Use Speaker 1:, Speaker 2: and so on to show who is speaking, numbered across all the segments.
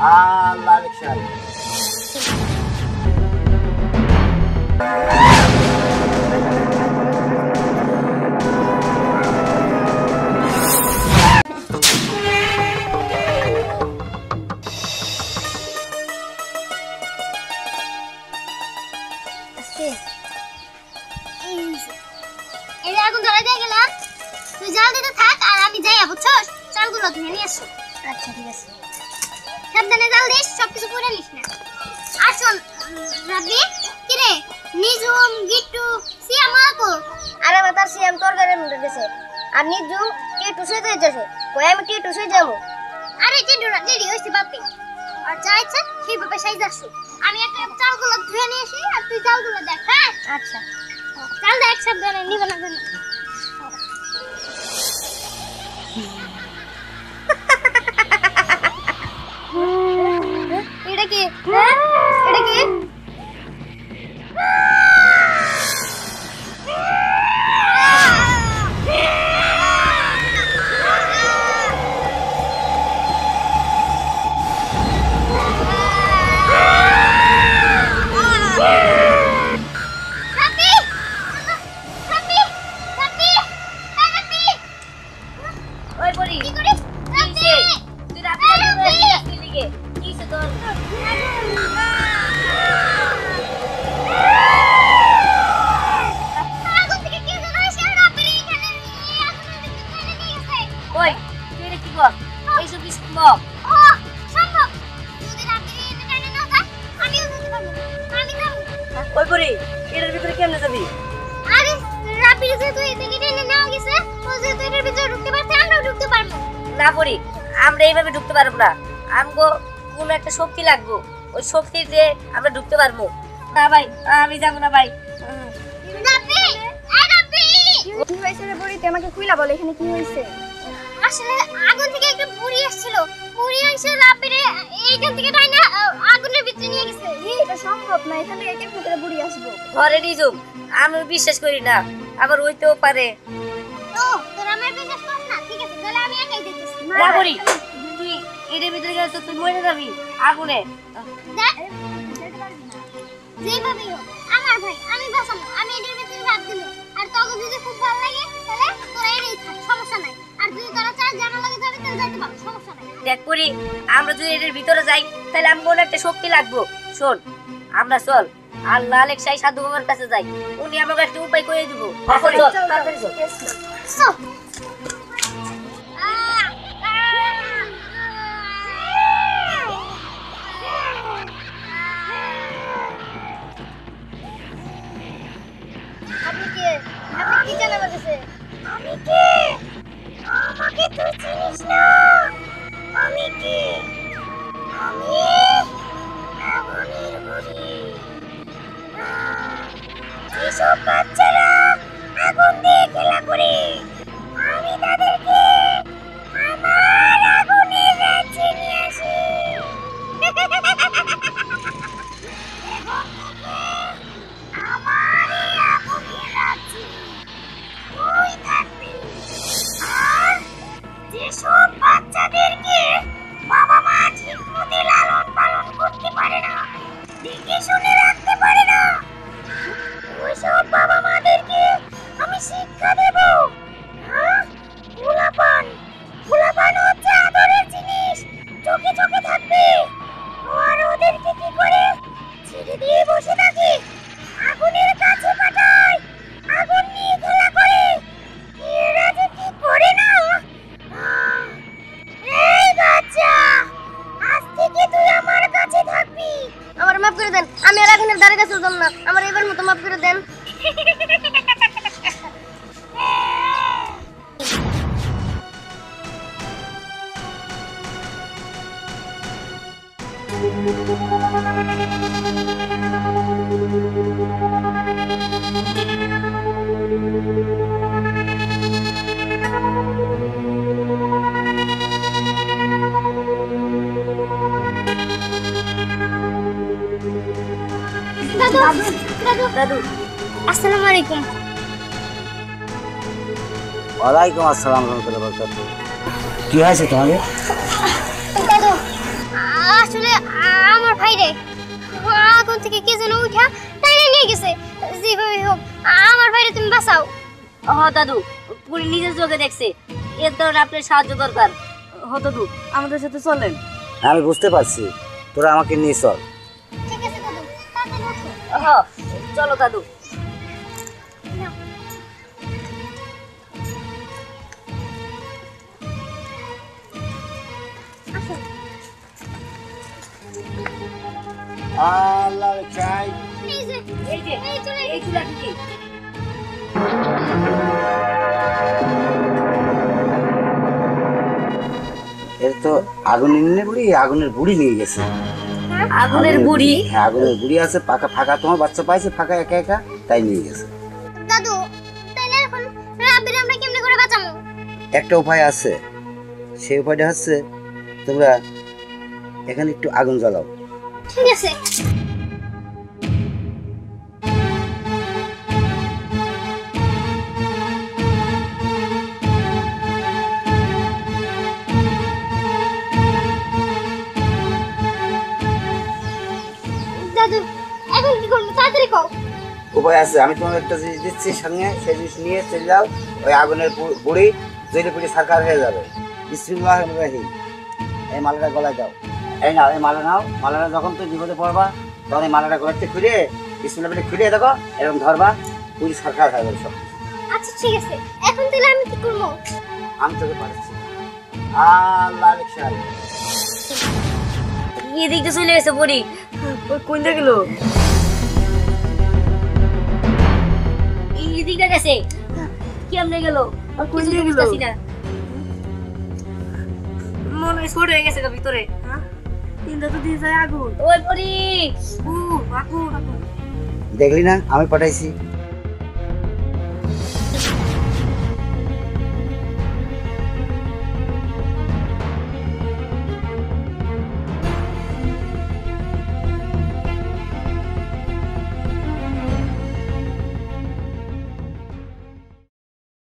Speaker 1: আল্লাহ রিকশাই
Speaker 2: এই আগুন ধরে দিয়ে গেলাম, তুই জাল দিতে থাক আর আমি যাই, বুঝছস? চালগুলো ধুয়ে নিয়ে আসো। আচ্ছা ঠিক আছে, সাবধানে জাল দিস, সবকিছু পুড়ে নিস না। আর শোন রাবি, কি রে নিজুম গিট্টু সিয়াম আপু?
Speaker 3: আরে মাতার সিয়াম তোর ঘরে মুড়ে গেছে আর নিজুম টিটু শুয়ে যাচ্ছে, কই আমি টিটু শুয়ে যাবো?
Speaker 2: আরে টিটুরা দেরি হইছে বাপে, আর যা ইচ্ছা সেইভাবে সাইজ আসো। আমি একটা চালগুলো ধুয়ে নিয়ে আসি আর তুই চালগুলো দেখ। হ্যাঁ
Speaker 3: আচ্ছা
Speaker 2: চাল দেখ, সাবধানে নিবে না কেন।
Speaker 3: এটা কি? এটা কি? আমরা এইভাবে ঢুকতে পারবো না, আমগো কোন একটা শক্তি লাগবে, ওই শক্তি দিয়ে আমরা ঢুকতে পারবো না। ভাই আমি যাবো না ভাই।
Speaker 2: কি হয়েছে রে বুড়ি, তুই আমাকে খুইলা বল এখানে কি হয়েছে? আসলে আগুন থেকে একটা বুড়ি আসছিল, বুড়ি এসে রাব্বিরে এইখান থেকে ডাইনা আগুনের ভিতরে নিয়ে গেছে। এটা সম্ভব না, এখান থেকে কেমন করে বুড়ি আসবে?
Speaker 3: ঘরে নিজুম আমি বিশ্বাস করি না, আবার হইতেও পারে।
Speaker 2: ও তোর আমার বিশ্বাস কর না, ঠিক আছে তাহলে আমি একাই দেখতেছি।
Speaker 3: না বুড়ি, তুই এর ভিতরে গেলে তো তুই মরে যাবি আগুনে।
Speaker 2: যেভাবেই হোক আমার ভাই, আমি বাঁচাবো, আমি এর ভিতরে রাত দিব। আর তোকে যদি খুব ভালো লাগে তাহলে তোরা এরই থাক, সমস্যা নাই। আর যদি তোরা চাস জানা লাগে যাবে তাহলে যাইতে পারো, সমস্যা নাই।
Speaker 3: দেখ করি আমরা যদি এর ভিতরে যাই তাহলে আমার একটা শক্তি লাগবে। শোন আমরা চল আল্লাহ আলেকশাই সাধু বাবার কাছে যাই, উনি আমাকে একটা উপায় করে দিব। চল তাড়াতাড়ি চল।
Speaker 2: আপনি কে? আপনি কি জানা বলতেছে? আমি কে? আমাকে তুই চিনিস না? আমি কে? আমি আগুনের বুড়ি। যেসব বাচ্চারা আগুন দিয়ে খেলা করে, আমি তাদেরকে আমার আগুনের রাজ্যে নিয়ে আসি। আমার এই আগুনের রাজ্যে তুই থাকবি। আর যেসব বাচ্চাদেরকে বাবা মা ঠিক মতো লালন পালন করতে পারে না, দেখে শুনে রাখতে পারে না, ওইসব বাবা মাদেরকে আমি শিক্ষা দেব। ফুলাপান হচ্ছে আদরের জিনিস, চোখে চোখে থাকবে। আর ওদেরকে কি করে ছেড়ে দিয়ে বসে থাকি, আগুনের কাছে পাঠায়, আগুন নিয়ে খেলা করে, এরা যে কি করে না। এই বাচ্চা, আজ থেকে তুই আমার কাছে থাকবি।
Speaker 3: আমার মাফ করে দেন, আমি আর আগুনের ধারে কাছে যাব না, আমার এবার মতো মাফ করে দেন।
Speaker 2: দাদু আসসালামু আলাইকুম।
Speaker 1: ওয়ালাইকুম আসসালাম রাহমাতুল্লাহি ওয়া বারাকাতুহু। কি হয়েছে তোমাদের?
Speaker 2: দাদু আসলে আমার ভাইরে আগুন থেকে কে যেন উঠা টাইনে নিয়ে গেছে। যেভাবে হোক আমার ভাইরে তুমি বাঁচাও।
Speaker 3: দাদু পুরি নিজের চোখে দেখছে, এর কারণে আপনার সাহায্য দরকার। দাদু আমাদের সাথে চলেন।
Speaker 1: আমি বুঝতে পারছি, তোরা আমাকে নিয়ে চল।
Speaker 2: ঠিক আছে দাদু, তাড়াতাড়ি ওঠো।
Speaker 3: চলো দাদু।
Speaker 2: আসো।
Speaker 1: আল্লাহ চাই
Speaker 2: এই যে
Speaker 3: এই যে
Speaker 2: এই চলে
Speaker 3: এই চুলা থেকে
Speaker 1: এর তো আগুন নিয়ে বুড়ি, আগুনের বুড়ি নিয়ে গেছে।
Speaker 3: আগুনের বুড়ি?
Speaker 1: হ্যাঁ, আগুনের বুড়ি আছে, পাকা ফাঁকা, তোমার বাচ্চা পাইছে ফাঁকা একা একা, তাই নিয়ে গেছে।
Speaker 2: দাদু তাইলে এখন রাব্বির আমরা কেমনে করে বাঁচামু?
Speaker 1: একটা উপায় আছে, সেই উপায়টা হচ্ছে তোমরা এখানে একটু আগুন জ্বালাও।
Speaker 2: ঠিক আছে। দাদু এখন কি করবো তাড়াতাড়ি কও।
Speaker 1: উপায় আছে, আমি তোমার একটা জিনিস দিচ্ছি সঙ্গে, সেই জিনিস নিয়ে চলে যাও। ওই আগুনের বুড়ি জেলে পুড়ি সারকার হয়ে যাবে। বিসমিল্লাহির রহমানির রহিম। এই মালাটা গলায় দাও। এই নাও, এই মালা নাও। মালাটা যখন তুমি বিপদে পড়বা তখন এই মালাটা গলাতে খুলে বিসমিল্লাহ বলে খুলে দেখো, এরকম ধরবা, পুরি সারকার হয়ে যাবে সব।
Speaker 2: আচ্ছা ঠিক আছে, এখন তাহলে আমি কি করবো?
Speaker 1: আমি তোকে পাঠাচ্ছি। আল্লাহ রিকশা
Speaker 3: এদিকে চলে গেছে বুড়ি। কোন দিকে গেল? এদিকে গেছে। কেমনে গেল? কোন দিকে গেল? মনে হয় ছোট হয়ে গেছে ভিতরে। তিনটা তো দিয়ে যায় আগুন। ওই বুড়ি আগুন আগুন।
Speaker 1: দেখলি না, আমি পাঠাইছি।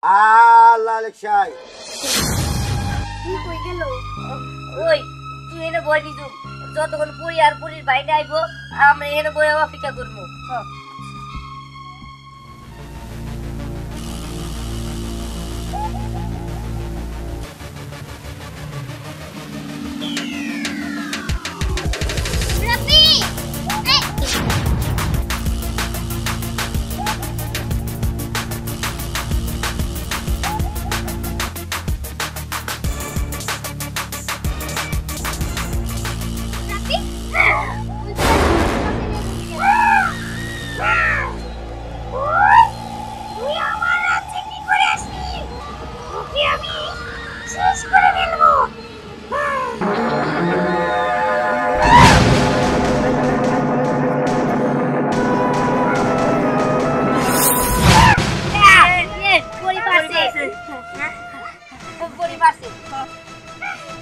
Speaker 1: আল্লাহ রিকশায়
Speaker 2: কি কই গেল?
Speaker 3: ওই তুই এনে বই দিছু, যতক্ষণ পুরি আর পুরির বাইরে আইবো আমরা এনে বই অপেক্ষা করবো।
Speaker 2: রাব্বি এই রাব্বি তুই আমার রাজ্যে কি করে আসলি? তোকে আমি শেষ করে ফেলবো।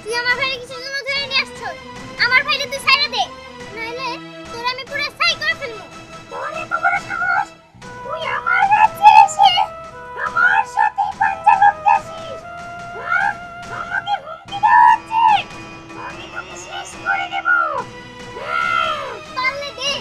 Speaker 2: তুই আমার ভাইরে কিছু জন্য ধরে নিয়ে আসছ। আমার ভাইরে তুই ছাইড়া দে, নাইলে তোর আমি পুরো ছাই করে ফেলবো। তোর এত বড় সাহস, তুই আমার কাছে এসে আমার সাথে পাঞ্জা লড়তেছিস? আমাকে হুমকি দেওয়া হচ্ছে, আমি তোকে শেষ করে দেব। পারলে দে।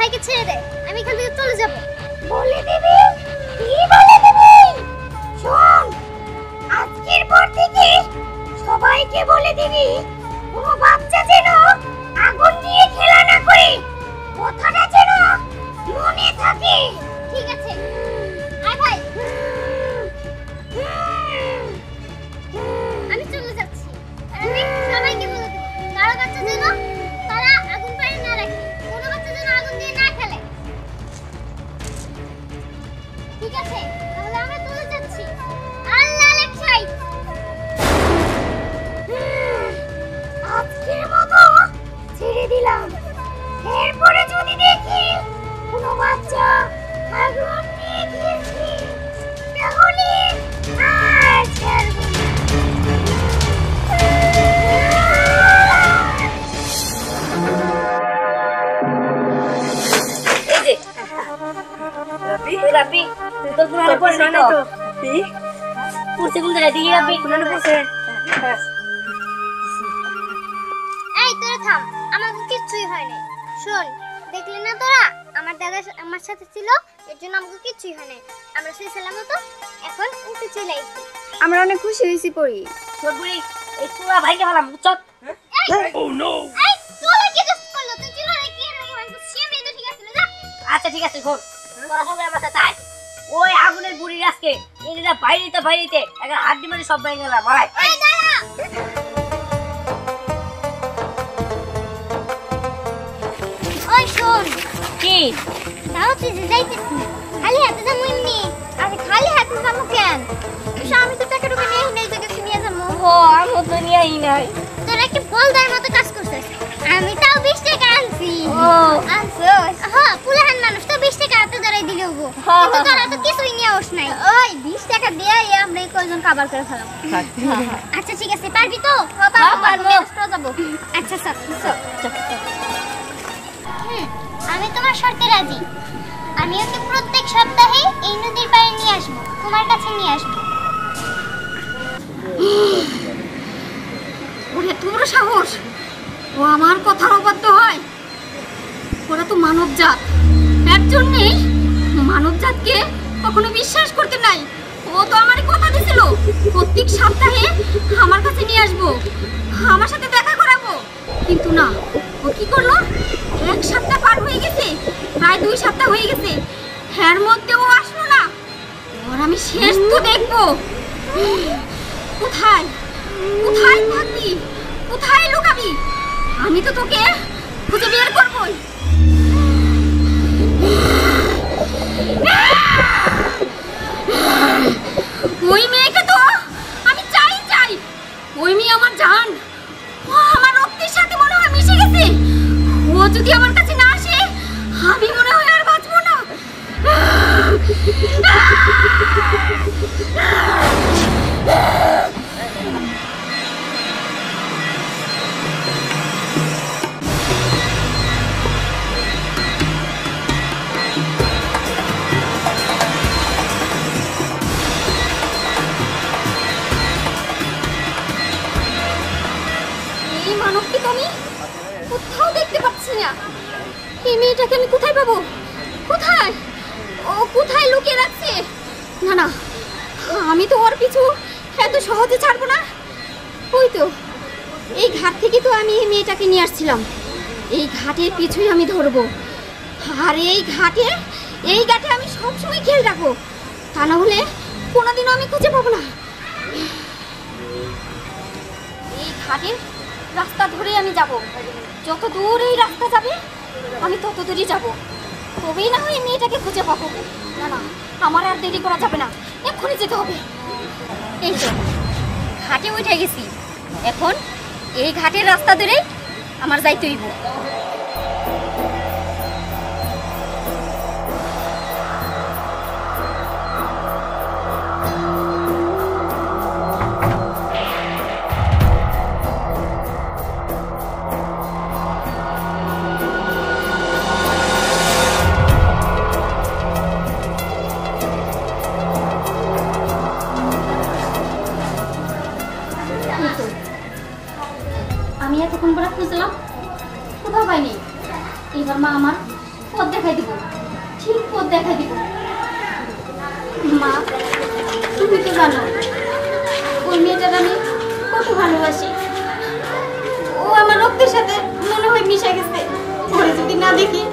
Speaker 2: সবাইকে ছেড়ে দে, আমি এখান থেকে চলে যাব। বলে দিবি? কি বলে দিবি? শোন, আজকের পর থেকে সবাইকে বলে দিবি কোনো বাচ্চা যেন আগুন নিয়ে খেলা না করে, কথাটা যেন মনে থাকে। ঠিক আছে, আয় ভাই। আমি চলে যাচ্ছি। আমি সবাইকে বলে দেব কারো বাচ্চা যেন তারা আগুন পাড়ে না রাখে, কোনো বাচ্চা যেন আগুন দিয়ে না খেলে। ঠিক আছে, তাহলে আমরা চলে যাচ্ছি। আল্লাহ লেখাই আজকের মতো ছেড়ে দিলাম। এরপরে যদি দেখি কোনো বাচ্চা আগুন নিয়ে খেলছে, তাহলে আর ছাড়বো না।
Speaker 3: এই যে রাব্বি তোর পুরানো পড়ে না তো পড়ছে কোন জায়গায় দিয়ে রাব্বি পুরানো পড়ছে।
Speaker 2: এই তোরা থাম, আমার কিচ্ছুই হয় নাই। শোন, দেখলি না তোরা, আমার দাদা আমার সাথে ছিল, এর জন্য আমাকে কিচ্ছুই হয় নাই। আমরা সেই সালামত এখন উঠে চলে আইছি।
Speaker 4: আমরা অনেক খুশি হয়েছি পড়ি।
Speaker 3: তোর বুড়ি এই পুরা ভাইকে ভালাম চল।
Speaker 2: এই তোরা কি দোষ করলো? তুই চলে রে, কি রে ভাই, সেমই তো ঠিক আছে না?
Speaker 3: আচ্ছা ঠিক আছে শোন, তোরা সবাই আমার সাথে আয়। ওই আগুনের বুড়ি আজকে এদিকে বাইরেতে একটা হাড্ডি মানে সব ভেঙে গেলাম মারাই।
Speaker 2: এই দাঁড়া, ওই শোন,
Speaker 3: কি
Speaker 2: তাও তুই যে যাইতেছিস খালি হাতে যাবো এমনি? আরে খালি হাতে যাবো কেন? আমি তো টাকা টুকা নিয়ে নেই, তোকে নিয়ে যাবো।
Speaker 3: ও আমি তো নিয়েই নাই।
Speaker 2: তোরা একটু বলদার মতো কাজ করছিস। আমি তাও 20 টাকা আনছি।
Speaker 3: ও
Speaker 2: আনছস? হ্যাঁ, পুলাহান মানুষ তো 20 টাকা হাতে ধরাই দিলেও গো। কিন্তু তোরা তো কিছুই নিয়ে আস নাই। ওই 20 টাকা দিয়ে আমরা এই কয়জন খাবার করে ফেলাম। আচ্ছা ঠিক আছে, পারবি তো?
Speaker 3: পারবো।
Speaker 2: যাবো। আচ্ছা স্যার, আমি তোমার শর্তে রাজি। আমি ওকে প্রত্যেক সপ্তাহে এই নদীর পাড়ে নিয়ে আসবো, তোমার কাছে নিয়ে আসবো।
Speaker 4: ওরে তোর সাহস, ও আমার কথার অবাধ্য হয়? ওরা তো মানবজাত, এর জন্যই মানবজাতকে কখনো বিশ্বাস করতে নাই। ও তো আমারই কথা দিছিল প্রত্যেক সপ্তাহে আমার কাছে নিয়ে আসবো, আমার সাথে দেখা করাবো। কিন্তু না, ও কি করলো? 1 সপ্তাহ পার হয়ে গেছে, প্রায় 2 সপ্তাহ হয়ে গেছে, এর মধ্যে ও আসলো না। ওর আমি শেষ তো দেখবো। কোথায় কোথায় থাকবি, কোথায় লুকাবি? আমি তো তোকে খুঁজে বের করবই। ওই মেয়েকে তো আমি চাই, ওই মেয়ে আমার জান, ও আমার রক্তের সাথে মনে হয় মিশে গেছে। ও যদি আমার কাছে না আসে, আমি মনে হয় আর বাঁচবো না। এই মানবকে তো আমি কোথাও দেখতে পাচ্ছি না। এই মেয়েটাকে আমি কোথায় পাবো? কোথায়? ও কোথায় লুকিয়ে রাখছে? না না, আমি তো ওর পিছু এত সহজে ছাড়বো না। ওই তো এই ঘাট থেকে তো আমি এই মেয়েটাকে নিয়ে আসছিলাম, এই ঘাটের পিছুই আমি ধরবো। আর এই ঘাটে আমি সবসময় খেয়াল রাখবো, তা না হলে কোনোদিনও আমি খুঁজে পাবো না। এই ঘাটের রাস্তা ধরেই আমি যাব, যত দূর এই রাস্তা যাবে আমি তত দূরই যাব, তবেই না হয় মেয়েটাকে খুঁজে পাবো। না না, আমার আর দেরি করা যাবে না, এক্ষুনি যেতে হবে। এই তো ঘাটে উঠে গেছি, এখন এই ঘাটের রাস্তা ধরেই আমার যাইতে হইব। আমি এতক্ষণ পরে খুঁজলাম, কোথাও পাইনি। এবার মা আমার পথ দেখাই দিব, ঠিক পথ দেখাই দিব। মা, তুমি তো জানো ওই মেয়েটার আমি কত ভালোবাসি। ও আমার রক্তের সাথে মনে হয় মিশে গেছে। ওরে যদি না দেখি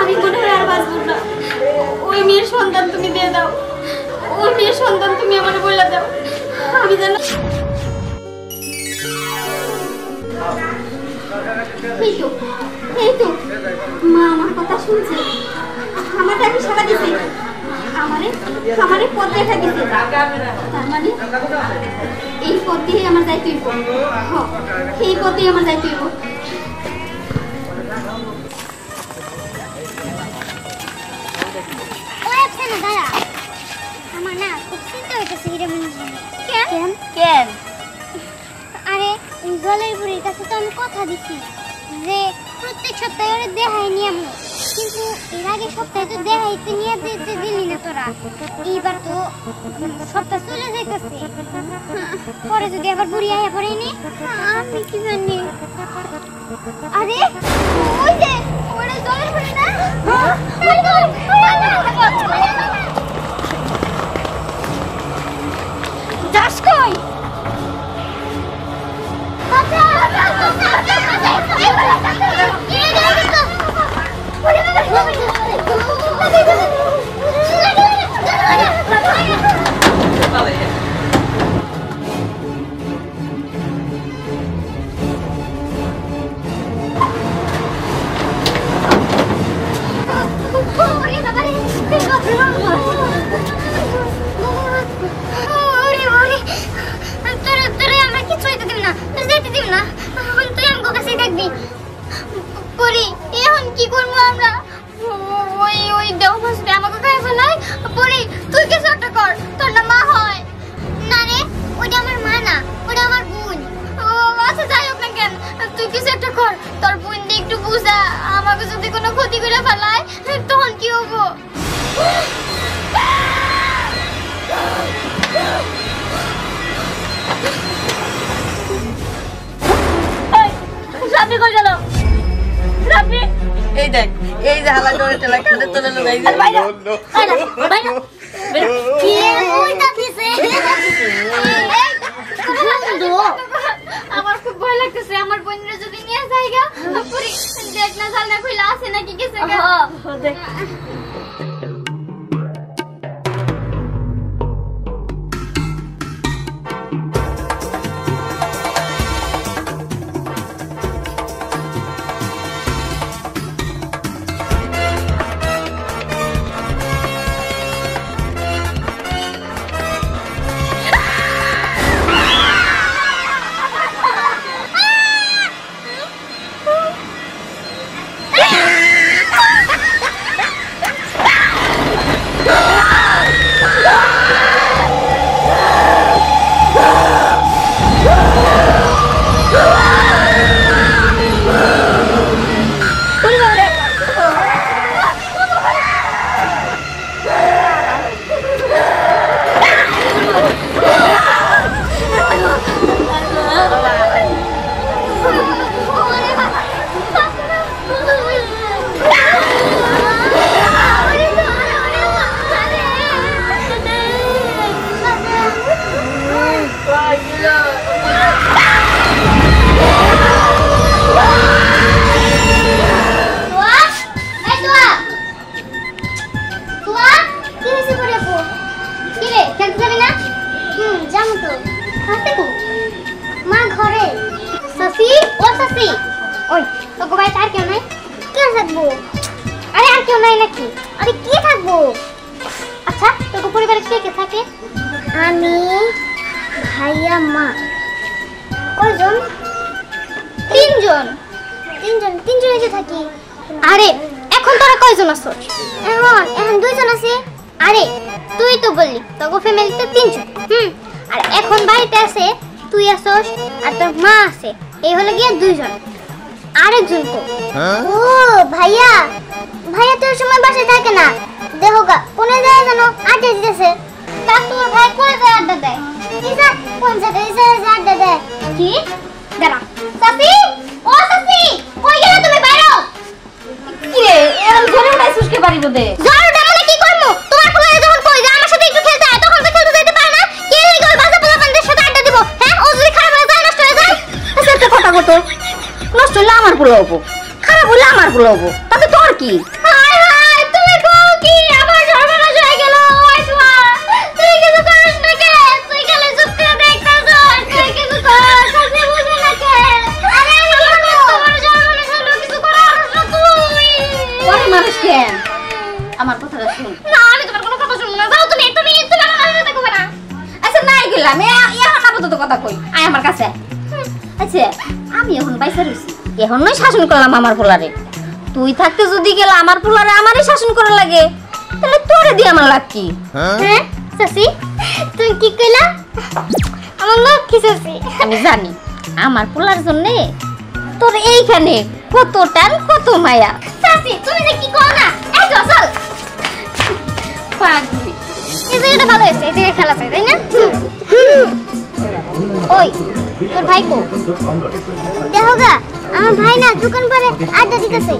Speaker 4: আমি মনে হয় আর বাঁচব না। ওই মেয়ের সন্তান তুমি দিয়ে দাও, ওই মেয়ের সন্তান তুমি আমার বলে দাও। আমি জানো এই তো মা আমার কথা শুনছে, আমার ডাকে সাড়া দিছে, আমারে পথ দেখা দিছে। তার মানে এই পথ দিয়ে আমার যাইতে হইব, এই পথ দিয়ে আমার যাইতে হইব।
Speaker 2: আমার না খুব চিন্তা হইতেছে হিরামণির জন্য।
Speaker 3: কেন কেন?
Speaker 2: আরে জলের বুড়ির কাছে তো আমি কথা দিছি যে প্রত্যেক সপ্তাহে ওরে দেখাই নিয়ে আমো, কিন্তু এর আগে সপ্তাহে তো দেখাইতে নিয়ে দিতে দিলি না তোরা। এইবার তো সপ্তাহ চলে যাইতেছে, পরে যদি আবার বুড়ি আয়া পড়েনি আমি কি জানি। আরে ওই যে ওরে জলের বুড়ি না,
Speaker 4: যাস কই?
Speaker 2: কি করবো আমরা? ওই ওই দেহ ভাসতে আমাকে গায়ে ফেলাই। পরি তুই কিছু একটা কর, তোর না মা হয়। না রে, ওটা আমার মা না, ওটা আমার বোন। ও আচ্ছা যাই হোক না কেন, তুই কিছু একটা কর, তোর বোন দিয়ে একটু বুঝা। আমাকে যদি কোনো ক্ষতি করে ফেলায় তখন কি হবো?
Speaker 3: রাব্বি কই গেল? রাব্বি
Speaker 5: এই দেখ, এই যে হালা করে টেলা কাঁধে তুলে লোক, এই যে
Speaker 3: বাইরে বাইরে
Speaker 2: কি ওইটা দিছে? আমার খুব ভয় লাগতেছে, আমার বোনরা যদি নিয়ে যায়গা পুরি দেখ না জানলা খুলে আছে নাকি গেছে গা।
Speaker 3: দেখ
Speaker 2: আমি ভাইয়া মা কয়জন? তিনজন যে থাকি। আরে এখন তোরা কয়জন আছো? এখন দুইজন আছে। আরে তুই তো বললি তোর ফ্যামিলিতে তিনজন। আর এখন বাড়িতে আছে তুই আসোস আর তোর মা আছে, এই হলো গিয়ে দুইজন। আরেকজন কো? ও ভাইয়া, ভাইয়া তো সময় বাসায় থাকে না, দেখোগা কোনে যায় জানো, আড্ডা দিতেছে। তা তোর ভাই কোনে যায় আড্ডা দেয়? ইসা কোন জায়গায় আড্ডা দেয়? কি দাঁড়া সাসি, ও সাসি কই গেলে তুমি? বাইরে কি রে এরকম
Speaker 4: পারিব দে
Speaker 2: জড়টা মানে কি করব তোমার পোলা যখন কই যে আমার সাথে একটু খেলতে আয় তখন তো খেলতে যেতে পারে না কে লাগি ওই বাজে পোলাপানদের সাথে আড্ডা দিব হ্যাঁ ও যদি খারাপ হয়ে যায় নষ্ট হয়ে যায়
Speaker 4: আচ্ছা একটা কথা কত নষ্ট হলে আমার পোলা হবো খারাপ হলে আমার পোলা হবো তাতে তোর কি
Speaker 2: হায় হায় তুমি কও কি আমার সর্বনাশ হয়ে গেল ওই তোমা তুই কিছু করিস না কে তুই গেলে চুপ করে দেখতাছ তুই কিছু কর কাছে বুঝে না কে আরে তোমার সর্বনাশ হলো কিছু করার না তুই
Speaker 4: ওরে মানুষ কেন আমার কথাটা শুন
Speaker 2: না আমি তোমার কোনো কথা শুনবো না যাও তুমি আমার সাথে কবে না
Speaker 4: আচ্ছা নাই গেলাম এখন আপাতত কথা কই আয় আমার কাছে আচ্ছা আমি এখন বাইসা রইছি এখন নয় শাসন করলাম আমার পোলারে তুই থাকতে যদি গেলে আমার পোলারে আমারই শাসন করা লাগে তাহলে তোরে দিয়ে আমার লাভ কি
Speaker 2: হ্যাঁ সাসি তুমি কি কইলা আমার লক্ষ্মী সাসি
Speaker 4: আমি জানি আমার পোলার জন্য তোর এইখানে কত টান কত মায়া
Speaker 2: সাসি তুমি যে কি কও না এই তো চল
Speaker 4: পাগলি
Speaker 2: এই জায়গাটা ভালো হয়েছে এই জায়গায় খেলা চাই তাই না ওই তোর ভাই কো দেখো গা আমার ভাই না দোকান পারে আড্ডা দিতেছে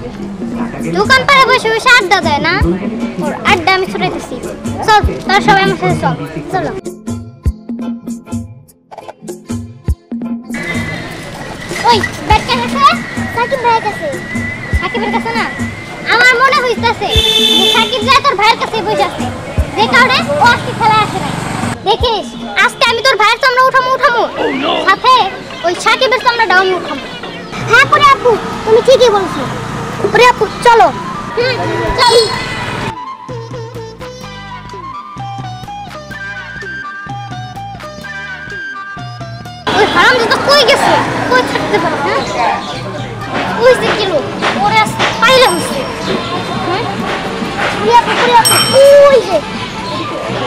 Speaker 2: দোকান পারে বসে বসে আড্ডা দেয় না ওর আড্ডা আমি ছুটাইতেছি চল তোর সবাই আমার সাথে চল চলো ওই ব্যাট কার কাছে সাকিব ভাইয়ের কাছে সাকিবের কাছে না আমার মনে হইতাছে সাকিব যায় তোর ভাইয়ের কাছে বসে আছে যে কারণে ও আজকে খেলা আসে না দেখিস আজকে আমি তোর ভাইয়ের সামনে উঠামু সাথে ওই সাকিবের সামনে ডাউন উঠামু হ্যাঁ পরে আপু তুমি ঠিকই বলছো পরে আপু চলো চল ওই হারামজাদা কই গেছে কই থাকতে পারে হ্যাঁ ওই যে কিলো ওরে পাইলে হইছে হ্যাঁ পরে আপু ওই যে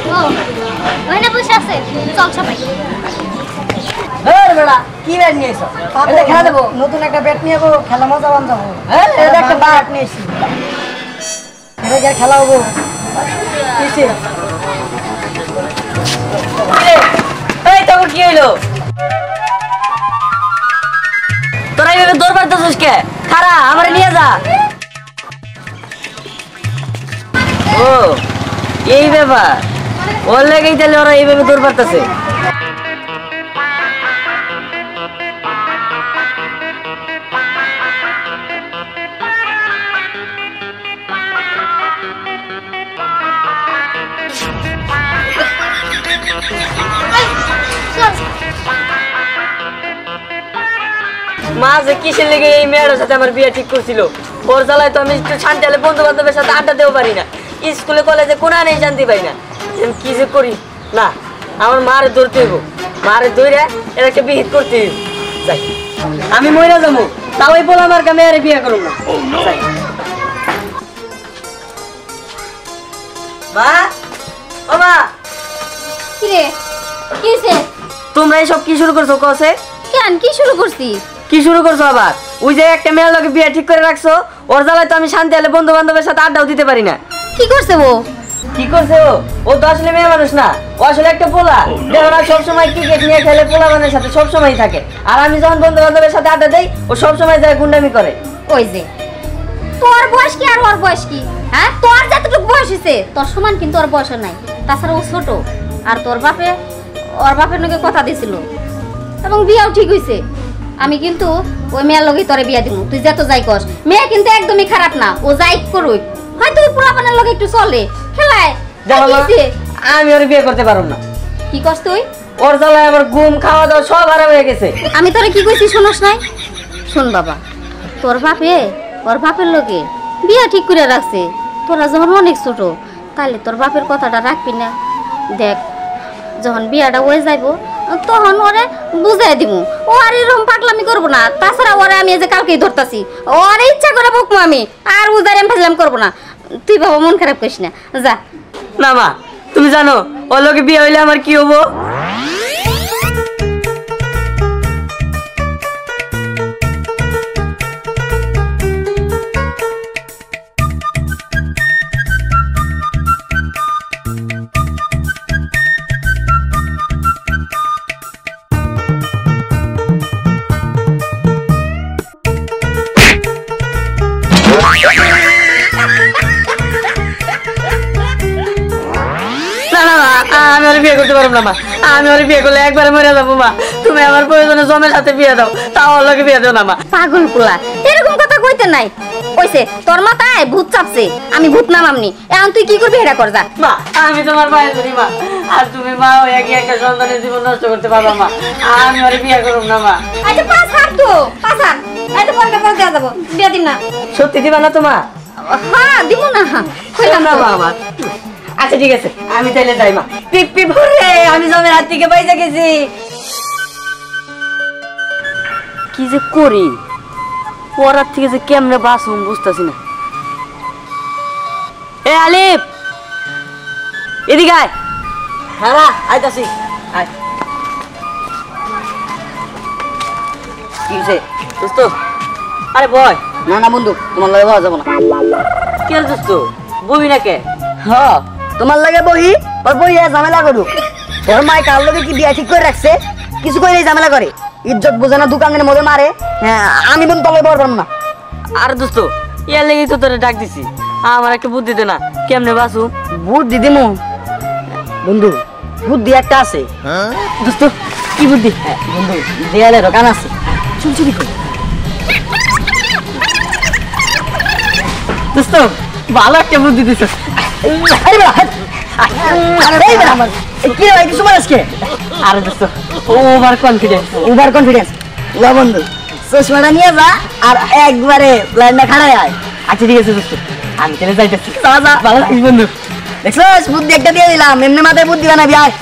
Speaker 2: ও ওইনা বসে আছে চল সবাই
Speaker 5: বেড়া কি ব্যাট নিয়ে এসো এটা খেলা দেবো নতুন একটা ব্যাট নিয়ে যাবো খেলা মজা বান্ধাবো হ্যাঁ এটা একটা ব্যাট নিয়ে এসি এটা কি আর খেলা হবো কিসে এই তখন কি হইলো তোরা এইভাবে দৌড় পারতেছিস কে খারা আমারে নিয়ে যা ও এই ব্যাপার ওর লেগেই তাহলে ওরা এইভাবে দৌড় পারতেছে মা যে কিসের লেগে এই মেয়েটার সাথে আমার বিয়ে ঠিক করছিল ওর জ্বালায় তো আমি একটু শান্তি হলে বন্ধু বান্ধবের সাথে আড্ডা দেও পারি না স্কুলে কলেজে কোনো নেই শান্তি পাই না আমি কি যে করি না আমার মারে ধরতে হইব মারে ধরে এর একটা বিহিত করতে হইব যাই আমি মইরা যাবো তাও এই বলে আমার মেয়েরে বিয়ে করুন না যাই মা ও মা
Speaker 4: কি রে কিসে
Speaker 5: তোমরা এইসব কি শুরু করছো কসে
Speaker 4: কেন কি শুরু করছি
Speaker 5: কি শুরু করছো আবার ওই যে একটা মেয়ের লোকে বিয়ে ঠিক করে রাখছো ওর জ্বালায় তো আমি শান্তি হলে বন্ধু বান্ধবের সাথে আড্ডাও দিতে পারি না
Speaker 4: কি করছে ও
Speaker 5: কি করছে ও তো আসলে মেয়ে মানুষ না ও আসলে একটা পোলা দেখো না সবসময় ক্রিকেট নিয়ে খেলে পোলা মানের সাথে সবসময় থাকে আর আমি যখন বন্ধু বান্ধবের সাথে আড্ডা দেই ও সবসময় যায় গুন্ডামি করে
Speaker 4: ওই যে তোর বয়স কি আর ওর বয়স কি হ্যাঁ তোর যতটুকু বয়স হইছে তোর সমান কিন্তু ওর বয়স নাই তাছাড়া ও ছোট আর তোর ওর বাপের নাকি কথা দিছিল এবং বিয়াও ঠিক হইছে আমি কিন্তু ওই মেয়ের লগে তোরে বিয়া দিব তুই যত যাই কস মেয়ে কিন্তু একদমই খারাপ না ও যাই করুক হয়তো ওই পোলাপানের লগে একটু চলে খেলায়
Speaker 5: দেখো মা, আমি ওর বিয়ে করতে পারব না
Speaker 4: কি কস তুই
Speaker 5: ওর জ্বালায় আমার ঘুম খাওয়া দাওয়া সব হারাম হয়ে গেছে
Speaker 4: আমি তোরে কি কইছি শুনস নাই শুন বাবা তোর বাপে ওর বাপের লগে বিয়া ঠিক করে রাখছে তোরা যখন অনেক ছোট তাহলে তোর বাপের কথাটা রাখবি না দেখ যখন বিয়াটা হয়ে যাইব তখন ওরে বুঝাই দিব ও আর এরকম পাগলামি করবো না তাছাড়া ওরে আমি এই যে কালকেই ধরতাছি ওরে ইচ্ছা করে বকবো আমি আর উজারে আমি ফাজলাম করবো না তুই বাবা মন খারাপ করিস না যা
Speaker 5: না মা তুমি জানো ওর লোকে বিয়ে হইলে আমার কি হবো আমি ওর বিয়ে করতে পারবো না মা, আমি ওর বিয়ে করলে একবারে মরে যাবো মা। তুমি আমার প্রয়োজনে জমের সাথে বিয়ে দাও, তাও ওর লগে বিয়ে দাও না মা।
Speaker 4: পাগল পোলা, এরকম কথা কইতে নাই। কইছে তোর মাথায় ভূত চাপছে, আমি ভূত নামামনি। এখন তুই কি করবি এটা কর যা।
Speaker 5: মা আমি তোমার ভাই ধরি মা, আর তুমি মা হয়ে গিয়ে একটা সন্তানের জীবন নষ্ট করতে পারবা মা। আমি ওর বিয়ে করব না মা।
Speaker 4: আচ্ছা পাঁচ হাত তো পাঁচ হাত, এই তো পরে পরে দেওয়া যাবো, বিয়া দিন না।
Speaker 5: সত্যি দিবা না তো মা?
Speaker 4: হ্যাঁ দিব না, কইলাম
Speaker 5: না
Speaker 4: না
Speaker 5: মা আমার। আচ্ছা ঠিক আছে, আমি তাইলে যাই মা। পিপি ভরে আমি জমের হাত থেকে বাইজা গেছি। কি যে করি, পড়ার থেকে যে কেমনে বাঁচুম বুঝতেছি না। এ আলিফ, এদিকে আয়। হ্যাঁ আইতাছি, আয়। কি হইছে দোস্ত? আরে বয়।
Speaker 1: না না বন্ধু, তোমার লাগে বলা যাবো না।
Speaker 5: কে দোস্ত, ববি না কে?
Speaker 1: হ্যাঁ তোমার লাগে বহি, ওর বহি ঝামেলা করুক। তোর মায় কার লগে কি বিয়া ঠিক করে রাখছে, কিছু করে ঝামেলা করে, ইজ্জত বোঝে না, দোকানের মধ্যে মারে। হ্যাঁ আমি বন্ধু তলে বলবাম না।
Speaker 5: আর দোস্ত ইয়ার লেগেই তো তোরে ডাক দিছি, আমার একটা বুদ্ধি দে না, কেমনে বাঁচু?
Speaker 1: বুদ্ধি দিমু বন্ধু, বুদ্ধি একটা আছে।
Speaker 5: দোস্ত কি বুদ্ধি?
Speaker 1: বন্ধু দেয়ালে দোকান আছে, চুরি চুরি করি।
Speaker 5: দোস্ত ভালো একটা বুদ্ধি দিছ।
Speaker 1: আরে বাবা, এই বেটা আমার কি রে ভাই, কিছু বলিস কে?
Speaker 5: আরে দোস্ত ওভার কনফিডেন্স।
Speaker 1: ওভার কনফিডেন্স লা বন্ধু, চশমাটা নিয়ে যা আর একবারে লাইনটা খাড়ায় আয়।
Speaker 5: আচ্ছা ঠিক আছে দোস্ত, আমি তাহলে যাইতেছি।
Speaker 1: যা যা,
Speaker 5: ভালো থাকিস বন্ধু।
Speaker 1: দেখছস বুদ্ধি একটা দিয়ে দিলাম, এমনি মাথায় বুদ্ধি বানাবি আয়।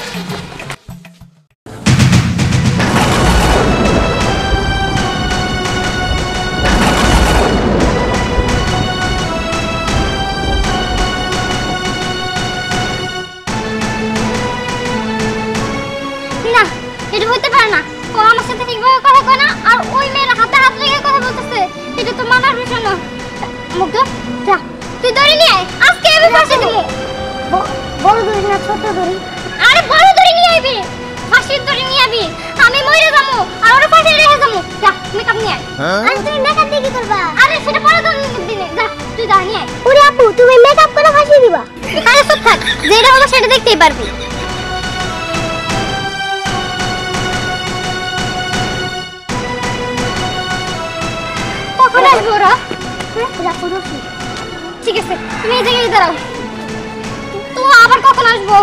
Speaker 2: না, এটা হতে পারে না। ও আমার সাথে ঠিকভাবে কথা কয় না, আর ওই মেয়ের হাতে হাত লেগে কথা বলতেছে। এটা তো মানার বিষয় না। মুগ্ধ, যা তুই দড়ি নিয়ে আয়, আজকে আমি ফাঁসি দেবো। বড় দড়ি না ছোট দড়ি? আরে বড় দড়ি নিয়ে আইবি, ফাঁসির দড়ি নিয়ে আইবি। আমি মরে যাবো আর ওরা ফাঁসি রেখে যাবো। যা মেকআপ নিয়ে আয়। আরে তুমি মেকআপ দিয়ে কি করবা? আরে সেটা পরে দিনে, যা তুই দড়ি নিয়ে আয়। ওরে আপু, তুমি মেকআপ করে ফাঁসি দিবা? আরে চুপ থাক, যেটা হবে সেটা দেখতেই পারবি। কখন আসবে ওরা? ঠিক আছে, তুমি এই জায়গায় দাঁড়াও। তো আবার কখন আসবো?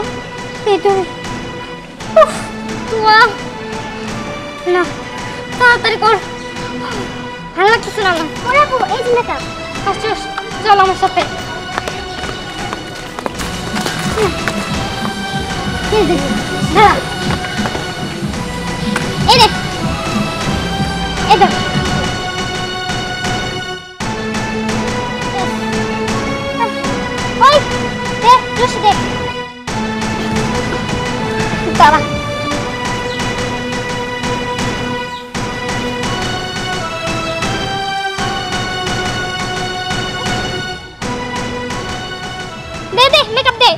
Speaker 2: না তাড়াতাড়ি কর, ভালো লাগতেছে না। এই যে মেকআপ, চল আমার সাথে। দাঁড়া, এই দেখ, এই দেখ। ওই দেখ, রশি দেখ। দাঁড়া, দে দে মেকআপ দে।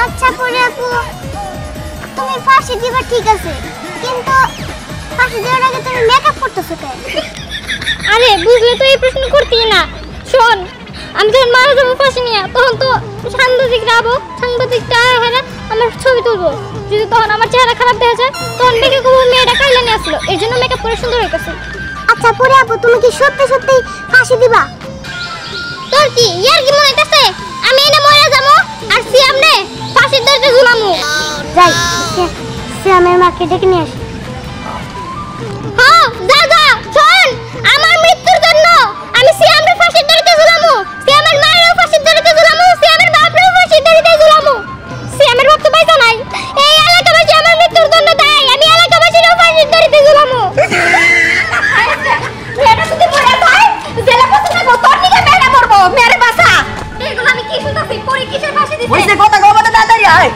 Speaker 2: আচ্ছা পরে আপু, তুমি ফাঁসি দিবা ঠিক আছে, কিন্তু ফাঁসি দেওয়ার আগে তুমি মেকআপ করতেছো কেন? আরে বুঝলে তো এই প্রশ্ন করতেই না। শোন, আমি যখন মারা যাবো ফাঁসি নিয়ে, তখন তো সাংবাদিকরা আবো, সাংবাদিকটা হ্যাঁ আমার ছবি তুলবো। যদি তখন আমার চেহারা খারাপ দেখা যায়, তখন মেকআপ করবো মেয়েটা কাইলা নিয়ে আসলো, এর জন্য মেকআপ করে সুন্দর হয়ে গেছে। আচ্ছা পরে আপু, তুমি কি সত্যি সত্যি ফাঁসি দিবা? তোর কি ইয়ার কি মনে হইতাছে আমি এনে মরে যাবো আর সিয়ামনে ফাঁসির দড়িতে ঝুলামু? যাই সিয়ামের মাকে ডেকে নিয়ে আসি। হ্যাঁ যা যা, শোন, আমার মৃত্যুর জন্য আমি
Speaker 5: আয় আয়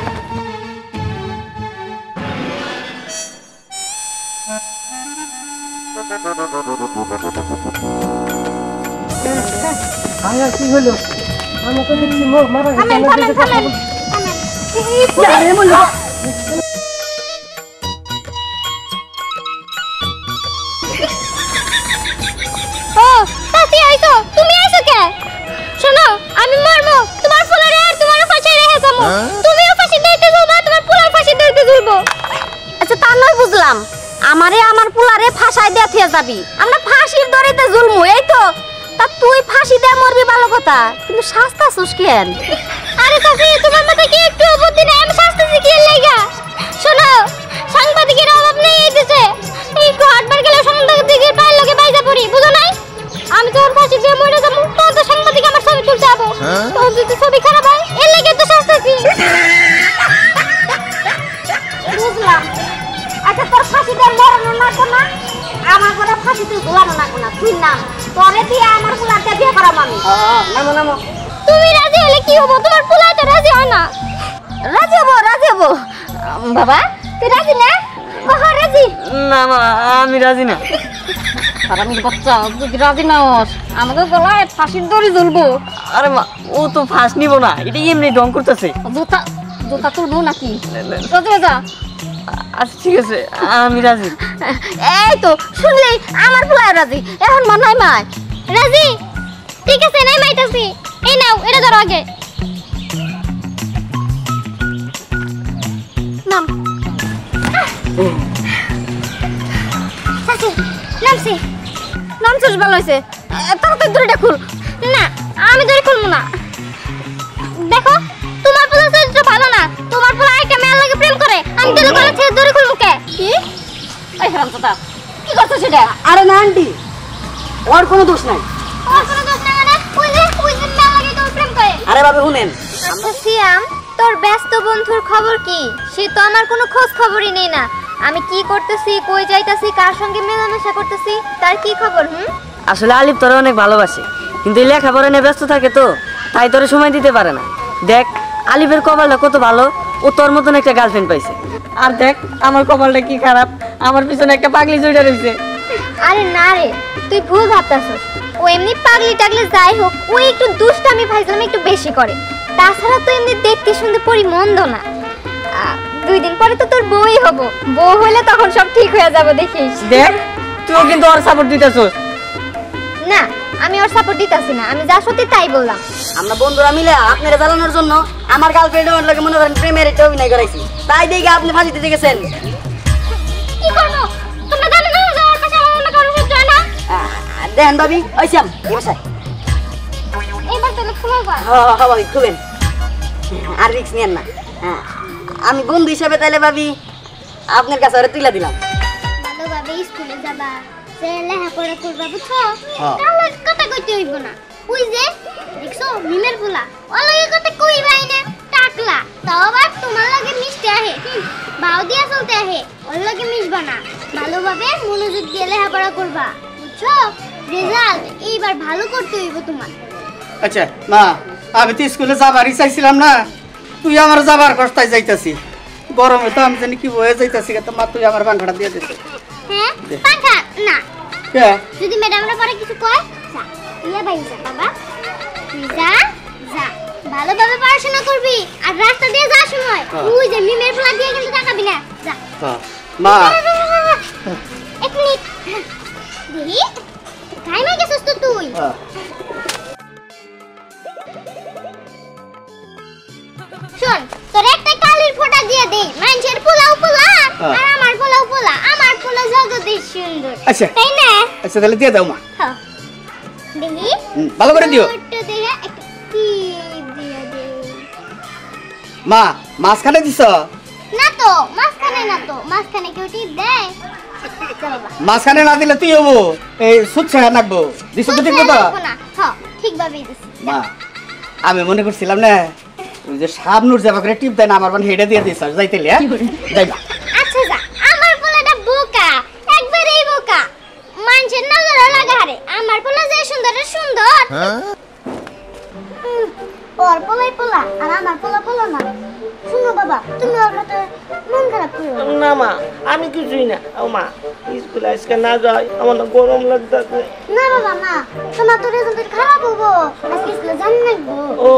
Speaker 6: আয়া কি হলো আমাকে দেখি মারা
Speaker 4: থামেন থামেন থামেন ও তাতি আইছো তুমি আইছো কে শোনো আমি মরবো তোমার ফুলারে আর তোমার ফাঁসি রেখে যাবো তুমিও ফাঁসি দিতে যাবা তোমার ফুলার ফাঁসি দিতে যাবো আচ্ছা তা নয় বুঝলাম আমারে আমার ফুলারে ফাঁসাই দিয়ে থিয়ে যাবি আমরা ফাঁসির দড়িতে ঝুলমু এই তো তা তুই ফাঁসি দিয়ে মরবি ভালো কথা কিন্তু শাস্তা সুস কেন আরে কাকি তোমার মাথায় কি একটু বুদ্ধি নেই আমি শাস্তা কি লাগা শোনো সাংবাদিকের অভাব নেই এই দেশে এই হাটবার গেলে সাংবাদিকের পায়ের লগে বাইজা পড়ি বুঝো নাই আমি তোর ফাঁসি দিয়ে মরে যাবো তো সাংবাদিক আমার ছবি তুলতে যাবো তোর যদি ছবি খারাপ হয় এর লেগে তো শাস্তাছি বুঝলাম আচ্ছা তোর ফাঁসি দিয়ে মরানো না কোনা আমার ঘরে ফাঁসিতে ঝুলানো না কোনা তুই নাম তোরে দিয়ে আমার ফুলাতে বিয়ে করাম আমি
Speaker 5: নামো নামো
Speaker 4: তুমি রাজি হলে কি হবো তোমার ফুলা তো রাজি হয় না রাজি হবো বাবা তুই রাজি না ওহো রাজি
Speaker 5: না মা আমি রাজি না
Speaker 4: আর আমি বাচ্চা তুই রাজি না হস আমাকে গলায় ফাঁসির দড়ি ঝুলবো
Speaker 5: আরে মা ও তো ফাঁস নিব না এটা এমনি ঢং করতেছে
Speaker 4: জুতা জুতা তুলবো নাকি রাজি যা
Speaker 5: আচ্ছা ঠিক আছে আমি রাজি
Speaker 4: এই তো শুনলি আমার ফুলা রাজি এখন মানাই মাই রাজি ঠিক আছে নাই মাইতাছি এই নাও এটা ধরো আগে নাম সাসি নামছি নামছিস ভালো হয়েছে তাড়াতাড়ি দড়িটা খুল না আমি দড়ি খুলবো না দেখো তোমার পোলা চরিত্র ভালো না তোমার পোলা একটা মেয়ের লাগে প্রেম করে আমি তো দোকানে ছেড়ে দড়ি খুলবো কে কি এই হারামজাদা কি করছিস এটা
Speaker 5: আরে না আন্টি ওর কোনো দোষ নাই
Speaker 4: ওর কোনো দোষ না মানে ওই যে মেয়ের লাগে তোর প্রেম করে
Speaker 5: আরে বাবা শুনেন
Speaker 2: আচ্ছা সিয়াম তোর ব্যস্ত বন্ধুর খবর কি সে তো আমার কোনো খোঁজ খবরই নেই না আমি কি করতেছি কই যাইতাছি কার সঙ্গে মেলামেশা করতেছি তার কি খবর
Speaker 5: আসলে আলিফ তোরে অনেক ভালোবাসে কিন্তু এই লেখাপড়া নিয়ে ব্যস্ত থাকে তো তাই তোরে সময় দিতে পারে না দেখ আলিফের কপালটা কত ভালো ও তোর মতন একটা গার্লফ্রেন্ড পাইছে আর দেখ আমার কপালটা কি খারাপ আমার পিছনে একটা পাগলি জড়িয়ে রয়েছে
Speaker 2: আরে না রে তুই ভুল ভাবতাছস ও এমনি পাগলি টাগলি যাই হোক ও একটু দুষ্টামি ফাইজলামি একটু বেশি করে তাছাড়া তো এমনি দেখতে শুনতে পরি মন্দ না 2 দিন পরে তো তোর বউই হব বউ হলে তখন সব ঠিক হয়ে যাবে দেখিস
Speaker 5: দেখ তুইও কিন্তু ওর সাপোর্ট দিতেছস
Speaker 2: না আমি ওর সাপোর্ট দিতাছি না আমি যা সত্যি তাই বললাম
Speaker 5: আমরা বন্ধুরা মিলে আপনারা জ্বালানোর জন্য আমার গার্লফ্রেন্ড ওর লাগে মনে করেন প্রেমের একটা অভিনয় করাইছি তাই দেখে আপনি ফাঁসি দিতে গেছেন
Speaker 4: কি করব তোমরা জানো না যে ওর কাছে আমার কারো সহ্য হয় না
Speaker 5: দেখেন ভাবি ওই শ্যাম এই বাসায়
Speaker 4: এবার তাহলে খুলো গা
Speaker 5: হ্যাঁ ভাবি খুবেন আর রিস্ক নেন না হ্যাঁ আমি বন্ধু হিসাবে তাইলে ভাবি আপনার কাছে ওরা তুলে দিলাম
Speaker 2: ভালোভাবে স্কুলে যাবা সে লেখাপড়া করবা বুঝছো তাহলে কথা কইতে হইব না ওই যে দেখছো মিমের পোলা ওর লগে কথা কইবাই না টাকলা তাও আবার তোমার লগে মিশতে আহে বাউ দিয়া চলতে আহে ওর লগে মিশবা না ভালোভাবে মনোযোগ দিয়ে লেখাপড়া করবা বুঝছো রেজাল্ট এইবার ভালো করতে হইব তোমার
Speaker 6: আচ্ছা মা আমি তো স্কুলে যাবারই চাইছিলাম না তুই আমার যাবার কষ্টায় যাইতাছি গরমে তো আমি জানি কি বয়ে যাইতাছি তো মা তুই আমার পাংখাটা দিয়ে দিতে
Speaker 2: হ্যাঁ পাখা না
Speaker 6: কে
Speaker 2: যদি ম্যাডামরা পরে কিছু কয় যা ইয়া ভাই যা বাবা তুই যা যা ভালোভাবে পড়াশোনা করবি আর রাস্তা দিয়ে যাওয়ার সময় তুই যে মিমের পোলা দিয়ে কিন্তু তাকাবি না যা
Speaker 6: মা
Speaker 2: 1 মিনিট দেখি টাইমে গেছিস তো তুই শোন তোর একটা কালির ফোঁটা দিয়ে দে মানুষের পোলাও পোলা আর আমার পোলাও পোলা আমার পোলা জগতের সুন্দর
Speaker 6: আচ্ছা
Speaker 2: তাই না
Speaker 6: আচ্ছা তাহলে দিয়ে দাও মা
Speaker 2: হ্যাঁ দেখি
Speaker 6: ভালো করে দিও
Speaker 2: একটু দেখে একটু দিয়ে দে
Speaker 6: মা মাঝখানে দিছ
Speaker 2: না তো মাঝখানে কেউ টিপ দেয় চল বাবা
Speaker 6: মাঝখানে না দিলে তুই হবো এই সুচ্ছা নাকবো দিছ তো ঠিক মতো
Speaker 2: হ্যাঁ ঠিকভাবেই দিছি
Speaker 6: মা আমি মনে করছিলাম না ওই যে সাবনুর যাবা করে টিপ দেয় না আমার মানে হেডে দিয়ে দিছ যাইতেলে যাইবা
Speaker 2: আচ্ছা যা আমার পোলাটা বোকা একবারেই বোকা মানুষের নজর লাগা হারে আমার পোলা যে সুন্দর সুন্দর ওর পোলাই পোলা আর আমার পোলা পোলা না। শুনো বাবা, তুমি ওর কথা মন খারাপ করো না।
Speaker 5: না মা, আমি কিছুই না। ও মা, স্কুলে আজকে না যাই, আমার না গরম লাগতেছে।
Speaker 2: না বাবা না, তোমার তো রেজাল্ট খারাপ হবো, আজকে স্কুলে জানি নাকবো।
Speaker 5: ও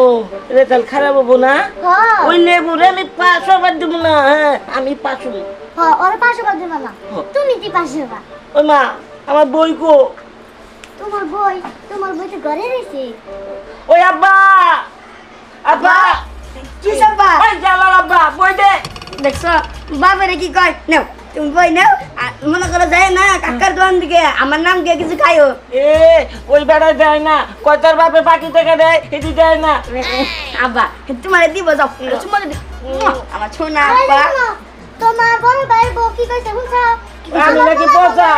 Speaker 5: রেজাল্ট খারাপ হবো না?
Speaker 2: হ্যাঁ
Speaker 5: ওই লেবুরে আমি 500 বার দিব না। হ্যাঁ আমি 500।
Speaker 2: হ্যাঁ, ওর পাশে বাদ দেবা না, তুমি কি পাশে বা?
Speaker 5: ওই মা, আমার বই কো?
Speaker 2: তোমার বই তো ঘরে রয়েছে।
Speaker 5: ওই আব্বা, আব্বা,
Speaker 3: কি সব্বা
Speaker 5: ওই জালাল আব্বা, বই দে।
Speaker 3: দেখছো বাবারে কি কয় নাও তুমি বই নাও আর মনে করো যায় না কাকার দোকান থেকে আমার নাম দিয়ে কিছু খাইও
Speaker 5: এ ওই বেড়া দেয় না, কয় তোর বাপে বাকি টাকা দেয়, এটি দেয় না।
Speaker 3: আব্বা তোমার দিব যাও তোমার আমার ছোনা
Speaker 2: আরে
Speaker 3: আব্বা
Speaker 2: শোনো, তোমার বড় ভাই বউ কি কইছে শুনছো?
Speaker 5: আমি নাকি পচা,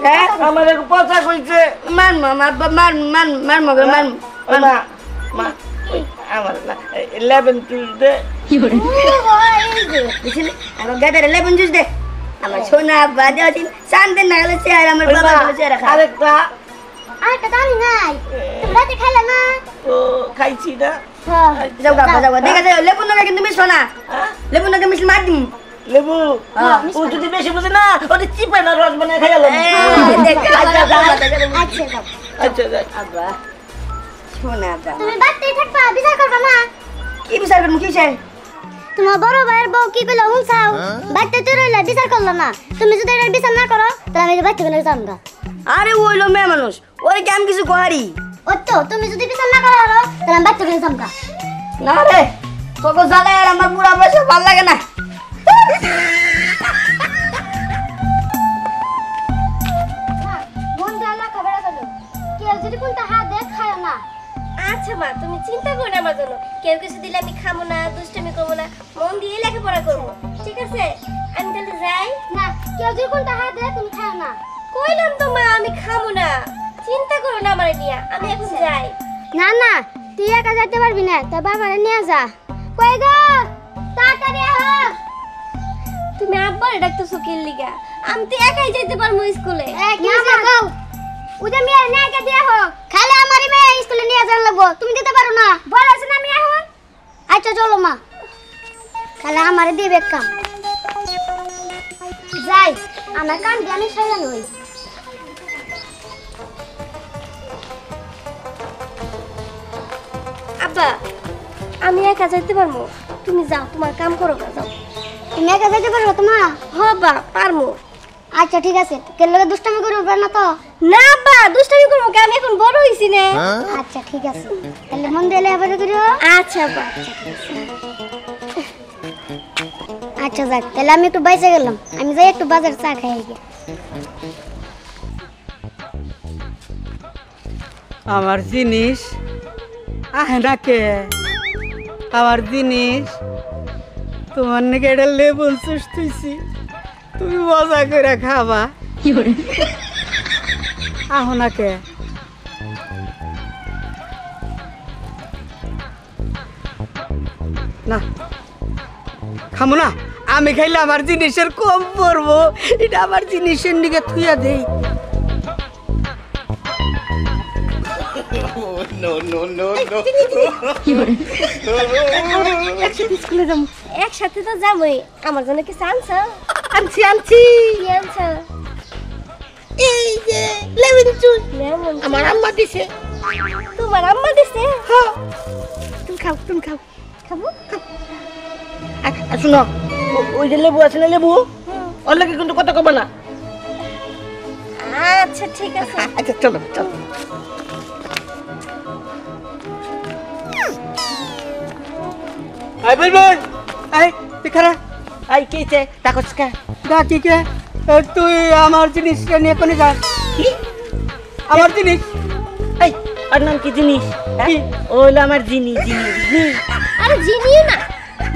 Speaker 3: হ্যাঁ
Speaker 5: আমার একটু পচা কইছে।
Speaker 3: মান মার মান মগে মান
Speaker 5: ওই মা, মা, ওই আমার না 11 Tuesday।
Speaker 3: বুঝলি আমার গাদারে লেবুন জুস দে আমার ছোনা আব্বা দেও দিন শান্তি না গেলে চেহারা আমার
Speaker 5: ওই
Speaker 3: বাবা
Speaker 5: মা,
Speaker 3: গেলে চেহারা খা
Speaker 5: আরেকটা
Speaker 2: আরেকটা দামি নাই, তুমি রাতে খাইলে না?
Speaker 5: ও খাইছি না।
Speaker 2: হ্যাঁ
Speaker 3: যাও গাবা যাও দেখা যায় লেবুন না কিন্তু মিশ না
Speaker 5: হ্যাঁ?
Speaker 3: লেবুন না মিশ মার দিম
Speaker 5: লেবু
Speaker 3: হ্যাঁ,
Speaker 5: ও যদি বেশি বুঝে না, ওটা চিপে না রস বানায় খাই গেল।
Speaker 2: আচ্ছা যাও।
Speaker 5: আচ্ছা যাই।
Speaker 3: আব্বা ছোনা আব্বা
Speaker 2: তুমি বাড়তেই থাকবা, বিচার করবা না?
Speaker 3: কি বিচার করবো কি চাই
Speaker 2: তোমার বড় ভাইয়ের বউ কি কইলো শুনছাও? বাড়তে তুই রইলা, বিচার করলো না। তুমি যদি এটার বিচার না করো তাহলে আমি বাড়তে গেলে যাবো।
Speaker 3: আরে ওইলো মেয়ে মানুষ ওই কি আমি কিছু করি
Speaker 2: ওই তো, তুমি যদি বিচার না করো তাহলে আমি বাড়তে গেলে যাবো।
Speaker 3: না রে তোকে জ্বালায় আর আমার বুড়া বয়সে ভাল লাগে না
Speaker 2: মন জানা খবর আছে, কেউ যদি কোনটা হাত দেয় খায় না।
Speaker 4: আচ্ছা মা, তুমি চিন্তা করো না আমার জন্য। কেউ কিছু দিলে আমি খাবো না, দুষ্টামি করবো না, মন দিয়ে লেখাপড়া করবো। ঠিক আছে, আমি তাহলে যাই।
Speaker 2: না, কেউ যদি কোনটা হাত দেয় তুমি খায় না।
Speaker 4: কইলাম তো মা, আমি খাবো না। চিন্তা করো না আমার নিয়ে, আমি এখন যাই।
Speaker 2: না না, তুই একা যেতে পারবি না, তোর বাবারে নিয়ে যা। কই গো, তাড়াতাড়ি আহ।
Speaker 4: তুমি আব্বারে ডাকতেছো কি লিগা? আমি তো একাই যেতে পারবো স্কুলে।
Speaker 2: কি হইছে কও? ওটা মেয়ে নিয়ে কে দিয়া হোক, খালি আমারই মেয়ে স্কুলে নিয়ে যান লাগবো, তুমি দিতে পারো না? বড় আছে না আমি এখন। আচ্ছা চলো মা, খালি আমারে দিবে কাম। যাই, আমার কাম দিয়ে আমি সাজানো হই।
Speaker 4: আব্বা, আমি একা যেতে পারবো। তুমি যাও, তোমার কাম করো গা, যাও।
Speaker 2: তুমি একা যেতে পারো তোমা?
Speaker 4: হবা পারমু।
Speaker 2: আচ্ছা ঠিক আছে, কেন লগে দুষ্টামি করবে না তো?
Speaker 4: না আব্বা, দুষ্টামি করবো কে? আমি এখন বড় হইছি না।
Speaker 2: আচ্ছা ঠিক আছে, তাহলে মন দিয়ে লেখাপড়া করিও।
Speaker 4: আচ্ছা আব্বা।
Speaker 2: আচ্ছা যাক, তাহলে আমি একটু বাইসে গেলাম, আমি যাই একটু বাজার চা খাই গিয়ে।
Speaker 6: আমার জিনিস আহে না কে? আমার জিনিস তোমার নাকি এটা লেবুন চুষতেছি, তুমি মজা করে খাবা। আহ না কে? না খামো না, আমি খাইলে আমার জিনিসের কম পড়বো, এটা আমার জিনিসের দিকে থুইয়া দেই।
Speaker 4: একসাথে স্কুলে যাবো। একসাথে তো যাবোই। আমার জন্য কি আনছো?
Speaker 6: আনছি আনছি,
Speaker 4: কি আনছো?
Speaker 6: এই যে লেবুন জুস
Speaker 4: লেমন।
Speaker 6: আমার আম্মা দিছে।
Speaker 4: তোমার আম্মা দিছে?
Speaker 6: হ্যাঁ, তুমি খাও তুমি খাও।
Speaker 4: খাবো?
Speaker 5: শুনো, ওই যে লেবু আছে না, লেবু ওর লাগে কিন্তু কথা কবে না।
Speaker 4: আচ্ছা ঠিক আছে।
Speaker 6: আচ্ছা চলো চলো। আই বলবল, আই দেখারা,
Speaker 5: আই কেছে টাকস কা?
Speaker 6: ডাকি কে? তুই আমার জিনিসটা নিয়ে কোনে যাস?
Speaker 5: কি
Speaker 6: আমার জিনিস
Speaker 5: এই আর নাম কি জিনিস?
Speaker 6: কি?
Speaker 5: ওইলো আমার জিনিস জিনিস।
Speaker 4: আরে জিনিয়া না,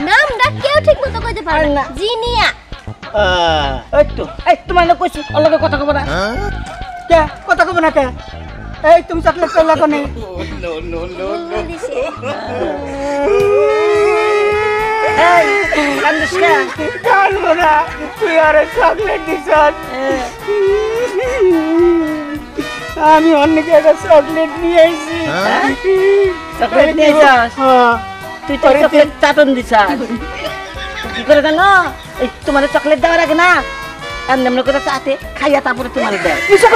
Speaker 4: নামটা কেউ ঠিক মতো কইতে পারে না। জিনিয়া।
Speaker 5: এই তো, এই তোমার না কইছি ওর লাগে কথা কবে না।
Speaker 6: কে কথা কব না কে? এই তুমি চকলেট পেলা কোনে?
Speaker 4: দিছে।
Speaker 5: এই কান্দিস কা?
Speaker 6: কানবো না, তুই আরে চকলেট দিস। আমি অন্যকে একটা চকলেট নিয়ে আইছি।
Speaker 5: চকলেট নিয়ে যাস তুই তো চকলেট চাটন দিছাস কি করে জানো এই তোমার চকলেট দেওয়ার আগে না এমনি এমনি করে চাতে খাইয়া তারপরে তোমার দেয়
Speaker 6: মিশা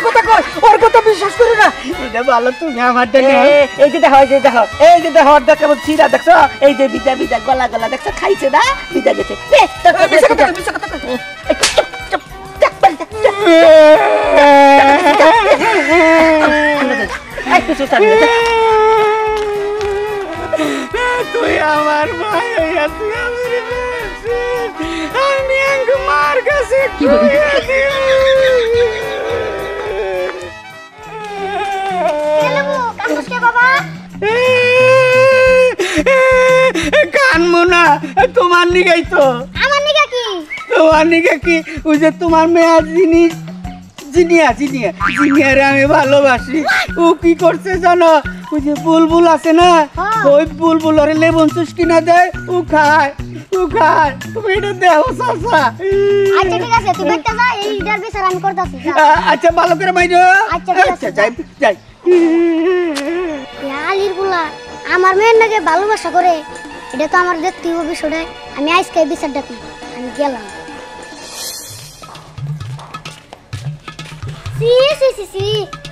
Speaker 6: কথা কয় ওর কথা বিশ্বাস করো না এটা ভালো তুমি আমার দেনে
Speaker 5: এই যে দেখো ওর দেখ কেমন ছিঁড়া দেখছো এই যে বিদা বিদা গলা গলা দেখছো খাইছে না বিদা গেছে
Speaker 6: মিশা কথা তুই আমার ভাই হইয়া তুই আমার আমি আঙ্গ মার কাছে কানমু না তোমার নিগাই তো
Speaker 2: আমার নিগা কি
Speaker 6: তোমার নিগা কি ওই যে তোমার মেয়ার জিনিস জিনিয়ারে আমি ভালোবাসি ও কি করছে জানো ওই যে বুলবুল আছে না ওই বুলবুল ওরে লেবন জুস কিনা দেয় ও খায় তুমি এটা দেও চাচা
Speaker 2: আচ্ছা ঠিক আছে তুই বেটা যা এইটার বিচার আমি করতাছি
Speaker 6: আচ্ছা ভালো করে মাইরো
Speaker 2: আচ্ছা, ঠিক আছে।
Speaker 6: যাই
Speaker 2: আলির গুলা আমার মেয়ের নাকি ভালোবাসা করে এটা তো আমার দেখতে হবে বিষয়টা আমি আজকে বিচার ডাকি আমি গেলাম সি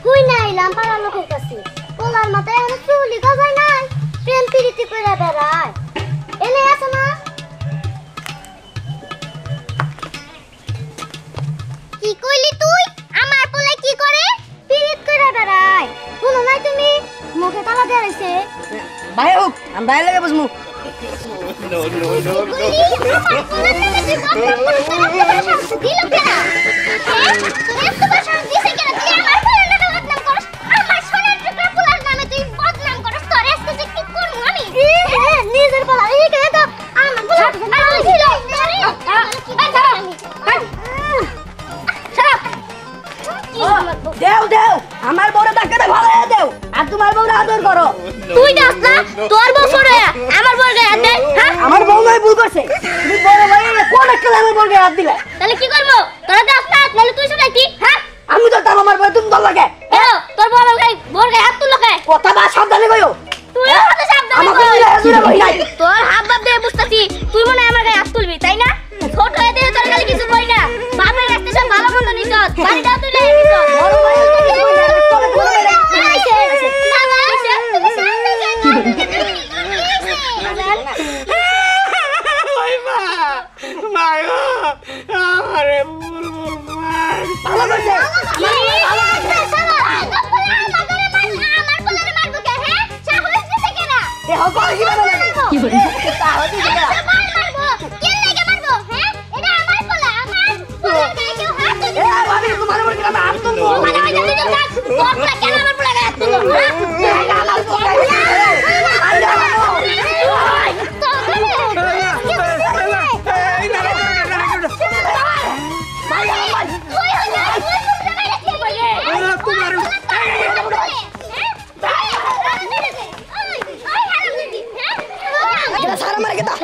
Speaker 2: কই না আইলাম পাড়ার লোকের কাছে পোলার মাথায় এমন চুলি গজায় নাই প্রেম প্রীতি করে বেড়ায় এনে আছে না কি কইলি তুই আমার পোলায় কি করে প্রীত করে বেড়ায় শুনো নাই তুমি মুখে তালা দিয়ে রইছে
Speaker 5: ভাই হোক আমি ভাই লাগে বসমু দেও আমার বড় ডাক্তারে ভালো দেও আর তোমার বউরে আদর করো
Speaker 2: তুই দাস না তোর বউ সরে আমার বউ গায়ে হাত দেয় হ্যাঁ
Speaker 5: আমার বউ নয় ভুল করছে তুমি বড় ভাই কোন একটা আমার বউকে হাত দিলে
Speaker 2: তাহলে কি করব তোরা দাস না নালে তুই সরাইতি হ্যাঁ
Speaker 5: আমি তো তাম আমার বউ তুমি দল লাগে
Speaker 2: তোর বউ আমার গায়ে বউর গায়ে হাত তুললো গায়ে
Speaker 5: কথা বা সাবধানে কইও
Speaker 2: তুই হাতে সাবধানে
Speaker 5: আমাকে দিলে হাজুরা কই নাই
Speaker 2: তোর হাত বাপ দিয়ে বুঝতাছি তুই মনে হয় আমার গায়ে হাত তুলবি তাই না ছোট হয়ে দিয়ে তোর গালে কিছু কই না বাপের কাছে সব ভালো মন্দ নিছস বাড়ি দাও তুই নিছস
Speaker 5: বড় ভাই
Speaker 6: আমারে বুলবুল মার
Speaker 5: ভালো করছে দেহ করে কি বলে তাহলে কি না এ ভাবি তোমার উপর কিনা হাত তুলবো সারা মারে কেটা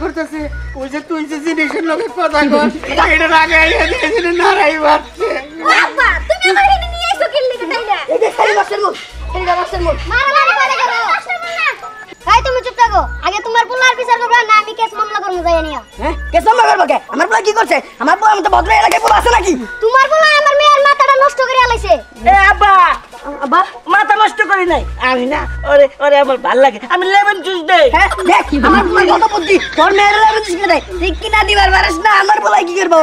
Speaker 6: করতেছে ওই যে তুই যে জিনিসের লোকে কথা কর এটার আগে আইয়া দিয়েছিল নারাই বাড়ছে
Speaker 2: তুমি আমার এখানে নিয়ে এসো কিল্লি তাই না
Speaker 5: এই যে খালি বসের মুখ
Speaker 2: মারামারি করে কেন ভাই তুমি চুপ থাকো আগে তোমার পোলার বিচার করব না আমি কেস মামলা করব যাই নিও
Speaker 5: হ্যাঁ কেস মামলা করব কে আমার পোলা কি করছে আমার পোলা আমি তো ভদ্র এলাকায় পোলা আছে নাকি
Speaker 2: তোমার পোলা আমার মেয়ের মাথাটা নষ্ট করে আলাইছে
Speaker 5: এ আব্বা আব্বা মাথা নষ্ট করি নাই আমি না ওরে আমার ভালো লাগে আমি লেমন জুস দেই হ্যাঁ দেখ আমার পোলা কত বুদ্ধি তোর মেয়ের লেমন জুস দেই ঠিক কি না দিবার পারিস না আমার পোলা কি করব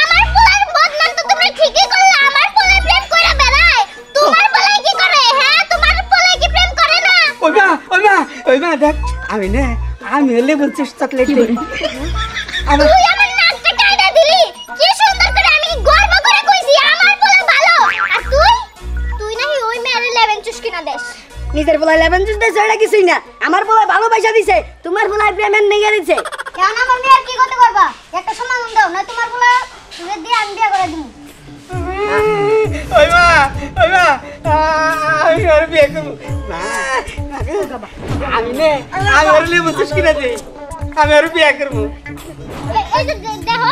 Speaker 2: আমার পোলার বদনাম তো তুমি ঠিকই করলে আমার পোলা প্রেম করে বেড়ায় তোমার পোলা কি করে হ্যাঁ তোমার পোলা কি প্রেম করে না
Speaker 6: ওই মা দেখ আমি লেবন জুস চকলেট দিই
Speaker 2: তুই আমার নাকটা কাইটা দিলি কি সুন্দর করে আমি গর্ব করে কইছি আমার পোলা ভালো আর তুই নাকি ওই মেয়ের লেমন জুস কিনা দেস
Speaker 5: নিজের পোলা লেমন জুস দেই সেটা কিছুই না আমার পোলা ভালোবাসা দিছে তোমার পোলা প্রেমের নেগে দিছে
Speaker 2: কেন আমার মেয়ের কি করতে করবা একটা সম্মান দাও না তোমার পোলা তুমি দিয়ে আমি বিয়ে করে দিমু
Speaker 6: ওই মা আমি আর বিয়ে করবো না আমি আর লেবু জুস কিনে দিই আমি আর বিয়ে করবো
Speaker 2: এই যে দেখো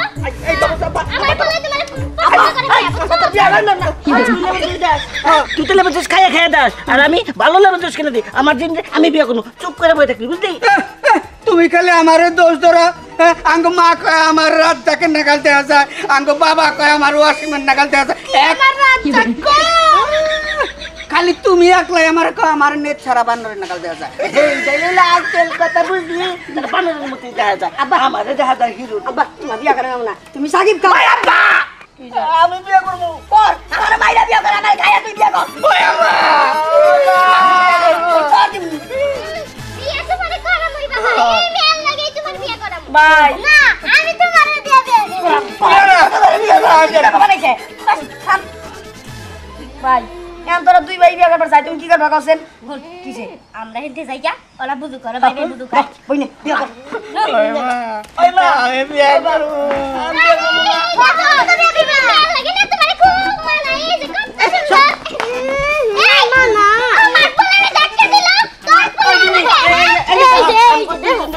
Speaker 6: এই তো
Speaker 2: আমার বলে তোমার
Speaker 5: তুই তো লেবু জুস খাইয়া দাস আর আমি ভালো লেবু জুস কিনে দিই আমার দিন আমি বিয়ে করবো চুপ করে বসে থাকবি বুঝলি
Speaker 6: তুমি খালি আমার দোষ ধরো আঙ্গ মা কয় আমার রাত যাকে নাগাল দেওয়া যায় আঙ্গ বাবা কয় আমার ওয়াসিমের নাগাল দেওয়া যায় খালি তুমি একলাই আমার কয় আমার নেট ছাড়া বান্দরের নাগাল দেওয়া যায়
Speaker 5: কথা বুঝলি বানরের মতো দেখা যায় আব্বা আমার দেখা যায় হিরো আব্বা তোমার বিয়ে করে না তুমি সাকিব খান আব্বা আমি বিয়ে করবো কর আমার মাইরা বিয়ে করে আমার গায়ে তুই বিয়ে কর
Speaker 2: বিয়ে তোমারে করামই বাবা এই মেল লাগেই তোমার বিয়ে করাম
Speaker 5: ভাই
Speaker 2: না আমি তোমারে বিয়ে
Speaker 5: ভাই এখন তোরা দুই ভাই বিয়ে করবার চাই তুমি কি করবা কছেন
Speaker 3: কিসে আমরা হেঁটে যাই গা ওরা বুঝু করে ভাই ভাই বুঝু করে
Speaker 5: বইনে বিয়ে কর
Speaker 6: আমি বিয়ে করবো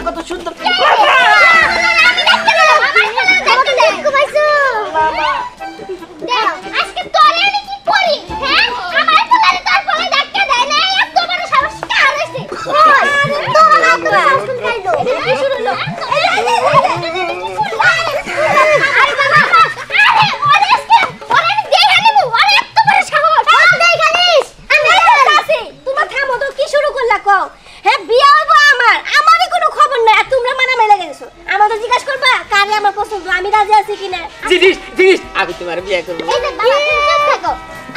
Speaker 5: কত সুন্দর আমি তোমার বিয়ে করবো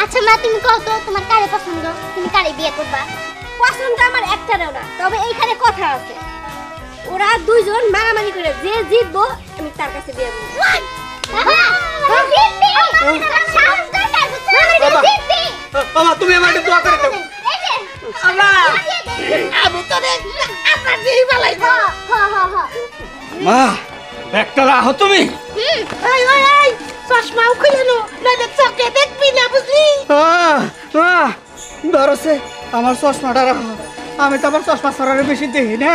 Speaker 2: আচ্ছা মা তুমি কও তো তোমার কারে পছন্দ তুমি কারে বিয়ে করবা
Speaker 3: পছন্দ আমার একটারও না তবে এইখানে কথা আছে ওরা দুইজন মারামারি করে যে জিতবো আমি তার কাছে বিয়ে করবো
Speaker 6: বাবা তুমি আমাকে দোয়া করে দাও মা একটা রাহো তুমি
Speaker 2: চশমাও খুলে নো নইলে চোখে দেখবি না বুঝলি
Speaker 6: ধরছে আমার চশমাটা রাখো আমি তো আমার চশমা সরারে বেশি দেখি না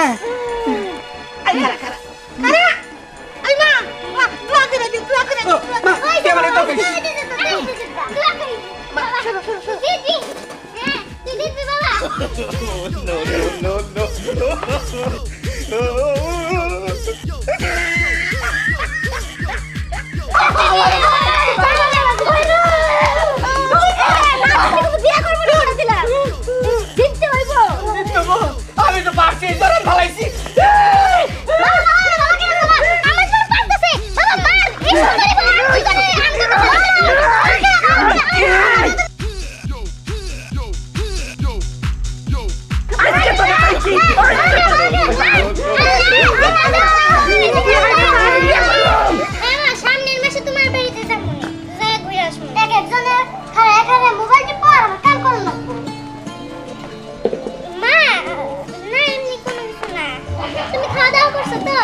Speaker 6: আমি তো পারছি ভালাইছি
Speaker 2: সামনের মাসে তোমার বাড়িতে যাবো যাই ঘুরে আসবো এক একজনের এখানে মোবাইলটি পর আমার কাম করে লাগবো মা না এমনি কোনো কিছু না তুমি খাওয়া দাওয়া করছো তো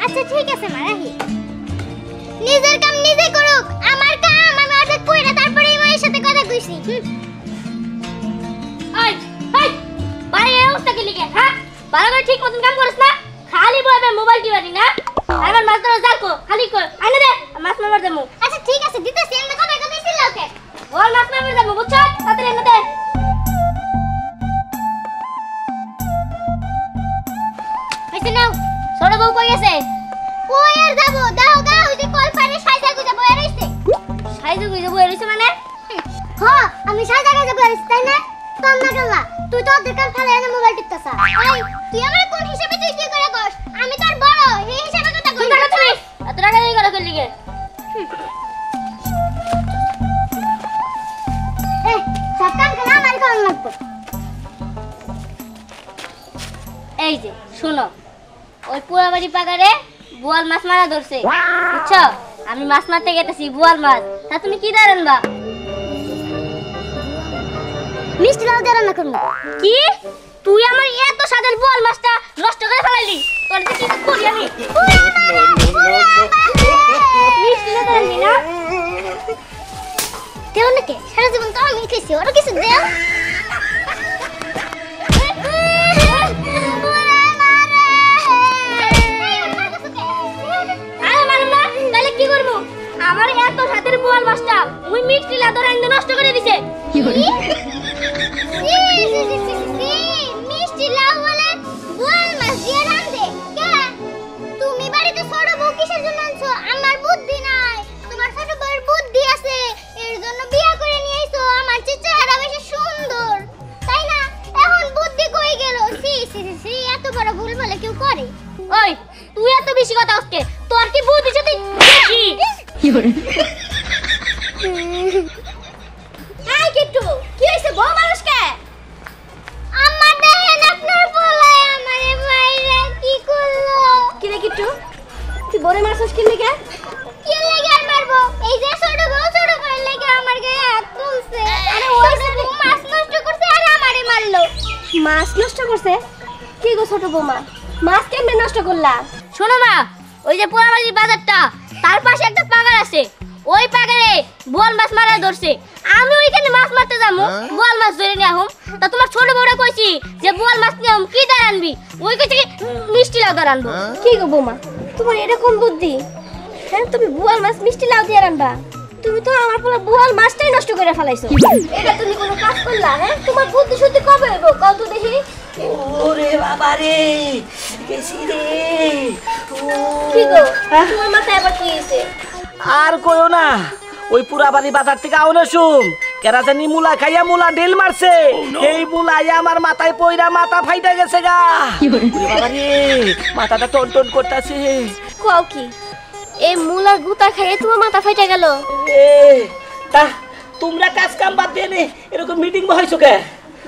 Speaker 2: আচ্ছা ঠিক আছে মা রাখি নিজের কাম নিজে করুক আমার কাম আমি অর্ধেক কইরা তারপরে এই মায়ের সাথে কথা কইছি
Speaker 3: এই এই ভাই এই অবস্থা কি লিখে হ্যাঁ ভালো করে ঠিক মতন কাম করিস না খালি বইবে মোবাইল টিপারি না আমার মাছ ধরে যাকো খালি কর আইনা দে মাছ মারবার দেমু
Speaker 2: আচ্ছা ঠিক আছে দিতেছি আমি কথা কইছিল ওকে
Speaker 3: ওর মাছ মারবার দেমু বুঝছ তাড়াতাড়ি এনে দে
Speaker 2: হইছে নাও
Speaker 3: ছোট বউ কই গেছে
Speaker 2: কই আর যাবো দাও গা ওই যে কল পারে সাইজা গুজা বইয়া রইছে
Speaker 3: সাইজু কইছে বই রইছে মানে
Speaker 2: হ্যাঁ আমি সাইজা গুজা বইয়া রইছি তাই না তোর না গেলা তুই তো দোকান ফেলে এনে মোবাইল টিপতাছ এই তুই আমার কোন হিসাবে তুই কি করে কস আমি তোর বড় এই হিসাবে কথা কই
Speaker 3: তুই তুমি এত টাকা দিয়ে গেল লিখে
Speaker 2: এই সকাল কেন আমার কোন লাগবে
Speaker 3: এই যে শুনো ওই পুরাবাড়ি পাগারে বোয়াল মাছ মারা ধরছে বুঝছো আমি মাছ মারতে গেতেছি বোয়াল মাছ তা তুমি কি দাঁড়ান বা
Speaker 2: মিষ্টি লাউ দিয়ে রান্না করব
Speaker 3: কি তুই আমার এত স্বাদের বোয়াল মাছটা নষ্ট করে ফেলাইলি তোর যে কি করি আমি মিষ্টি লাউ রান্নি না
Speaker 2: দেও নাকি সারা জীবন তো আমি খেয়েছি ওরা কিছু দেও
Speaker 4: কি করবো আমার এত হাতের বোয়াল মাছটা ওই মিষ্টি লাদর আইন্দে নষ্ট করে দিছে
Speaker 2: মিষ্টি লাউ বলে বোয়াল মাছ দিয়ে রাঁধে কে তুমি বাড়িতে ছোট বউ কিসের জন্য আনছো আমার বুদ্ধি নাই তোমার ছোট বউয়ের বুদ্ধি আছে এর জন্য বিয়ে করে নিয়ে আইছো আমার চেহারা বেশি সুন্দর তাই না এখন বুদ্ধি কই গেল সি এত বড় ভুল বলে কেউ করে
Speaker 4: ওই তুই এত বেশি কথা হচ্ছে তোর কি বুদ্ধি যদি দেখি কি করে এই কিট্টু কি হইছে বউ মানুষকে
Speaker 2: আমার দেখেন আপনার পোলায় আমারে মাইরা কি করলো
Speaker 4: কি রে কিট্টু তুই বড় মারছস কি লাগা
Speaker 2: কি লাগা আর মারবো এই যে ছোট বউয়ের লাগা আমার গায়ে হাত তুলছে আরে ওই বউ মাছ নষ্ট করছে আর আমারে মারলো
Speaker 4: মাছ নষ্ট করছে কি গো ছোট বৌমা মাছ কেমনে নষ্ট করলা শোনো মা ওই যে পোড়ামাঝি বাজারটা তার পাশে একটা পাগার আছে ওই পাগারে বোয়াল মাছ মারা ধরছে আমি ওইখানে মাছ মারতে যাবো বোয়াল মাছ ধরে নিয়ে আহুম তা তোমার ছোট বউরা কইছি যে বোয়াল মাছ নিয়ে আহুম কি দাঁড় আনবি ওই কইছে কি মিষ্টি লাউ দাঁড় আনবো কি গো বৌমা তোমার এরকম বুদ্ধি হ্যাঁ তুমি বোয়াল মাছ মিষ্টি লাউ দিয়ে আনবা তুমি তো আমার পুরো বোয়াল মাছটাই নষ্ট করে ফেলাইছো এটা তুমি কোনো কাজ করলা হ্যাঁ তোমার বুদ্ধি শুদ্ধি কবে হইব কত দেখি
Speaker 5: ওরে বাবা রে গেছি রে
Speaker 4: কি গো তোমার মাথায় আবার কি হইছে
Speaker 7: আর কইও না ওই পুরা বাড়ি বাজার থেকে আউনে শুম কেরা জানি মুলা খাইয়া মুলা ঢিল মারছে এই মুলাই আমার মাথায় পইরা মাথা ফাইটা গেছে গা ওরে বাবা রে মাথাটা টন টন করতেছে
Speaker 4: কও কি এই মুলার গুতা খাইয়ে তোমার মাথা ফাইটা গেল
Speaker 7: এ তা তোমরা কাজ কাম বাদ দিয়ে নে এরকম মিটিং বহাইছো কে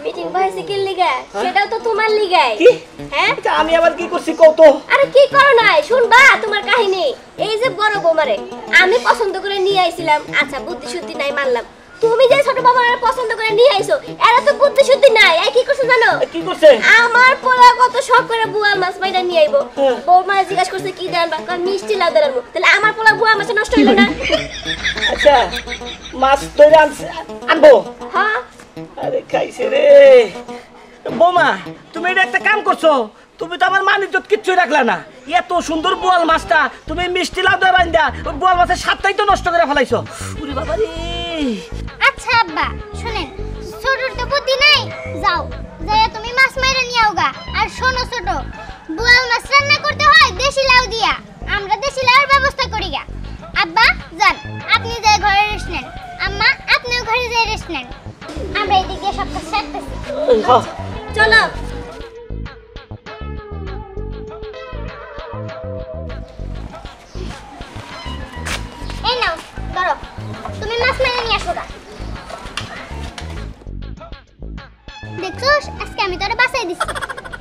Speaker 4: মিটিং বহাইছে কি লিগা সেটাও তো তোমার লিগাই
Speaker 7: কি
Speaker 4: হ্যাঁ
Speaker 7: আচ্ছা, আমি আবার কি করছি কও তো
Speaker 4: আরে কি করো নাই শুনবা তোমার কাহিনী এই যে বড় বৌমারে আমি পছন্দ করে নিয়ে আইছিলাম আচ্ছা বুদ্ধি শুদ্ধি নাই মানলাম তুমি যে ছোট বাবারে পছন্দ করে নিয়ে আইছো এরা তো বুদ্ধি শুদ্ধি নাই এই কি করছে জানো
Speaker 7: কি করছে
Speaker 4: আমার পোলা কত শখ করে বুয়া মাছ মাইরা নিয়ে আইবো বৌমা জিজ্ঞাসা করছে কি দেন বা মিষ্টি লাউ দেন তাহলে আমার পোলা বুয়া মাছ নষ্ট হইলো না
Speaker 7: আচ্ছা মাছ ধরে আনবো
Speaker 4: হ্যাঁ
Speaker 7: আরে খাইছে রে বোমা তুমি এটা একটা কাম করছো তুমি তো আমার মান ইজ্জত কিচ্ছুই রাখলা না এত সুন্দর বোয়াল মাছটা তুমি মিষ্টি লাউ দিয়ে রান্দা ওই বোয়াল মাছের স্বাদটাই তো নষ্ট করে ফেলাইছো ওরে বাবা রে
Speaker 2: আচ্ছা আব্বা শুনেন ছোটর তো বুদ্ধি নাই যাও যাইয়া তুমি মাছ মাইরা নিয়ে আওগা আর শোনো ছোট বোয়াল মাছ রান্না করতে হয় দেশি লাউ দিয়া আমরা দেশি লাউর ব্যবস্থা করি গা আব্বা যান আপনি যাই ঘরে রেস্ট নেন আম্মা আপনিও ঘরে যাই রেস্ট নেন আমরা এদিক দিয়ে সব কাজ সারতেছি
Speaker 4: চলো
Speaker 2: এই নাও ধরো তুমি মাছ মেরে নিয়ে আসো গা দেখছোস আজকে আমি তোরে বাঁচাই দিছি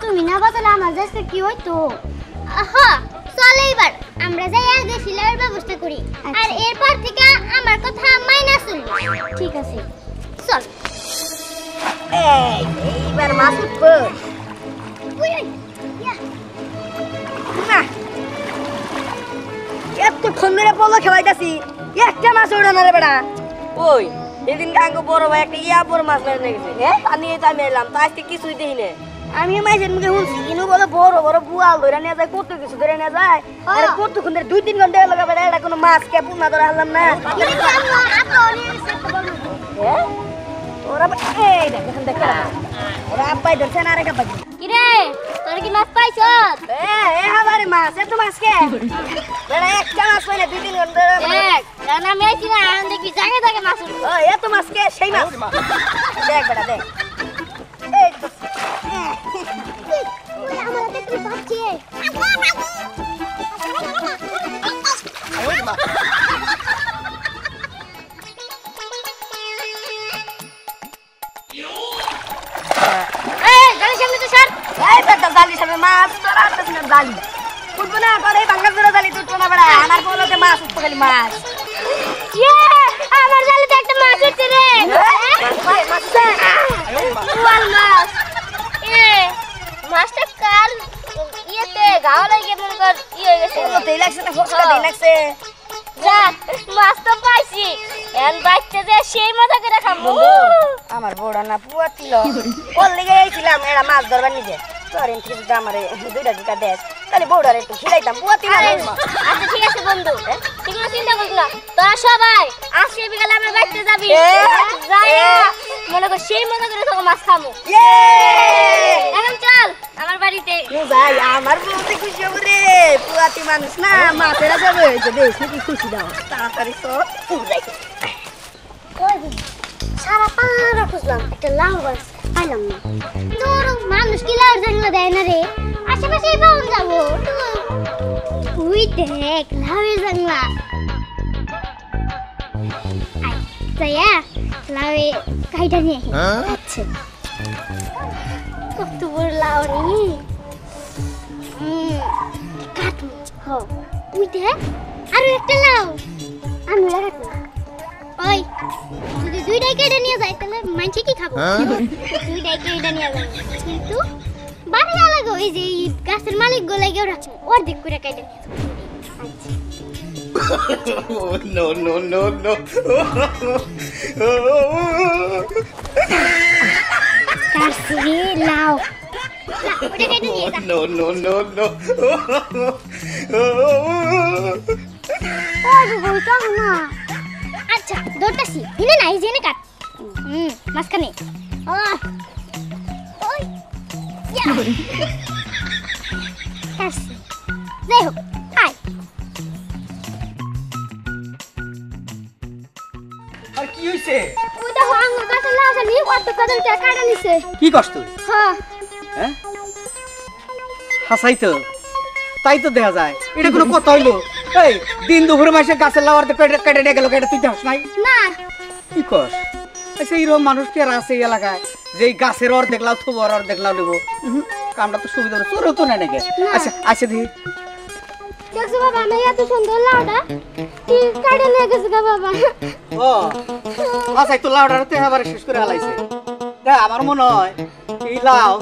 Speaker 2: তুমি না বাঁচালে আমার আজকে কি হইতো হ্যাঁ চল এইবার আমরা যাই আর দেশি লাউয়ের ব্যবস্থা করি আর এরপর থেকে আমার কথা মাইনা শুনবি ঠিক আছে চল
Speaker 3: এইবার মাছ উঠবো না এতক্ষণ ধরে পলো খেলাইতাছি একটা মাছ ওঠে না রে বেটা
Speaker 5: ওই এদিন কাঙ্গো বড় ভাই একটা ইয়া বড় মাছ মেরে নিয়ে গেছে হ্যাঁ তা নিয়ে তো আমি এলাম তা আজকে কিছুই দেখি না
Speaker 3: আমি মাছের মুখে শুনছি কিনু বলে বড় বড় বুয়াল ধরে নিয়ে যায় কত কিছু ধরে নিয়ে যায় আরে কতক্ষণ ধরে 2-3 ঘন্টা লাগা বেটা এটা কোনো মাছ কে পুনা ধরে হলাম না হ্যাঁ ওরা এই দেখেন দেখা ওরা আব্বাই ধরছে না রেখা পাই
Speaker 4: কিরে তোর কি মাছ পাইছ
Speaker 3: এ হাবারে মাছ এত মাছ কে বেটা একটা মাছ পাইলে 2-3 ঘন্টা
Speaker 4: দেখ কারণ আমি আইছি না এখন দেখবি জায়গায় জায়গায় মাছ উঠবে
Speaker 3: ও এত মাছ কে সেই মাছ দেখ বেটা দেখ এই তো
Speaker 2: আমার দেখতে পাচ্ছি
Speaker 4: এই গাড়ি সামনে তো স্যার
Speaker 3: এই বেটা জালি সামনে মাছ তোরা আনতেছ না জালি উঠবো না তোর এই বাঙ্গা জোড়া জালি তুলতো না বেটা আমার বলতে মাছ উঠবো খালি মাছ
Speaker 4: আমার জালিতে একটা মাছ উঠছে রে বোয়াল মাছ মাছটা কাল ইয়েতে গাওয়া লাগে মনে কর ইয়ে হয়ে গেছে
Speaker 3: তেল লাগছে না ফসকা তেল লাগছে
Speaker 2: যাক মাছ তো পাইছি এন বাইতে যে সেই মজা করে খাবো
Speaker 3: আমার বড় না পুয়া ছিল ওর লেগে আইছিলাম এরা মাছ ধরবার নিজে তোর এন্ট্রি দিতে আমারে দুইটা দেশ তাহলে বড়ার একটু খিলাইতাম পুয়া ছিল
Speaker 2: আচ্ছা ঠিক আছে বন্ধু তুই কোনো চিন্তা করিস না তোরা সবাই আজকে বিকালে আমরা বাইতে যাবি যাই মনে কর সেই মজা করে তোকে মাছ খামু এখন চল আমার বাড়িতে
Speaker 3: ভাই আমার বলতে খুশি হবে রে পুয়াতি মানুষ না মাছেরা যাবে তো দেশ নাকি খুশি দাও তাড়াতাড়ি চল যাই
Speaker 2: সারা পাড়া খুঁজলাম একটা লাউ গাছ পাইলাম না দূর মানুষ কি লাউ জানলা দেয় না রে আশেপাশেই পাওয়া যাবো ওই দেখ লাউয়ের জানলা আচ্ছা লাউয়ে কাইটা নিয়ে আচ্ছা কত বড় লাউ রে কাটু হ ওই দেখ আরো একটা লাউ আমি লাগাবো ওই যদি দুইটাই কেটে নিয়ে যায় তাহলে মানছে কি খাবো দুইটাই কেটে নিয়ে যায় কিন্তু বাড়ি আলাদা ওই যে গাছের মালিক গোলাই গেও রাখবো অর্ধেক করে কেটে নিয়ে যাবো
Speaker 6: No, no, no, no.
Speaker 2: কাটছি লাউ ওটা কেটে নিয়ে যা
Speaker 6: No, no, no, no.
Speaker 2: ওই বলতো না আচ্ছা দৌড়তাছি হিনে নাই জেনে কাট মাঝখানে ওই কাটছি যাই হোক খাই
Speaker 6: আর কি হইছে?
Speaker 2: ওই দেখো আঙ্গুর গাছের লাউ জানি কত কদম তে কাটা নিছে
Speaker 6: কি কষ্ট?
Speaker 2: হ্যাঁ
Speaker 6: হ্যাঁ? হাসাই তো। তাই তো দেখা যায়। এটা কোনো কথা হইলো? এই দিন দুপুরে মাসে গাছের লাউয়ারতে পেটে কেটে নিয়ে গেল, কেটে তুই দেখাস নাই?
Speaker 2: না
Speaker 6: কি কস? আচ্ছা এইরকম মানুষ কি আর আছে এই এলাকায় যে এই গাছের অর্ধেক লাউ থবো আর অর্ধেক লাউ নেবো? কামটা তো সুবিধা হলো, চোরেও তো নেয় নাকি? আচ্ছা আচ্ছা দিদি
Speaker 2: দেখছো বাবা আমি এত সুন্দর লাউটা কি কাটে নিয়ে গেছে গো বাবা
Speaker 6: ও আচ্ছা তো লাউডার তো এবারে শেষ করে হালাইছে। দেখ আমার মনে হয় এই লাউ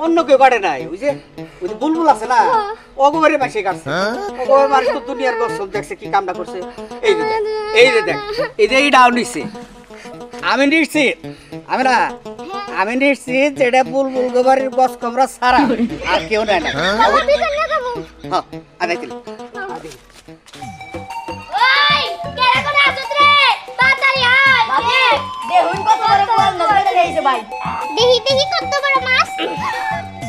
Speaker 6: অন্য কেউ কাটে নাই, ওই যে বুলবুল আছে না অগবারে মাসে কাটছে। অগবারে মানুষ তো দুনিয়ার গসল দেখছে কি কামটা করছে। এই যে দেখ, এই যে দেখ, এই যে এই ডাউন নিচ্ছে আমি নিশ্চিত, আমি নিশ্চিত যেটা বুলবুল গোবারের গছ কমরা সারা আর কেউ নেয় না।
Speaker 2: বাবা পিছন না যাবো
Speaker 6: হ্যাঁ আদাই দিল
Speaker 2: ওই কেরা কোন আসুত রে তাড়াতাড়ি আয়
Speaker 3: বাবা দেখুন কত বড় বল নজরে দিয়েছে ভাই
Speaker 2: দেখি দেখি কত বড় মাছ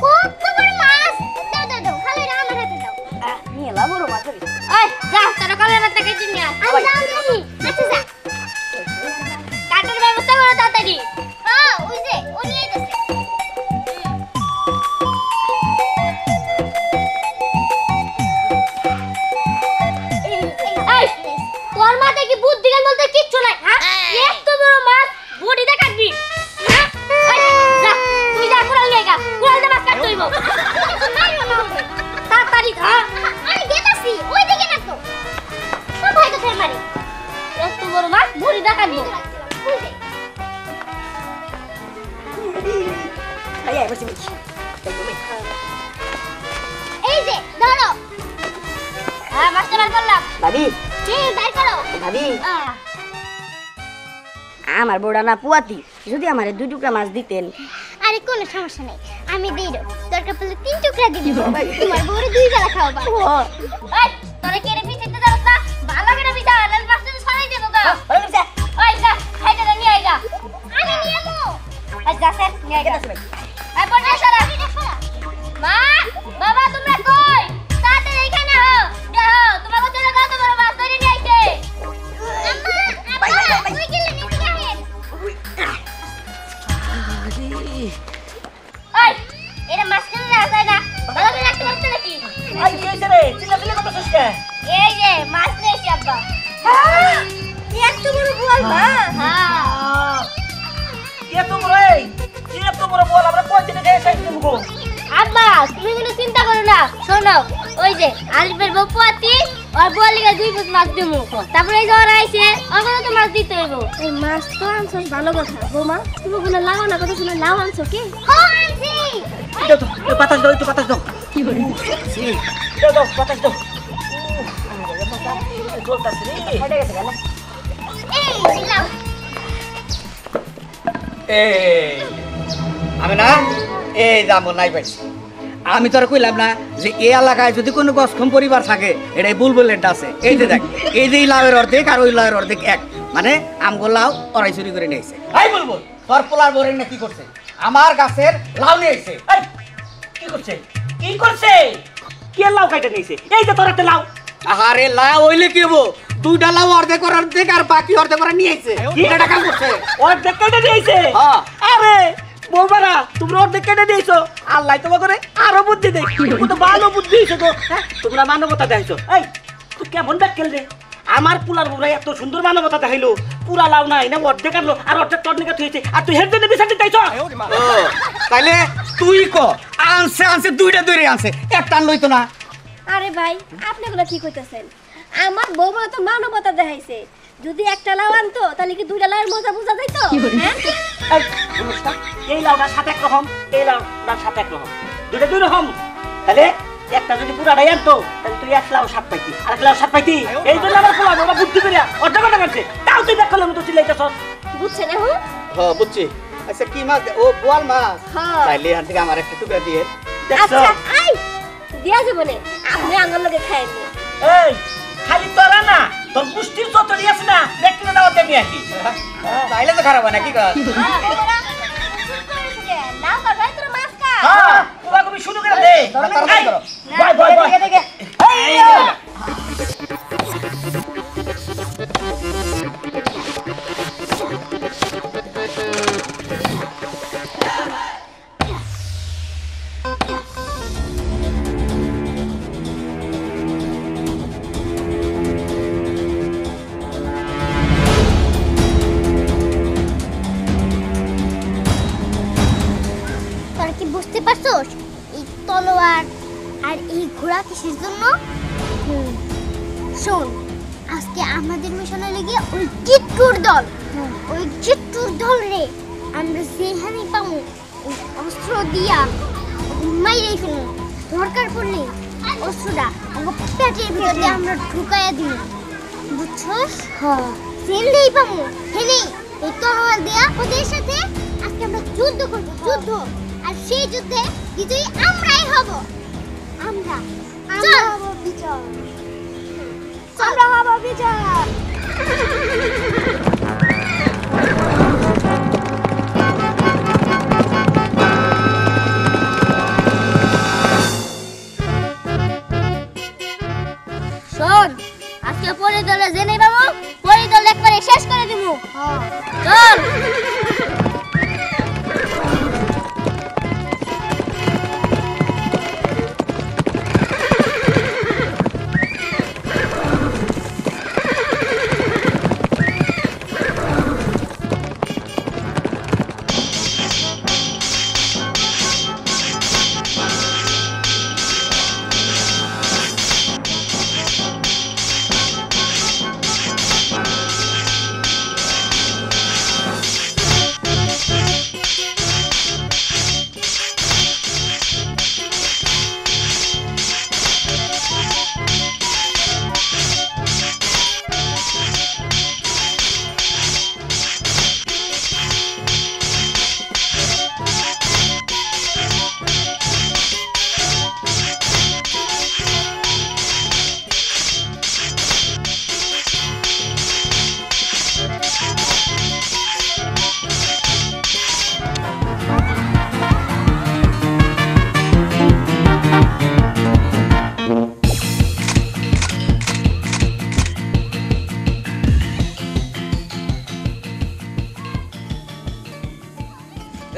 Speaker 2: কত বড় মাছ দাও দাও দাও খালি রে আমার হাতে দাও
Speaker 3: নিয়ে লাভ বড় মাছ রে
Speaker 2: ওই যা তোর কালের হাতে কেটে নিয়ে আমি যাও দেখি আচ্ছা যা কাটার ব্যবস্থা করো তাড়াতাড়ি হ্যাঁ ওই যে ও নিয়ে যাচ্ছে এই তোর মাথায় কি বুদ্ধি জ্ঞান বলতে কিচ্ছু নাই হ্যাঁ এত বড় মাছ বডিতে কাটবি হ্যাঁ যা তুই যা কুড়াল নিয়ে গা কুড়াল দিয়ে মাছ কাটতে হইব তাড়াতাড়ি ধর আমি গেতাছি ওই দিকে না তো কোথায় কোথায় মারি এত বড় মাছ বডিতে কাটবো
Speaker 3: আয় আয় বসে
Speaker 2: এই যে ধরো হ্যাঁ মাছটা বার করলাম
Speaker 3: ভাবি
Speaker 2: বার করো
Speaker 3: ভাবি আমার বড় না পুয়াতি যদি আমারে দুই টুকরা মাছ দিতেন
Speaker 2: আরে কোনো সমস্যা নেই আমি দেই দেব দরকার পড়লে 3 টুকরা দিয়ে দেব তোমার বউরে 2 বেলা খাওয়াবা এই তোরে কেড়ে পিছিতে যাস না ভালো করে পিছা লাল মাছটা ছড়াই দেব গা ওই যা খাইতে নিয়ে আইগা আমি নিয়ে আমু আচ্ছা স্যার নিয়ে আইগা এই পড়ে সারা মা বাবা তোমরা কই তাড়াতাড়ি এখানে হও দেখো তোমার কত টাকা তো বড় মাছ ধরে নিয়ে আইছে আম্মা আম্মা ওই গেলে নিতে আহেন ওই এরা মাছ কেন আসে না ভালো করে রাখতে পারছ নাকি
Speaker 7: আই কি হইছে রে চিল্লা কত সুস্কে
Speaker 2: এই যে মাছ নিয়েছি আব্বা
Speaker 3: এত বড় বল মা
Speaker 2: হ্যাঁ
Speaker 7: এত বড় এই এত বড় বল আমরা কোন দিনে গায়ে সাইজ দেবো
Speaker 2: আব্বা তুমি কোনো চিন্তা করো না শোনো ওই যে আলিফের বউ পুয়াতি আর বলিগা 2 পিস মাছ দিমু তারপরে এই যে ওরা আইছে ওগুলো তো মাছ দিতে হইব এই মাছ তো আনছস ভালো কথা বৌমা তুমি কোনো লাও না কথা শুনে লাও আনছো কি হ্যাঁ আনছি
Speaker 7: দাও তো বাতাস দাও একটু বাতাস দাও কি বলি দাও বাতাস দাও চলতেছে রে
Speaker 3: ফেটে গেছে কেন
Speaker 2: এই লাও
Speaker 6: এই আমি না এই যাবো নাই পাইছি আমি তোর কইলাম না যে এই এলাকায় যদি কোনো গছখম পরিবার থাকে এটাই বুলবুলের আছে এই যে দেখ এই যে লাউয়ের অর্ধেক আর ওই লাউয়ের অর্ধেক এক মানে আমগো লাউ ওরাই চুরি করে নিয়েছে এই বুলবুল তোর পোলার বোরেন না কি করছে আমার গাছের লাউ নিয়েছে
Speaker 7: এই কি করছে কি করছে কে লাউ কাটে নিয়েছে এই যে তোর একটা লাউ
Speaker 6: আরে লাউ হইলে কি হবো দুইটা লাউ অর্ধেক আর বাকি অর্ধেক করে নিয়েছে এটা কাম করছে
Speaker 7: অর্ধেক কেটে দিয়েছে
Speaker 6: হ্যাঁ।
Speaker 7: আরে বৌমারা তোমরা অর্ধেক কেটে দিয়েছো আল্লাহ তোমার করে আরো বুদ্ধি দেয় তো ভালো বুদ্ধি হয়েছে তো হ্যাঁ তোমরা মানবতা দেখাইছো এই তুই কেমন ব্যাগ খেললে আমার পুলার বউরা এত সুন্দর মানবতা দেখাইলো পুরা লাউ নাই না অর্ধেক আনলো আর অর্ধেক টর্নিকা থুয়েছে আর তুই হেড জন্য বিচার দিতেছ
Speaker 6: তাইলে তুই আনছে দুইটা দূরে আনছে একটা আনলই তো না
Speaker 2: আরে ভাই আপনি এগুলো কি কইতাছেন আমার বৌমা তো মানবতা দেখাইছে যদি একটা লাউ আনতো তাহলে কি দুইটা লাউয়ের মজা বোঝা যাইতো হ্যাঁ
Speaker 7: এই অনুষ্ঠান এই লাউটার সাথে একরকম এই লাউটার সাথে একরকম দুটো দুই রকম তাহলে একটা যদি পুরাটাই আনতো তাহলে তুই এক লাউ সাত পাইতি আর এক লাউ সাত পাইতি এই জন্য আমার পোলা ওরা বুদ্ধি করে অর্ধেক অর্ধেক করছে তাও তুই দেখ করলাম তো চিল্লাইতেছ
Speaker 2: বুঝছেন এখন
Speaker 6: হ্যাঁ বুঝছি আচ্ছা কি মাছ ও বোয়াল মাছ
Speaker 2: হ্যাঁ।
Speaker 6: তাইলে এখান থেকে আমার একটা টুকরা দিয়ে
Speaker 7: দেখছো
Speaker 2: আচ্ছা আই দিয়া যাবো না আপনি আঙ্গুল লগে খাইনি
Speaker 7: এই খালি তোরা না তোর পুষ্টির চতরি আছে না দেখতে দাও দেবি আর কি
Speaker 6: তাইলে তো খারাপ হয় না কি কর
Speaker 2: লাউ কাটাই তোর মাছ কা
Speaker 7: হ্যাঁ পুরা কবি শুরু করে দে
Speaker 6: তাড়াতাড়ি করো।
Speaker 7: বয় বয় বয় এই
Speaker 2: তোরা কি বুঝতে পারছস এই তলোয়ার আর এই ঘোড়া কিসের জন্য শোন আজকে আমাদের মিশনে লেগে ওই জিট্টুর দল রে আমরা যেখানে পাবো ওই অস্ত্র দিয়া মাইরে ফেলবো দরকার পড়লে অস্ত্রটা আমার পেটের ভিতরে আমরা ঢুকাইয়া দিই বুঝছস হ্যাঁ ফেললেই পাবো ফেলেই এই তলোয়ার দিয়া ওদের সাথে আজকে আমরা যুদ্ধ করবো যুদ্ধ আর সেই যুদ্ধে বিজয়ী আমরাই হব আমরা হব বিজয় আমরা হব বিজয়
Speaker 4: শোন আজকে পরিদলে জেনে বাবু পরিদল একবারে শেষ করে দিব চল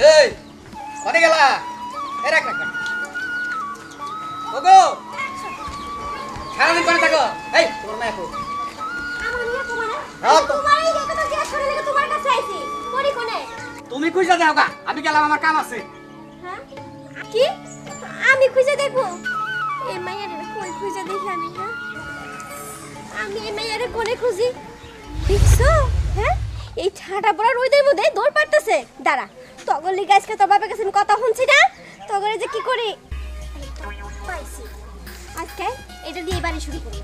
Speaker 6: এই কোনে গেলা এ রাখ রাখ ওগো সারাদিন কোনে থাকো এই তোমার মা এখন
Speaker 2: আমার নিয়ে তোমার
Speaker 6: হ্যাঁ তো
Speaker 2: তোমারই দেখো তো জিজ্ঞাসা করে দেখো তোমার কাছে আইছি পরি কোনে
Speaker 6: তুমি কইছা দাও গা আমি গেলাম আমার কাম আছে
Speaker 2: হ্যাঁ কি আমি খুঁজে দেখবো এই মাইয়ারে কই খুঁজে দেখি আমি হ্যাঁ আমি এই মাইয়ারে কোনে খুঁজি দেখছো হ্যাঁ এই ঠাটা পড়া রোদের মধ্যে দৌড় পারতেছে দাঁড়া তগলি গাছকে তোর বাবার কাছে আমি কথা শুনছি না তগরে যে কি করি পাইছি আজকে এটা দিয়ে বাড়ি শুরু করি।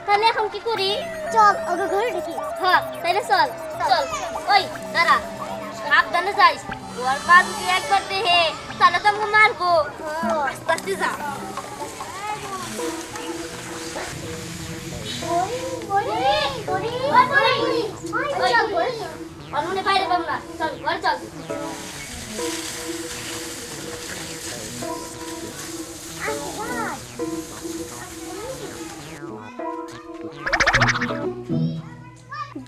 Speaker 4: তাহলে এখন কি করি? চল ওকে ঘরে ঢুকি। হ্যাঁ তাইলে চল চল। ওই দাঁড়া, সাবধানে যাইস। ওর পা যদি একবার দেহে তাহলে তো আমাকে মারবো। আস্তে আস্তে যা। অন্য বাইরে পাবো না, চল ঘরে চল।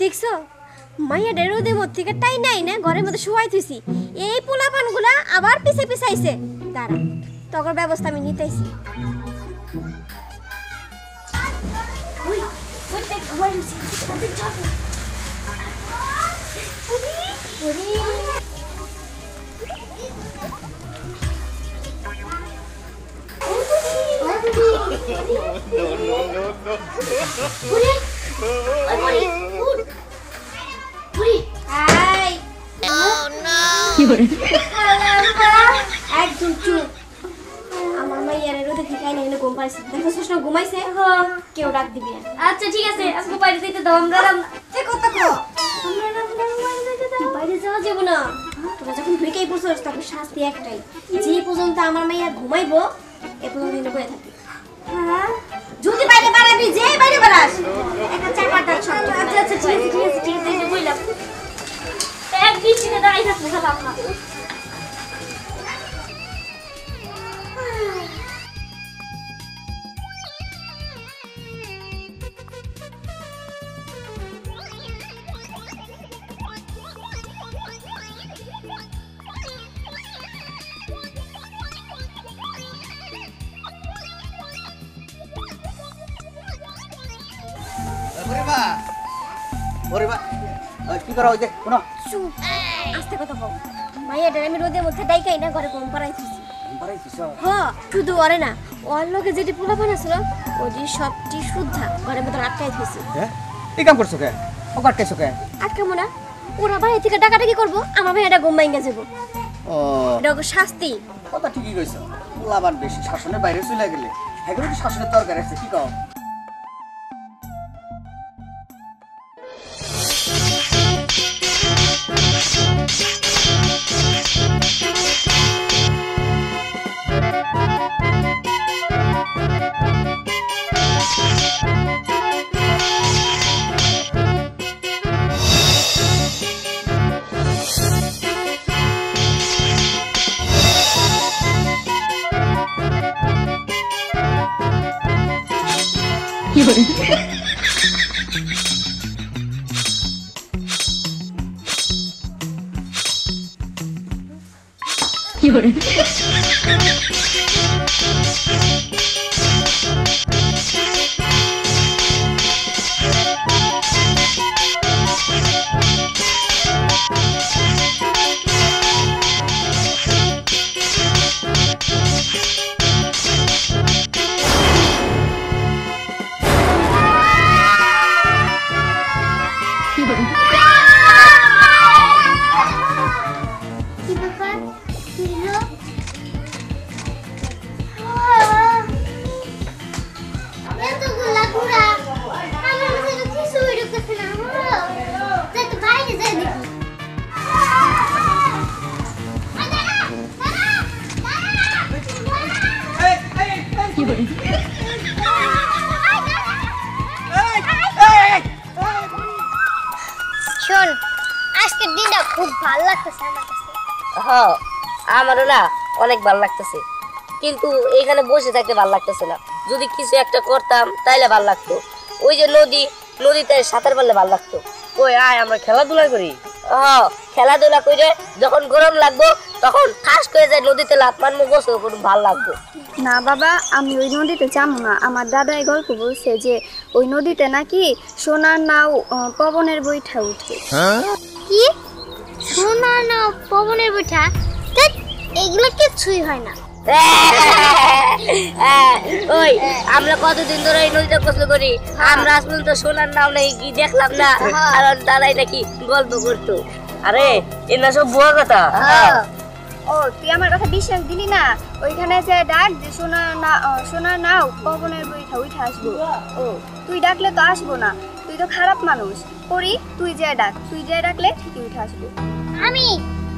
Speaker 2: দেখছো মাইয়া রোদের মধ্যে থেকে টাই নাই না ঘরের মধ্যে শুয়াই থইছি। এই পোলাপানগুলা আবার পিছে পিছাইছে। দাঁড়া, তখন ব্যবস্থা আমি নিতেছি। একদম চুপ। আমার মাইয়ারে রোদে ফিকাই নাই ঘুম পাইছে। দেখো সুষ্ণ ঘুমাইছে, কেউ ডাক দিবি না।
Speaker 4: আচ্ছা ঠিক আছে, আজকে বাইরে যেতে দাও। আমরা
Speaker 2: কথা কো, বাইরে যাওয়া যাবো না। তোরা যখন ফিকাই পড়ছস তখন শাস্তি একটাই, যে পর্যন্ত আমার মাইয়া ঘুমাইবো এ পর্যন্ত বয়ে থাকবি। যদি বাইরে বাড়াবি, যে বাইরে বাড়াস একটা চাকার দাঁত সব।
Speaker 4: আচ্ছা আচ্ছা ঠিক আছে ঠিক আছে ঠিক আছে বললাম। এক দৃষ্টিতে দাঁড়াই থাকবো সব আপনার।
Speaker 6: কি করা হয়েছে কোনো?
Speaker 2: চুপ, আস্তে কথা বল। মাইয়াটা আমি রোদের মধ্যে ডাইকাই না ঘরে ঘুম পাড়াইছি। হ্যাঁ, শুধু ওরে না, ওর লোকে যেটি পোলাপান আছিল ওটি সবটি শুদ্ধা ঘরের মধ্যে আটকাই দিয়েছি।
Speaker 6: এই কাম করছো কে? ও কাটকেছো কে?
Speaker 2: আটকামো না, ওরা বাইরে থেকে ডাকাডাকি করবো, আমার ভাইয়াটা ঘুম ভাঙ্গা যাবো।
Speaker 6: ও
Speaker 2: এটা ওকে শাস্তি।
Speaker 6: কথা ঠিকই কইছো। পোলাবান বেশি শাসনের বাইরে চলে গেলে এগুলো কি শাসনের দরকার আছে? কি কও?
Speaker 2: কি ব্যাপার? আজকের দিনটা খুব ভালো লাগতেছে আমার কাছে।
Speaker 3: হ্যাঁ আমারও না অনেক ভালো লাগতেছে, কিন্তু এখানে বসে থাকতে ভালো লাগতেছে না। যদি কিছু একটা করতাম তাইলে ভালো লাগতো। ওই যে নদীতে সাঁতার পারলে ভালো লাগতো।
Speaker 5: ওই আয় আমরা খেলাধুলা করি।
Speaker 3: হ্যাঁ খেলাধুলা করে যখন গরম লাগবো তখন ঠাস করে যায় নদীতে লাফ মারবো, গোসল করবো, ভালো লাগতো।
Speaker 4: না বাবা, আমি ওই নদীতে যাবো না। আমার দাদাই গল্প বলছে যে ওই নদীতে নাকি সোনার নাও পবনের বৈঠা উঠে।
Speaker 2: কি সোনা না পবনের বৈঠা? ধ্যাৎ, এগুলো কিছুই হয় না।
Speaker 3: ওই আমরা কতদিন ধরে এই নদীতে গোসল করি, আমরা আজ পর্যন্ত সোনার নাও নেই কি দেখলাম না। আর দাদাই নাকি গল্প করতো।
Speaker 5: আরে এ না সব বুয়া কথা।
Speaker 4: ও তুই আমার কথা বিশ্বাস দিলি না? ওইখানে যে ডাক যে সোনার নাও পবনের বৈঠা উঠে আসবো। ও তুই ডাকলে তো আসবো না, তুই তো খারাপ মানুষ। পরি তুই যে ডাকলে ঠিকই উঠে আসবো।
Speaker 2: আমি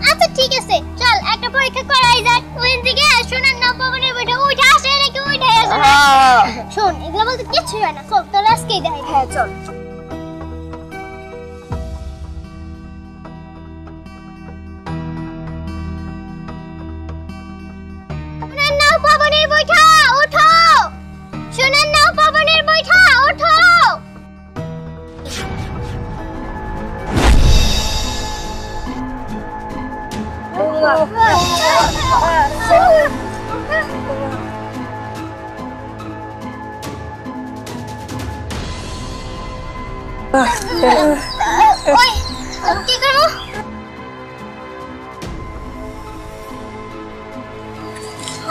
Speaker 2: আচ্ছা ঠিক আছে, চল একটা পরীক্ষা করাই যাক। ওই দিকে সোনার নাও পবনের বৈঠা উঠে আসে নাকি উঠে আসে না। শোন, এগুলো বলতে কিছুই হয় না। চল তাহলে আজকেই দেখাই।
Speaker 4: হ্যাঁ চল।
Speaker 2: সোনার নাও পবনের বৈঠা ওঠো, সোনার নাও পবনের বৈঠা ওঠো। ওই কি করবো?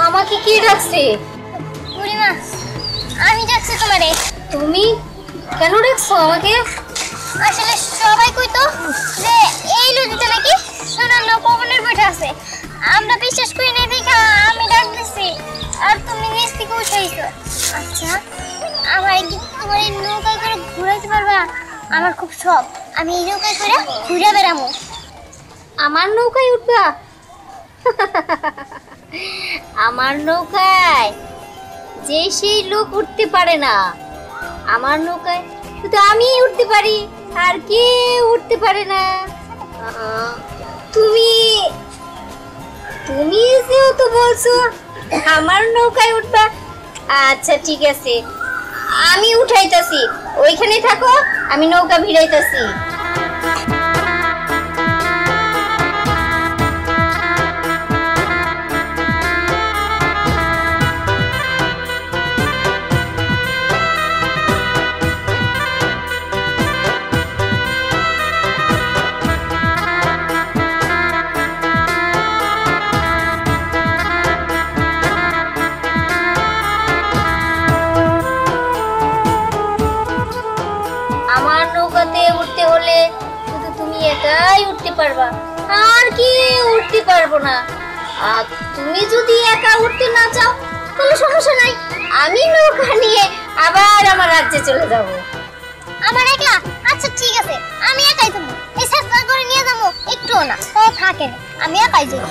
Speaker 4: আমাকে কি ডাকছে?
Speaker 2: বুড়িমা, আমি যাচ্ছি তোমারে।
Speaker 4: তুমি কেন ডাকছো আমাকে?
Speaker 2: আসলে সবাই কইতো যে এই নদীতে নাকি সোনার নাও পবনের বৈঠা আছে। আমরা বিশ্বাস করি না দেখা আমি ডাক দিছি, আর তুমি নিচ থেকে উঠাইছো। আচ্ছা, আমার কি তোমার এই নৌকায় করে ঘুরাইতে পারবা? আমার খুব শখ, আমি এই নৌকায় করে ঘুরে বেড়াবো।
Speaker 4: আমার নৌকায় উঠবা? আমার নৌকায় যে সেই লোক উঠতে পারে না। আমার নৌকায় শুধু আমিই উঠতে পারি, আর কেউ উঠতে পারে না। তুমি যেহেতু বলছো আমার নৌকায় উঠবা, আচ্ছা ঠিক আছে, আমি উঠাইতাছি। ওইখানে থাকো, আমি নৌকা ভিড়াইতাছি। আমার নৌকাতে উঠতে হলে শুধু তুমি একাই উঠতে পারবা, আর কি উঠতে পারবো না। আর তুমি যদি একা উঠতে না চাও তাহলে সমস্যা নাই, আমি নৌকা নিয়ে আবার আমার রাজ্যে চলে যাব।
Speaker 2: আমার একলা? আচ্ছা ঠিক আছে, আমি একাই যাবো। এই চেষ্টা করে নিয়ে যাবো একটুও না, ও থাকে না, আমি একাই যাবো।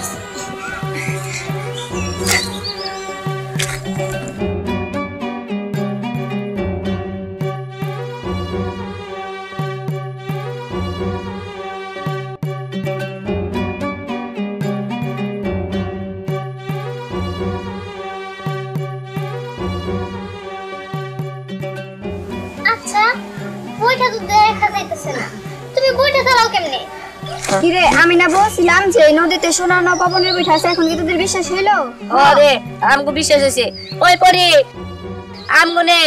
Speaker 2: আচ্ছা, বইটা তো দেখা যাইতেছে না, তুমি বইটা চালাও কেমনে?
Speaker 4: কিরে, আমি না বলছিলাম যে এই নদীতে সোনার নাও পবনের বৈঠা আছে, এখন কি তোদের বিশ্বাস হইলো?
Speaker 3: আরে আমগো বিশ্বাস হয়েছে। ওই পরে আমগনে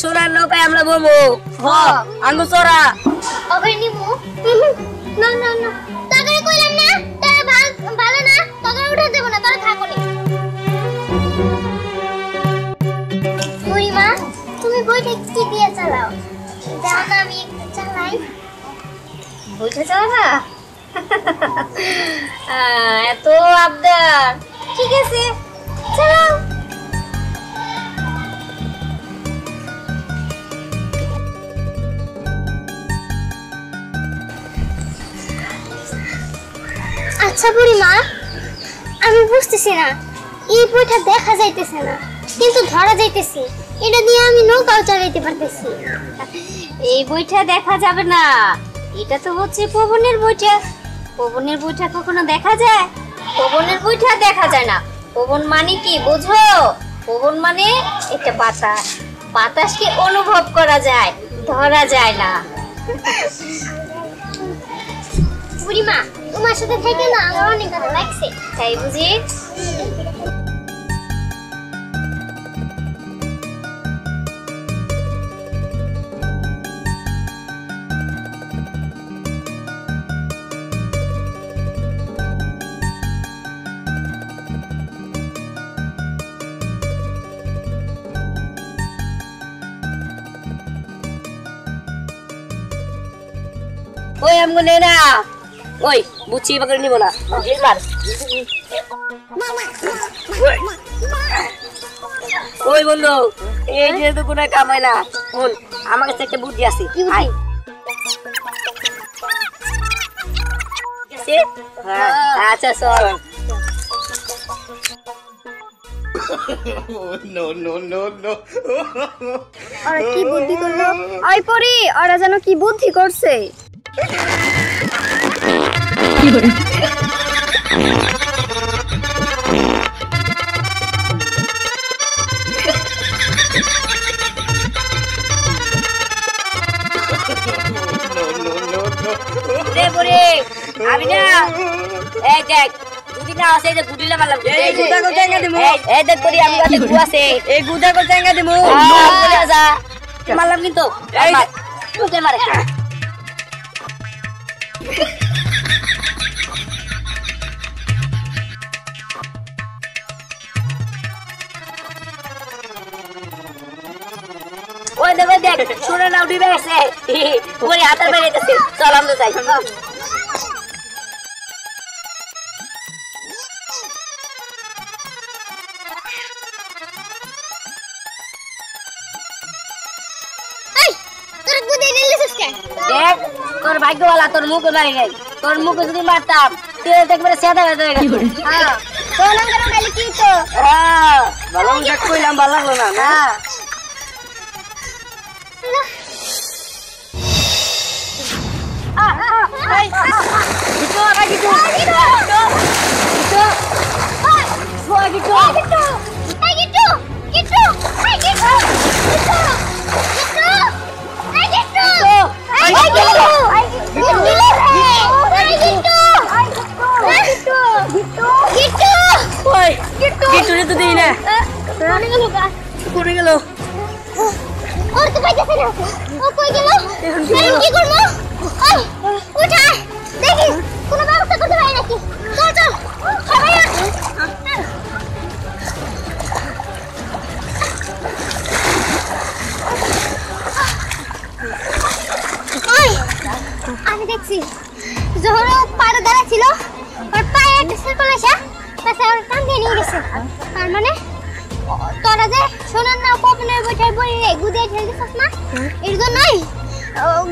Speaker 3: সোনার নৌকায় আমরা বমু। হ্যাঁ আমগো চড়া।
Speaker 2: ওখানে নিমু? না না না, তাগরে কইলাম না, তারা ভালো না, তাগরে উঠে দেব না, তারা থাকো নি। বুড়িমা, তুমি বইটা কি দিয়ে চালাও? দাও না, আমি একটু চালাই।
Speaker 4: বৈঠা চালাবা? এত আবদার, ঠিক আছে চালাও।
Speaker 2: আচ্ছা বুড়িমা, আমি বুঝতেছি না, এই বইটা দেখা যাইতেছে না কিন্তু ধরা যাইতেছে, এটা দিয়ে আমি নৌকাও চালাইতে পারতেছি।
Speaker 4: এই বইটা দেখা যাবে না, এটা তো হচ্ছে পবনের বইটা।
Speaker 2: পবনের বইটা কখনো দেখা যায়? পবনের বইটা দেখা যায় না। পবন মানে কি বুঝো? পবন মানে একটা বাতাস। বাতাসকে অনুভব করা যায়, ধরা যায় না। বুড়িমা, তোমার সাথে থেকে না আমার অনেক ভালো লাগছে। তাই বুঝি?
Speaker 3: ওই আমগো নে না, ওই বুঝছি এবার নিব না, মার। ওই বন্ধু, এই যে তো কোনো কামাই না, শোন আমার কাছে একটা বুদ্ধি আছে। আয়। আচ্ছা চল।
Speaker 2: ওরা কি বুদ্ধি করলো? ওই পরি, ওরা যেন কি বুদ্ধি করছে।
Speaker 3: আমি না এই দেখ দুদিন না আছে যে গুডিলা মারলাম এই গুদা কো জায়গা দিমু এই দেখ করি আমি কাছে গু আছে এই গুদা কো জায়গা দিমু বলে যা মারলাম কিন্তু এই তুই মারে ওই দেখ শুনে না উঠি বেছে ওই হাতের বাইরে গেছে চল আমরা যাই দেখ তোর ভাগ্যওয়ালা তোর মুখে মারি নাই তোর মুখে যদি মারতাম তুই একবারে সেদা হয়ে গেছে হ্যাঁ তোর নাম কেন খালি কি তো হ্যাঁ ভালো মুখ কইলাম ভালো লাগলো না না
Speaker 2: আমি দেখছি যখন পাড়ে দাঁড়া ছিল ওর পায়ে একটা সার্কেল আসা তাছাড়া ওর টান দিয়ে নিয়ে গেছে তার মানে তোরা যে শোনার না পবনের বইটার বই গুদিয়ে ঠেলে দিছিস না এর জন্যই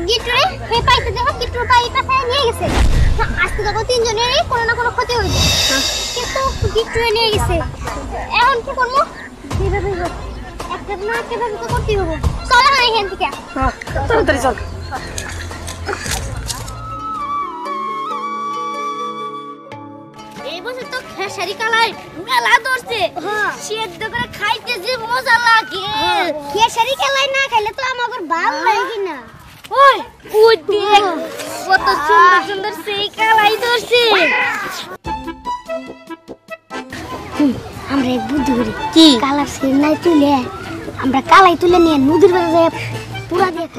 Speaker 2: গিট্টুরে এই পাইতে দেখো গিট্টুর পায়ে কাছে নিয়ে গেছে আজকে যখন তিনজনেরই কোনো না কোনো ক্ষতি হইবে কিন্তু গিট্টুরে নিয়ে গেছে এখন কি করবো এইভাবে একটা না একটা ভাবে তো করতেই হবে চল না এখান থেকে
Speaker 3: তাড়াতাড়ি চল
Speaker 2: এই বছর তো খেসারি কালাই মেলা ধরছে সেদ্ধ করে খাইতে যে মজা লাগে খেসারি কালাই না খাইলে তো আমাদের ভালো লাগে না ওই ওই দেখ কত সুন্দর সুন্দর সেই কালাই ধরছে আমরা এক বুদ্ধি করি কি কালার সেই নাই তুলে আমরা কালাই তুলে নিয়ে নদীর পাড়ে যাই পুরা দেখ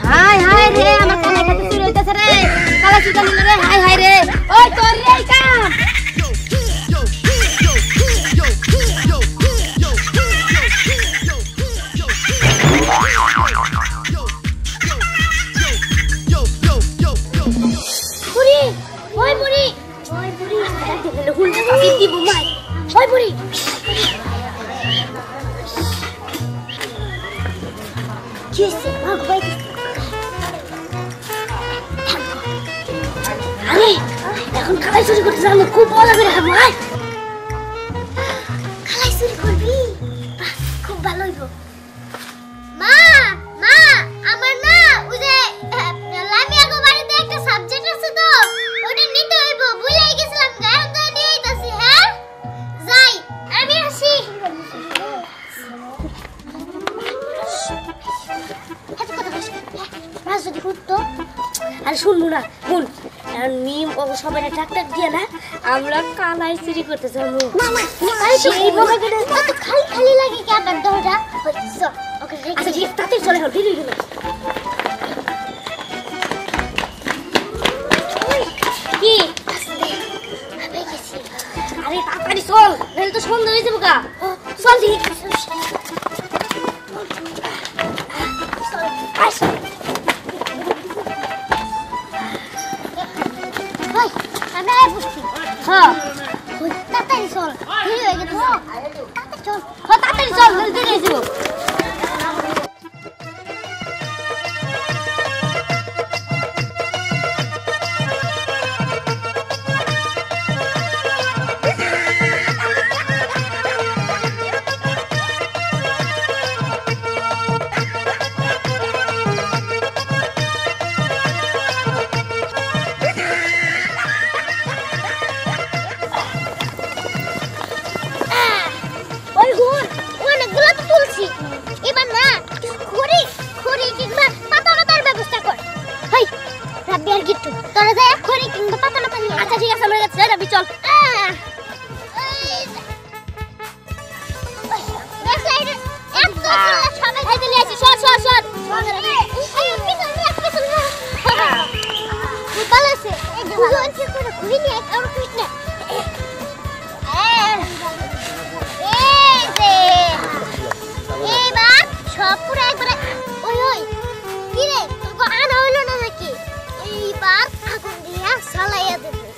Speaker 2: হাই হাই রে আমার কালাই খাতে চুরি হইতাছে রে কালাই চুরি নিল রে হাই হাই রে ওই তোর রে কাম বুড়ি ওই বুড়ি ওই বুড়ি দেখলে হুলটা কি দিব মাই ওই বুড়ি কিসে ভাগ ভাই কালাই চুরি করতে যাবো, খুব মজা করে খাবো। আয় কালাই চুরি করবি, বাহ, খুব ভালো হইব। মা মা আমার না ওই যে লামিয়াগো বাড়িতে একটা সাবজেক্ট আছে তো ওটা নিতে হইব, ভুলেই গেছিলাম। গায়ে তো নিয়ে আইতাছি। হ্যাঁ যাই, আমি আসি। যদি করতো আর শুনবো না, শুন নিম ও সবাই ট্রাক্টর দিয়ে না আমরা কালাই চুরি করতে যাবো। খালি খালি লাগে কি আমার দরজা। আচ্ছা ঠিক আছে, তাড়াতাড়ি চলে গেল, বেরিয়ে গেল। কি আরে তাড়াতাড়ি চল, নাহলে তো সন্ধ্যা হয়ে যাবো। চল ঠিক তাড়াতাড়ি চল, দেরি হয়ে গেছে। তাড়াতাড়ি চল, দেরি হয়ে যাবো। আচ্ছা ঠিক আছে, আমরা যাচ্ছি। রাবি চল। সবাই খাইতে নিয়ে আসি। সর সর সর, ভালো আছে। এইবার সব পুরো একবারে ওই ওই কি রে তোকে আনা হইলো না নাকি? এইবার আগুন দিয়া সালাইয়া দেবে,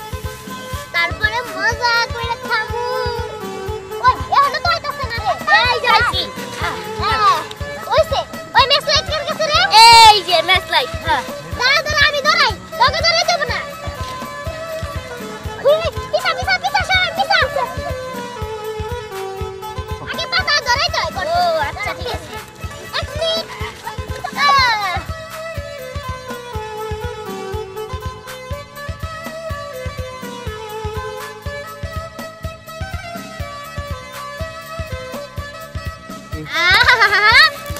Speaker 2: তারপরে মজা করে খামু। ওই এখনো তো হইতাছে না রে। এই যাইছি। ওইছে ওই ম্যাচ লাইট কার কাছে রে? এই যে ম্যাচ লাইট। হ্যাঁ দাঁড়া দাঁড়া, আমি ধরাই, তোকে ধরে দেব না। পিছা পিছা পিছা সর, পিছা। আগে পাতা ধরাই তো। ও আচ্ছা ঠিক আছে। এক মিনিট।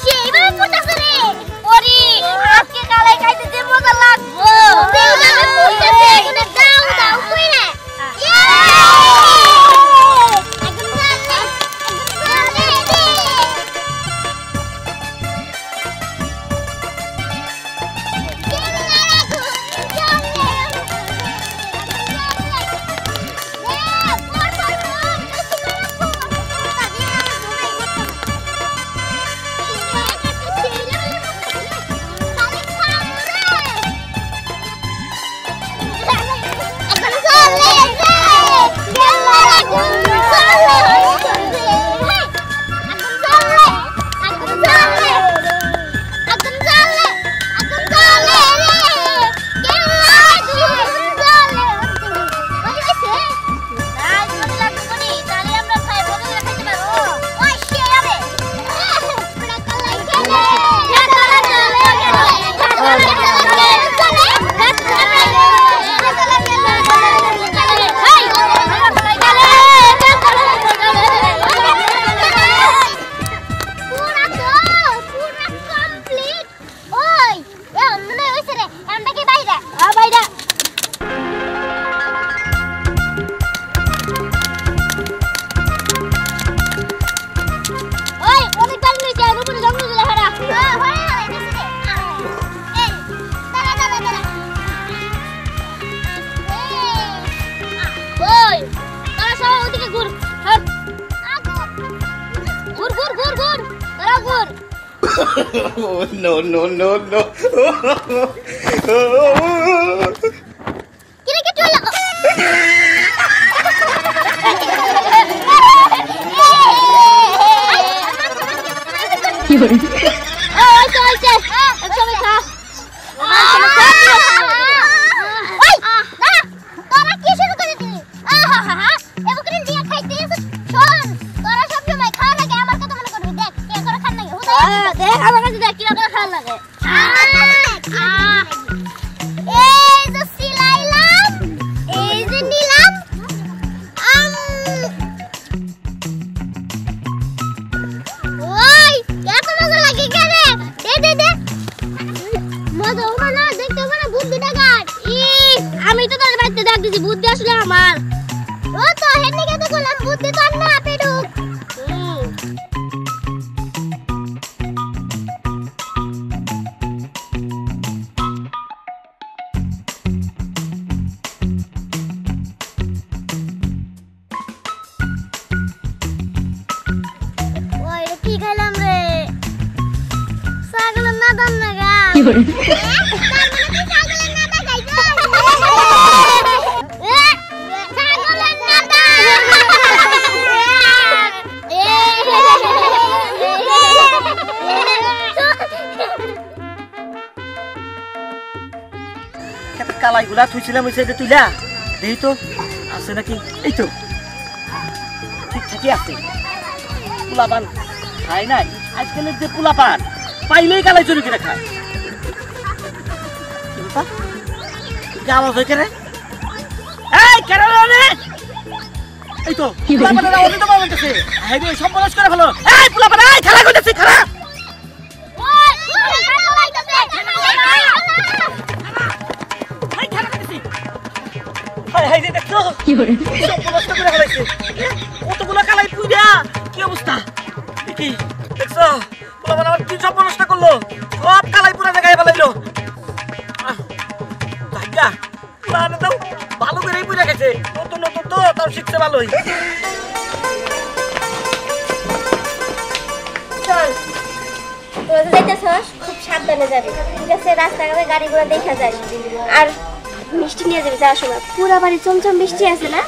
Speaker 2: সেইভাবে পড়তেছে রে। ওরে আজকে কালাই খাইতে যে মজা লাগবো। সেইভাবে পড়তেছে, এখানে দাও দাও কইরা।
Speaker 6: Oh, no, no, no, no.
Speaker 2: Kira-kira dulu.
Speaker 4: Gimana?
Speaker 2: Oh, coy. Coba kah? Oi, nah, torak kisah এই যে সিলাইলাম, এই যে নিলাম। ওই এত মজা লাগে কেন? দে মজা হবে না, দেখতে হবে না, বুদ্ধি ডাকাত। আমি তো তোর বাড়িতে ডাক দিছি, বুদ্ধি আসলে আমার। ও তো হেডনি কেটে করলাম, বুদ্ধি তো আর না পেডুক। ওই কি খেলাম রে? ছাগলের নাদান না গা। কি করে? ছাগলের নাদা খাইছো? ছাগলের নাদা।
Speaker 7: কালাইগুলা থুইছিলাম ওই সাইডে তুইলা দেই তো আছে নাকি। এই তো ঠিকঠাকই আছে। পোলাপান খায় নাই আজকালের যে পোলাপান পাইলেই কালাই চুরি করে খায়। কি ব্যাপার? আওয়াজ হয় কেন? এই কেন রে? এই তো পোলাপানের আওয়াজ তো পাওয়া যাচ্ছে। হাই রে সব বলস করে ভালো। এই পোলাপান এই খেলা করতেছে খেলা। কতগুলো কালাই পুইরা কি অবস্থা কি দেখছো? পোলাপান আমার কি সব নষ্ট করলো, সব কালাই পুরা জায়গায় ফেলাইলো। ভালো করেই পুরা গেছে, নতুন নতুন তো তাও শিখছে ভালোই।
Speaker 2: খুব সাবধানে যাবে, ঠিক আছে? রাস্তাঘাটে গাড়িগুলো দেখা যায়। আর মিষ্টি নিয়ে যাবে যাওয়ার সময়। পুরা বাড়ি চমচম মিষ্টি আছে না?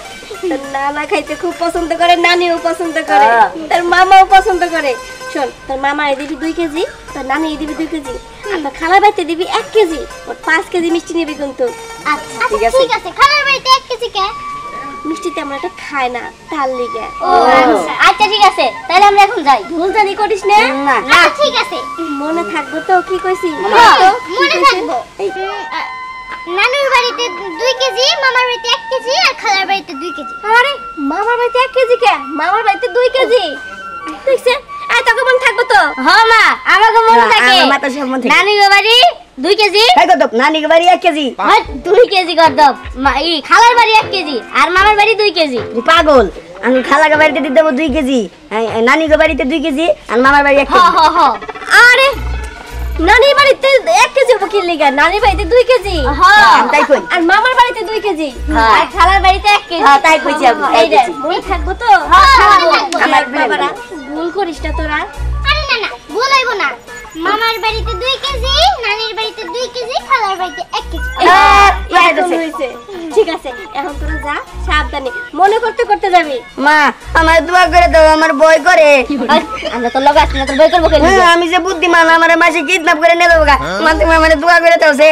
Speaker 2: নানা খাইতে খুব পছন্দ করে, নানিও পছন্দ করে, তার মামাও পছন্দ করে। শোন, তোর মামা দিবি 2 কেজি, তোর নানি দিবি 2 কেজি, আর তোর খালার বাড়িতে দিবি 1 কেজি। ওর 5 কেজি মিষ্টি নিবি কিন্তু। আচ্ছা ঠিক আছে। খালার বাড়িতে 1 কেজি কে? মিষ্টি তেমন একটা খায় না, তার লিগে। আচ্ছা ঠিক আছে, তাহলে আমরা এখন যাই। ভুল জানি করিস না। আচ্ছা ঠিক আছে, মনে থাকবো তো কি কইছি? মনে থাকবো। নানুর বাড়িতে 2 কেজি, মামার বাড়িতে 1 কেজি, আর খালার বাড়িতে 2 কেজি। আরে মামার বাড়িতে 1 কেজি কে? মামার বাড়িতে 2 কেজি। দেখছেন? এই তোকে মনে থাকবো তো? হ্যাঁ মা, আমাকে মনে থাকে। আমার মাথা সব মনে থাকে। নানুর বাড়ি 2 কেজি। এই কত? নানির বাড়ি 1 কেজি। হ্যাঁ 2 কেজি কর দাও। এই খালার বাড়ি 1 কেজি, আর মামার বাড়ি 2 কেজি। পাগল, আমি খালার বাড়িতে দিয়ে দেব 2 কেজি, নানির বাড়িতে 2 কেজি, আর মামার বাড়ি 1 কেজি। হ্যাঁ আরে নানির বাড়িতে 1 কেজি হবে কি লিগা? নানির বাড়িতে 2 কেজি। হ্যাঁ তাই কই। আর মামার বাড়িতে 2 কেজি, আর খালার বাড়িতে 1 কেজি। হ্যাঁ তাই কইছি আমি। এই রে মনে থাকবো তো? হ্যাঁ আমার বাবারা ভুল করিস না তোরা। আরে না না, ভুল হইব না। মামার বাড়িতে 2 কেজি, নানির বাড়িতে 2 কেজি, খালার বাড়িতে 1 কেজি। এখন হইছে। ঠিক আছে, এখন তোরা যা, সাবধানে মনে করতে করতে যাবি। মা আমার দোয়া করে দাও, আমার ভয় করে। আমরা তো লগা আছি না, তোর ভয় করব কেন? আমি যে বুদ্ধিমান, আমার মাসে কিডন্যাপ করে নিয়ে যাবো গা। মা তুমি আমারে দোয়া করে দাও সে।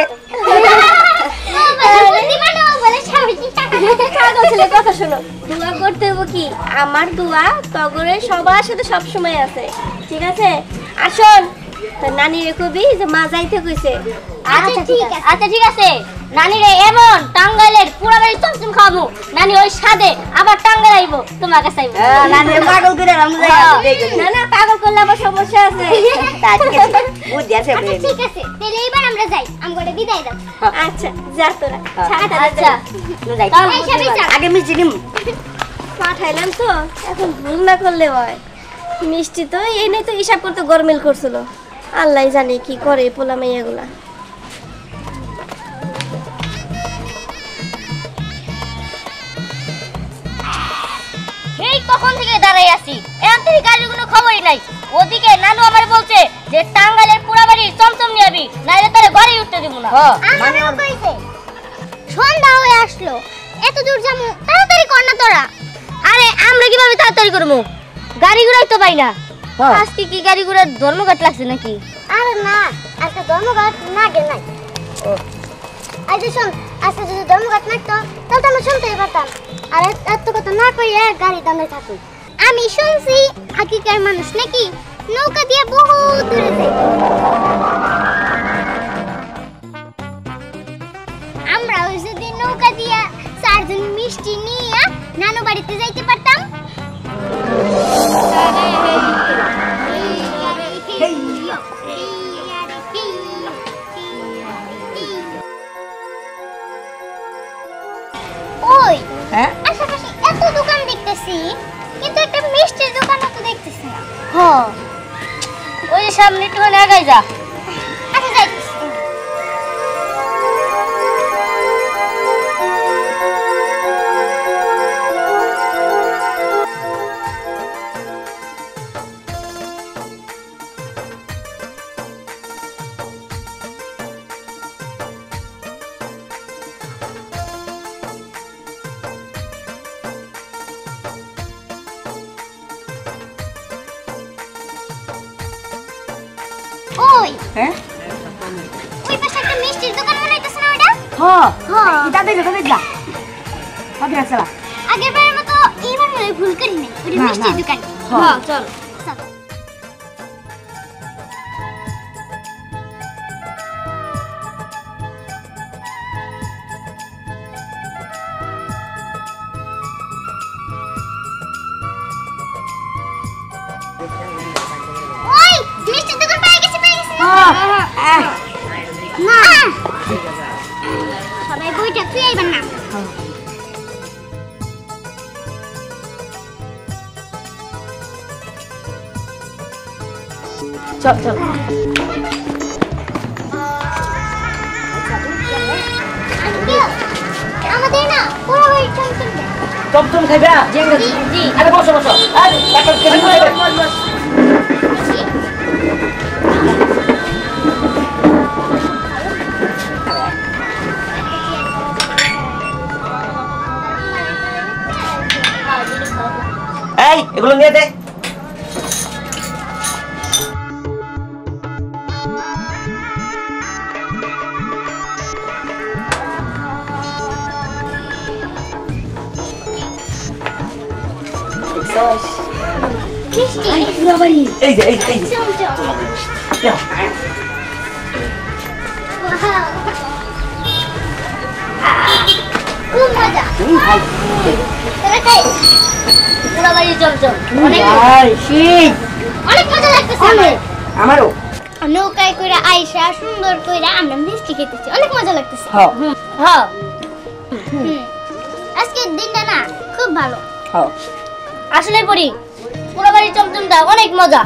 Speaker 2: কথা শোনো, দোয়া করতে হবো কি? আমার দোয়া তগরে সবার সাথে সব সময় আছে, ঠিক আছে? আর শোন, তোর নানিরে কবি যে মা যাইতে কইছে। আচ্ছা ঠিক আছে। আচ্ছা ঠিক আছে, নানিরে এমন টাঙ্গাইলের পুরা বাড়ি চমচম খাবো, নানি ওই স্বাদে আবার টাঙ্গাইল আইবো, তোমার কাছে আইবো। নানি পাগল করে রাম যাই। না না, পাগল করলে আবার সমস্যা আছে। তা ঠিক আছে, বুঝি আছে। আচ্ছা ঠিক আছে, তাহলে এবার আমরা যাই, আমগরে বিদায় দাও। আচ্ছা যা তোরা। আচ্ছা যাই। আগে মিষ্টি নিম পাঠাইলাম তো, এখন ভুল না করলে হয়। মিষ্টি তো এই নেই তো হিসাব করতে গরমিল করছিল। আল্লাহ জানে কি করে পোলা মাইয়াগুলা। এই কখন থেকে দাঁড়াই আছি, এমন থেকে গাড়ির কোনো খবরই নাই। ওদিকে নানু আমার বলছে যে টাঙ্গাইলের পুরা বাড়ি চমচম নিয়ে আবি, নাইলে তোরে ঘরে উঠতে দিব না। মানে কইছে সন্ধ্যা হয়ে আসলো, এত দূর যামু, তাড়াতাড়ি কর না তোরা। আরে আমরা কিভাবে তাড়াতাড়ি করব? গাড়ি ঘোড়াই তো পাই না। আজকে কি গাড়ি ঘোড়ার ধর্মঘাট লাগছে নাকি? আরে না, আজকে ধর্মঘাট না গে নাই। আজ শোন, আজকে যদি ধর্মঘাট লাগতো তাহলে আমরা শুনতেই পারতাম। আর এত কথা না কইয়া গাড়ি দাঁড়ায় থাকুন। আমি শুনছি আগেকার মানুষ নাকি নৌকা দিয়ে বহু দূরে যায়। বাড়িতে যাইতে পারতাম। ওই
Speaker 3: হ্যাঁ
Speaker 2: আশেপাশে এত দোকান দেখতেছি, কিন্তু একটা মিষ্টির দোকানও তো দেখতেছি না।
Speaker 3: হ্যাঁ ওই যে সামনে একটু আগাই যা।
Speaker 2: আচ্ছা যাইতেছি। ওই
Speaker 3: হ্যাঁ
Speaker 2: ওই পাশে একটা মিষ্টির দোকান বানাইতেছে না ওটা?
Speaker 3: হ্যাঁ
Speaker 2: হ্যাঁ।
Speaker 3: এটা দেখলা ভাবি আসলা।
Speaker 2: আগের বারের মতো এইবার মনে হয় ভুল করি নাই, ওটা
Speaker 3: না,
Speaker 2: মিষ্টির
Speaker 3: না।
Speaker 2: দোকান।
Speaker 3: হ্যাঁ চল।
Speaker 2: চল। ওই মিষ্টির দোকান পেয়ে গেছি, পেয়ে গেছি। না সবাই বইটা তুই আইবেন না।
Speaker 3: চল চল।
Speaker 2: আঙ্কেল, আমাদের না পুরো বাড়ি চমচম দেয়।
Speaker 7: চমচম খাইবা
Speaker 3: জি
Speaker 7: আরে বসো বসো আরে একটা কেন খাইবে এই এগুলো নিয়ে দে
Speaker 2: মিষ্টি
Speaker 7: এই যে এই যে, এই যে
Speaker 2: চমচম।
Speaker 7: দাও।
Speaker 2: ওয়াও। খুব মজা। তোরা খাই।
Speaker 3: পুরো বাড়ি চমচম।
Speaker 2: অনেক
Speaker 7: শীত
Speaker 2: অনেক মজা লাগতেছে আমার।
Speaker 7: আমারও
Speaker 2: নৌকায় করে আইসা সুন্দর করে আমরা মিষ্টি খেতেছি, অনেক মজা লাগতেছে।
Speaker 7: হ্যাঁ
Speaker 3: হ্যাঁ
Speaker 2: হুম। আজকের দিনটা না খুব ভালো।
Speaker 7: হ্যাঁ
Speaker 3: আসলে পড়ি পুরো বাড়ি চমচমটা অনেক মজা।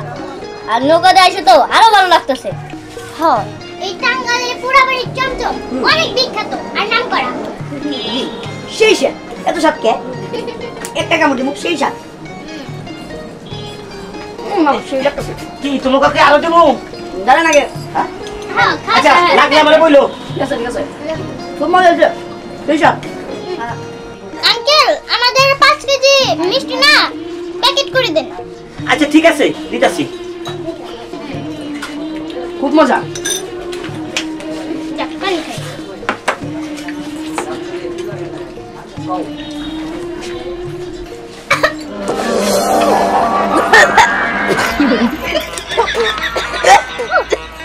Speaker 3: আর নৌকাতে আইসে তো আরো ভালো লাগতেছে।
Speaker 2: হ্যাঁ, এই টাঙ্গাইলের পোড়াবাড়ির চমচম অনেক বিখ্যাত আর নাম করা।
Speaker 3: সেই সে এত স্বাদ কে? একটা কামড় মুখ সেই স্বাদ। সেই লাগতেছে।
Speaker 7: কি তুমি কাকে আরো দেবো
Speaker 3: জানেন আগে?
Speaker 7: হ্যাঁ?
Speaker 2: হ্যাঁ, খা
Speaker 7: আচ্ছা
Speaker 2: খা।
Speaker 7: লাগলে আমারে বইলো
Speaker 3: ঠিক আছে ঠিক আছে। খুব মজা হয়েছে। সেই স্বাদ।
Speaker 2: আঙ্কেল, আমাদের 5 কেজি মিষ্টি না প্যাকেট করে দেন।
Speaker 7: আচ্ছা ঠিক আছে দিতাছি
Speaker 3: খুব মজা।
Speaker 2: যাক, পানি খাই।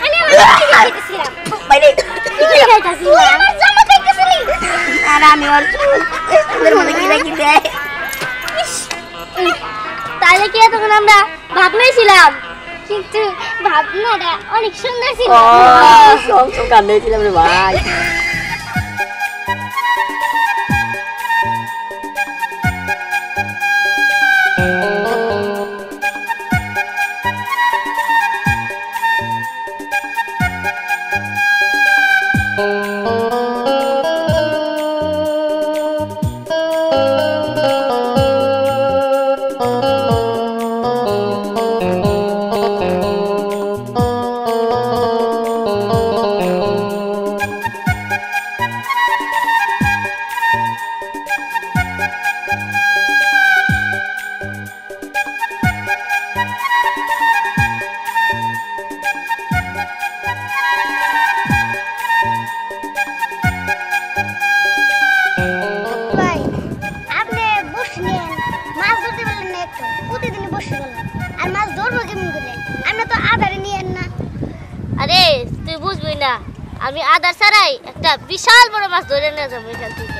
Speaker 2: আমি আমার মিষ্টি খাইতেছিলাম।
Speaker 3: বাইরে
Speaker 2: তুই খাইতেছিস? আমার জামা খাইতেছিলি?
Speaker 3: আর আমি ওর চুলের মধ্যে কি রাখি দেয়।
Speaker 2: তাহলে কি এতক্ষণ আমরা ভাবনাই ছিলাম, কিন্তু ভাবনাটা অনেক সুন্দর ছিল।
Speaker 3: চমচম কান্দে ছিলাম রে ভাই।
Speaker 2: ভাই, আপনি বসে নেন, মাছ ধরতে পারলেন না একটু, প্রতিদিনই বসে গেলেন। আর মাছ ধরবো কেমন করে? আমরা তো আধারে নিয়েন না।
Speaker 3: আরে তুই বুঝবি না, আমি আদার ছাড়াই একটা বিশাল বড় মাছ ধরে নিয়ে যাবো এখান থেকে।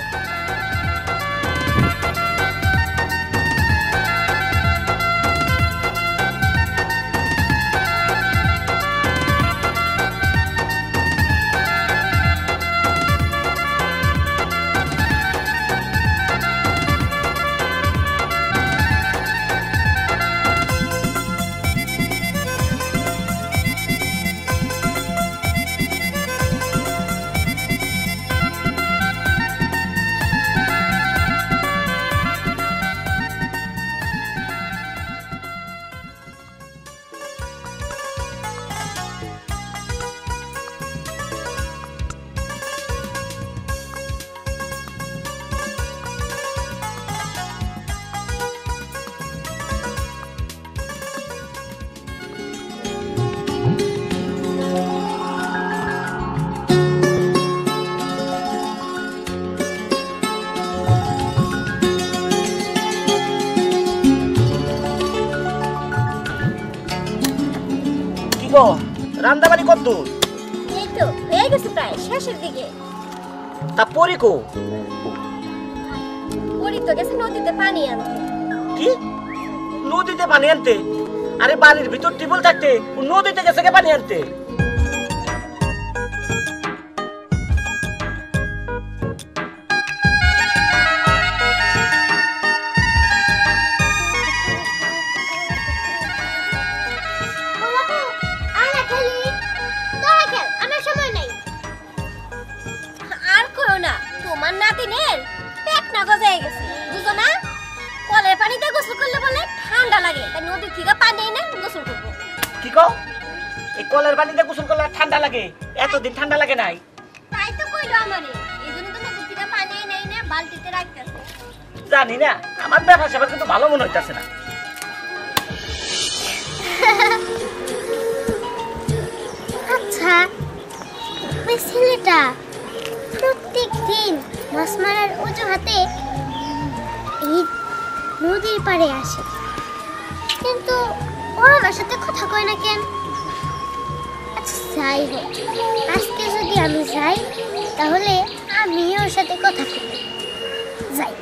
Speaker 7: গো রান্দাবাড়ি কত দূর?
Speaker 2: এই তো হয়ে গেছে প্রায় শেষের দিকে।
Speaker 7: তা পরি কো?
Speaker 2: পরি তো গেছে নদীতে পানি আনতে।
Speaker 7: কি নদীতে পানি আনতে? আরে বাড়ির ভিতর টিবল থাকতে ও নদীতে গেছে কে পানি আনতে?
Speaker 2: আর কইও না, তোমার নাতিনের পেট না গজায় গেছে, বুঝো না? কলের পানিতে গোসল করলে বলে ঠান্ডা লাগে, তাই নদী থেকে পানি এনে গোসল করবো।
Speaker 7: কি কও? এই কলের পানিতে গোসল করলে ঠান্ডা লাগে? এতদিন ঠান্ডা লাগে নাই?
Speaker 2: তাই তো কইলো আমারে, এই জন্য তো নদী থেকে পানি এনে বালতিতে রাখতেছে।
Speaker 7: জানি না, আমার ব্যবসা সেবা কিন্তু ভালো মনে হইতাছে না।
Speaker 2: আচ্ছা, ওই ছেলেটা প্রত্যেক দিন মাছ মারার অজুহাতে এই নদীর পাড়ে আসে, কিন্তু ও আমার সাথে কথা কয় না কেন? আচ্ছা যাই হোক, আজকে যদি আমি যাই তাহলে আমি ওর সাথে কথা কই। যাই।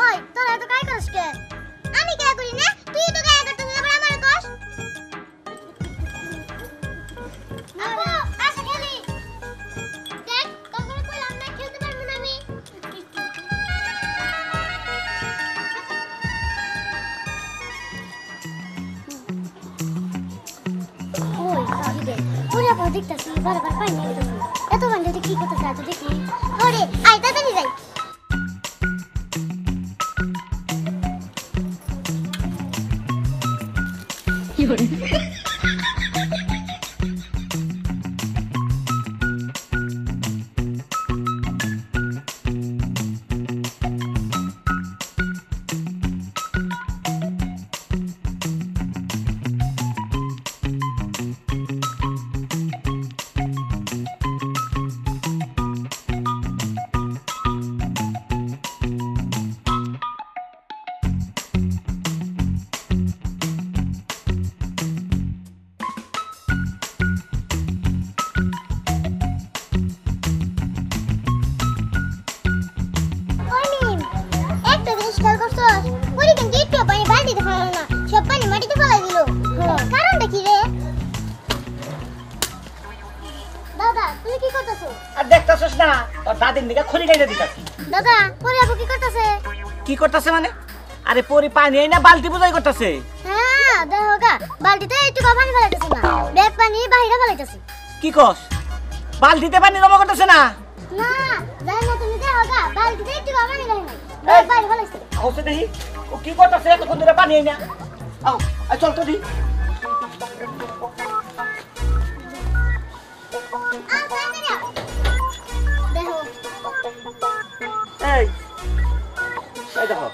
Speaker 2: ওই তোরা তো কাই করছ কে? আমি কে করি না, তুই তো কাই করছিস, আবার আমারে কস। আপু আসো খেলি। দেখ তোকে কইলাম না খেলতে পারবো না আমি। ওই তাহি দে পুরা প্রজেক্টটা বারবার পানি নিতেছে, এত বান্ডে কি করতেছ আজ দেখি। ওরে আই তাড়াতাড়ি যাই। দাদা তুই কি করতেছ?
Speaker 7: আর দেখতাছস না তোর দাদির নিকে খড়ি গাইতে দিতাছি।
Speaker 2: দাদা পরি আপু কি করতেছে?
Speaker 7: কি করতেছে মানে? আরে পরি পানি আইনা বালতি বুঝাই করতেছে।
Speaker 2: হ্যাঁ দেখো গা, বালতিতে একটু পানি ফেলাইতেছে না, ব্যাগ পানি বাইরে ফেলাইতেছে।
Speaker 7: কি কস? বালতিতে পানি জমা করতেছে না?
Speaker 2: না যাই না, তুমি দেখো গা, বালতিতে একটু পানি ফেলাই নাই, ব্যাগ বাইরে ফেলাইছে।
Speaker 7: হচ্ছে দেখি ও কি করতেছে, এতক্ষণ ধরে পানি আইনা। আও আই চল তো দি। এই এই দেখো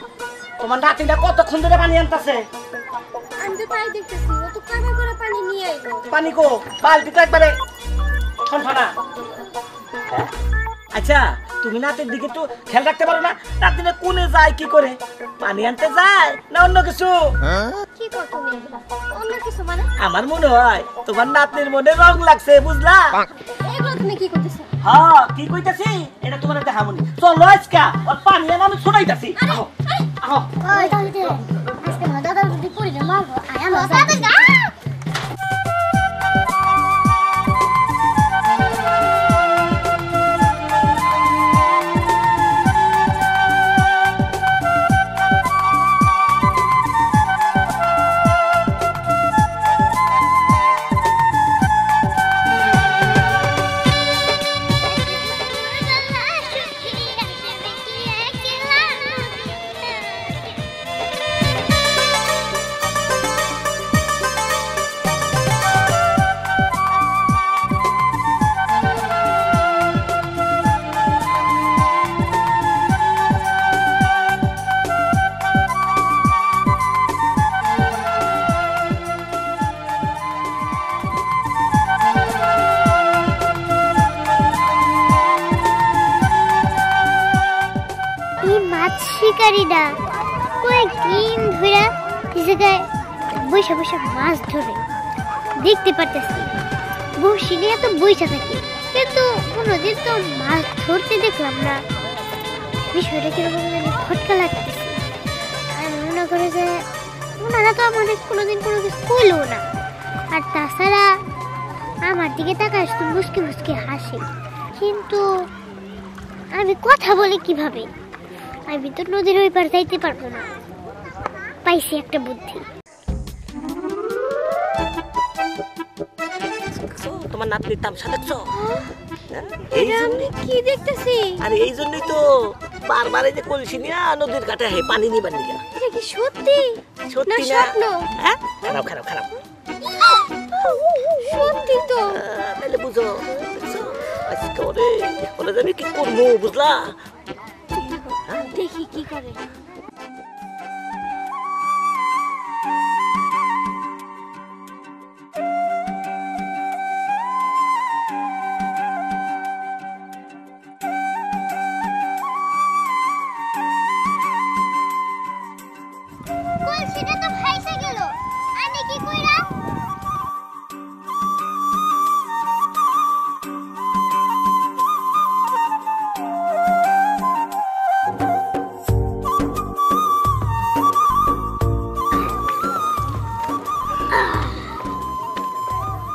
Speaker 7: তোমার নাতিটা কতক্ষণ ধরে পানি আনতেছে।
Speaker 2: আমি তো তাই দেখতেছি, ও তো কামে করে পানি নিয়ে আইলো।
Speaker 7: পানি কো? বালতিটা একবারে ঠনঠনা। আচ্ছা তুমি নাতির দিকে একটু খেয়াল রাখতে পারো না? নাতিটা কোনে যায়, কি করে, পানি আনতে যায় না অন্য কিছু?
Speaker 2: কি কর তুমি এগুলা? অন্য কিছু মানে?
Speaker 7: আমার মনে হয় তোমার নাতনির মনে রং লাগছে, বুঝলা?
Speaker 2: এগুলো তুমি কি করতেছ?
Speaker 7: হ্যাঁ কি কইতাছি এটা তোমার দেখামনি। চলো আজকে ওর পানি এনে আমি ছড়াইতাছি। আহো আহো।
Speaker 2: ওই তাহলে আজকে না দাদা যদি পড়ে মারবো, আয় আমার দাদা যা। পারি না কয়েকদিন ধরে এই জায়গায় বৈশা বৈশা মাছ ধরে দেখতে পারতেছি বসি নিয়ে তো বৈশা থাকি কিন্তু কোনোদিন তো মাছ ধরতে দেখলাম না বিষয়টা কিরকম জানি খটকা লাগতেছে আর মনে করে যে ওনারা তো আমাদের কোনোদিন কোনো কিছু করলো না আর তাছাড়া আমার দিকে তাকায় শুধু মুসকি মুসকি হাসে কিন্তু আমি কথা বলি কিভাবে আমি তো নদীর ওই পার যাইতে পারবো না পাইছি একটা বুদ্ধি
Speaker 7: তোমার নাতনির তামসা দেখছো
Speaker 2: কি দেখতেছি
Speaker 7: আরে এই জন্যই তো বারবার এই যে কলসি নিয়ে নদীর ঘাটে পানি নিবার নিয়ে
Speaker 2: এটা কি সত্যি
Speaker 7: সত্যি
Speaker 2: না স্বপ্ন?
Speaker 7: হ্যাঁ খারাপ খারাপ খারাপ
Speaker 2: সত্যি তো
Speaker 7: তাহলে বুঝো দেখছো আজকে ওরে ওরা যাবে কি করবো বুঝলা
Speaker 2: দেখি কি করে কলসিটা তো ফাইসে গেল আমি কি কইরা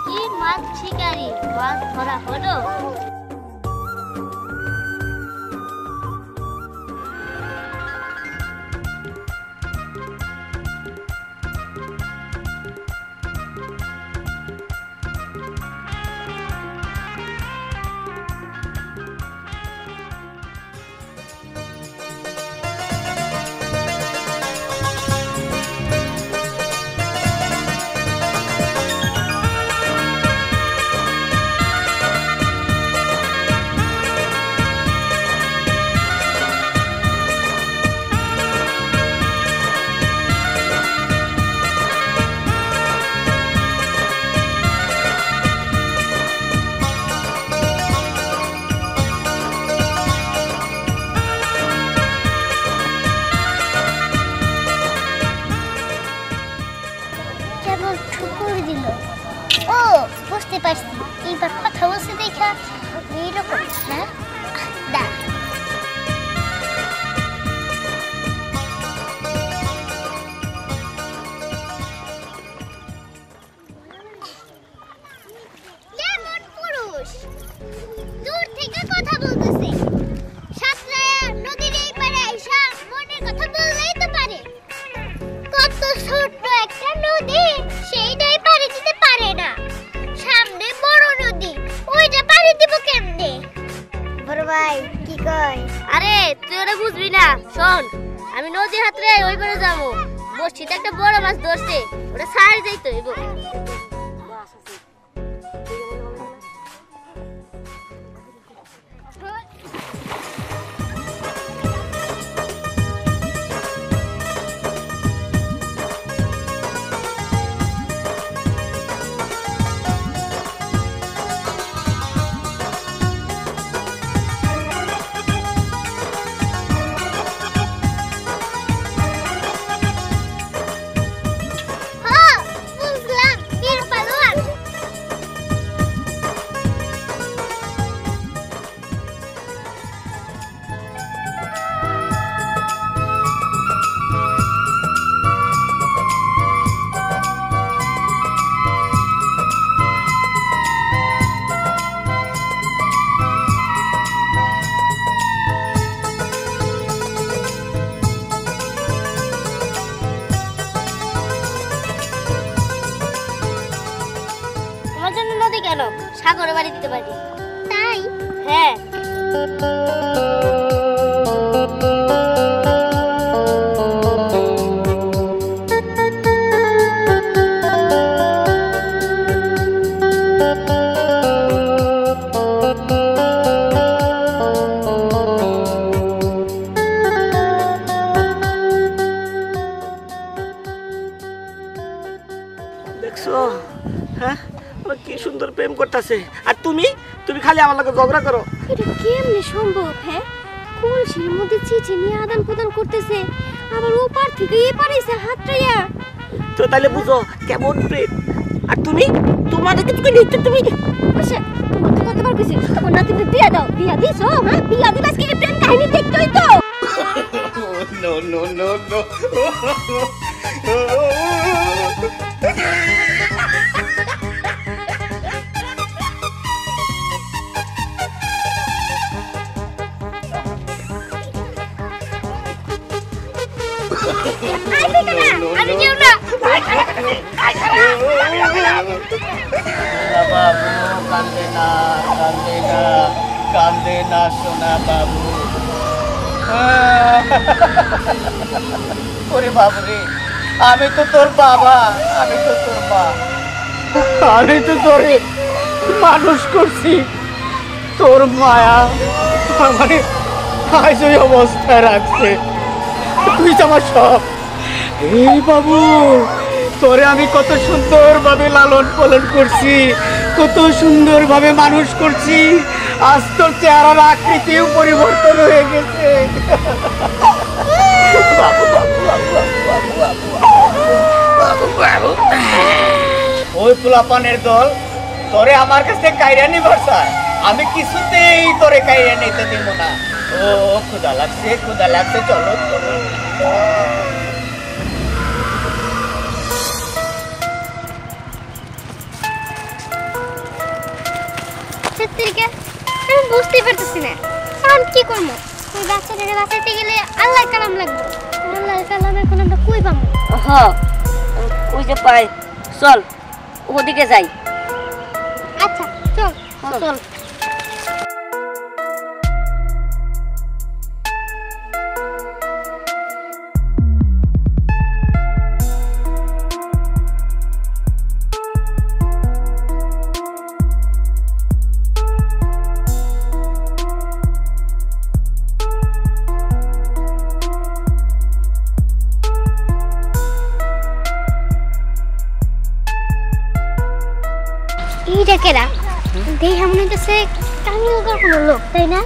Speaker 2: কি মাছ শিকারি মাছ ধরা হলো কেমন ঠুকুর দিল ও বুঝতে পারছি এইবার কথা বলছে দেখা এইরকম না দা যেমন পুরুষ দূর থেকে কথা বলতেছে সাতরায়া নদীর এই পারে আইসা মনের কথা বললেই তো পারে কত ছোট্ট একটা নদী সেইটাই পাড়ি দিতে পারে না সামনে বড় নদী ওইটা পাড়ি দিব কেমনে বড় ভাই কি কয়
Speaker 3: আরে তুই ওটা বুঝবি না শোন আমি নদী হাতরে ওই পারে যাবো বসছিতে একটা বড় মাছ ধরছে ওটা সারি যাইতো এগো
Speaker 2: হ্যাঁ বুঝলাম বীর পালোয়ান
Speaker 3: তোমার জন্য নদী কেন সাগরে বাড়ি দিতে পারি
Speaker 2: তাই
Speaker 3: হ্যাঁ
Speaker 7: দেখছো হ্যাঁ ওরা কি সুন্দর প্রেম করতেছে আর তুমি তুমি খালি আমার লগে ঝগড়া করো
Speaker 4: এটা কেমনে সম্ভব হ্যাঁ
Speaker 2: কলসির মধ্যে চিঠি নিয়ে আদান প্রদান করতেছে, আবার ওপার থেকে এপার এসে হাতটাইয়া।
Speaker 7: তো তাহলে বুঝো কেমন প্রেম। আর তুমি তোমার কিছু কই নিতে তুমি
Speaker 2: আচ্ছা তোমার তো কতবার কইছি তোমার নাতিকে বিয়া দাও, বিয়া দিছো? হ্যাঁ বিয়া দিলে আজকে এই প্রেম কাহিনী দেখতেই তো।
Speaker 6: নো নো নো নো
Speaker 2: আমি কেউ না।
Speaker 6: বাবু কান্দে না, কান্দে না, কান্দে না সোনা বাবু। ওরে বাবু রে, আমি তো তোর বাবা, আমি তো তোর মা, আমি তো তোরে মানুষ করছি। তোর মায়া মানে আজ ওই অবস্থায় রাখছে। তুই তো আমার সব। এই বাবু, তোরে আমি কত সুন্দরভাবে লালন পালন করছি, কত সুন্দরভাবে মানুষ করছি, আজ তোর চেহারার আকৃতিও পরিবর্তন হয়ে গেছে। ওই পোলাপানের দল তোরে আমার কাছে কাইরা নিবার চায়, আমি কিছুতেই তোরে কাইরা নিতে দিব না। ও ক্ষুধা লাগছে, ক্ষুধা লাগছে, চলো চলো।
Speaker 2: সত্যিকে আমি বুঝতে পারতেছি না এখন কি করবো। ওই বাচ্চাটাকে বাঁচাইতে গেলে আল্লাহর কালাম লাগবে, আল্লাহর কালাম এখন আমরা কই পাবো?
Speaker 3: ওই যে পাই, চল ওদিকে যাই।
Speaker 2: আচ্ছা চল
Speaker 3: চল।
Speaker 2: এইটা কেরা দেখে মনে হইতেছে কামিলকার কোনো লোক, তাই না?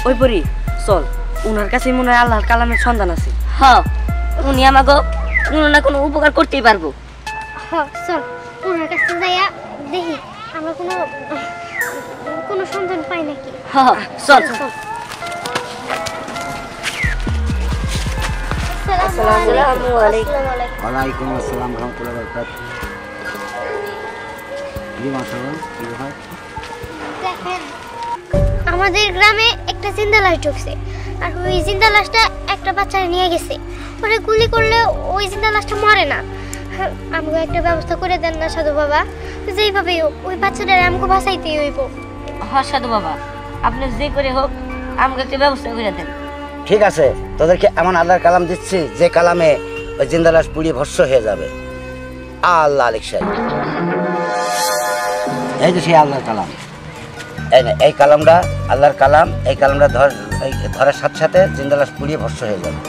Speaker 3: ওই পরি চল, উনার কাছে মনে হয় আল্লাহর কালামের সন্ধান আছে। হ্যাঁ, উনি আমাকে কোনো না কোনো উপকার করতেই পারবো।
Speaker 2: চল ওনার কাছে যাইয়া দেখি আমরা কোনো সন্ধান পাই নাকি।
Speaker 3: হ্যাঁ চল। আসসালামু আলাইকুম।
Speaker 1: ওয়ালাইকুম আসসালাম রহমতুল্লাহ বারাকাতুহু। জি মাশাআল্লাহ, কি হয়?
Speaker 2: দেখেন আমাদের গ্রামে একটা জিন্দা লাশ ঢুকছে, আর ওই জিন্দা লাশটা একটা বাচ্চারা নিয়ে গেছে। ওরা গুলি করলে ওই জিন্দা লাশটা মরে না। আমাকে একটা ব্যবস্থা করে দেন না সাধু বাবা, যেইভাবে হোক ওই বাচ্চাটারে আমাকে বাঁচাইতেই হইব।
Speaker 3: হ্যাঁ সাধু বাবা, আপনি যে করে হোক আমাকে একটা ব্যবস্থা করে দেন।
Speaker 1: ঠিক আছে, তোদেরকে এমন আল্লাহর কালাম দিচ্ছি যে কালামে ওই জিন্দা লাশ পুড়িয়ে ভস্ম হয়ে যাবে। আল্লাহ আলিক সাহেব, এই যে সেই আল্লাহর কালাম। এই না, এই কালামটা আল্লাহর কালাম, এই কালামটা ধরার সাথে সাথে জিন্দা লাশ পুড়িয়ে ভস্ম হয়ে যাবে।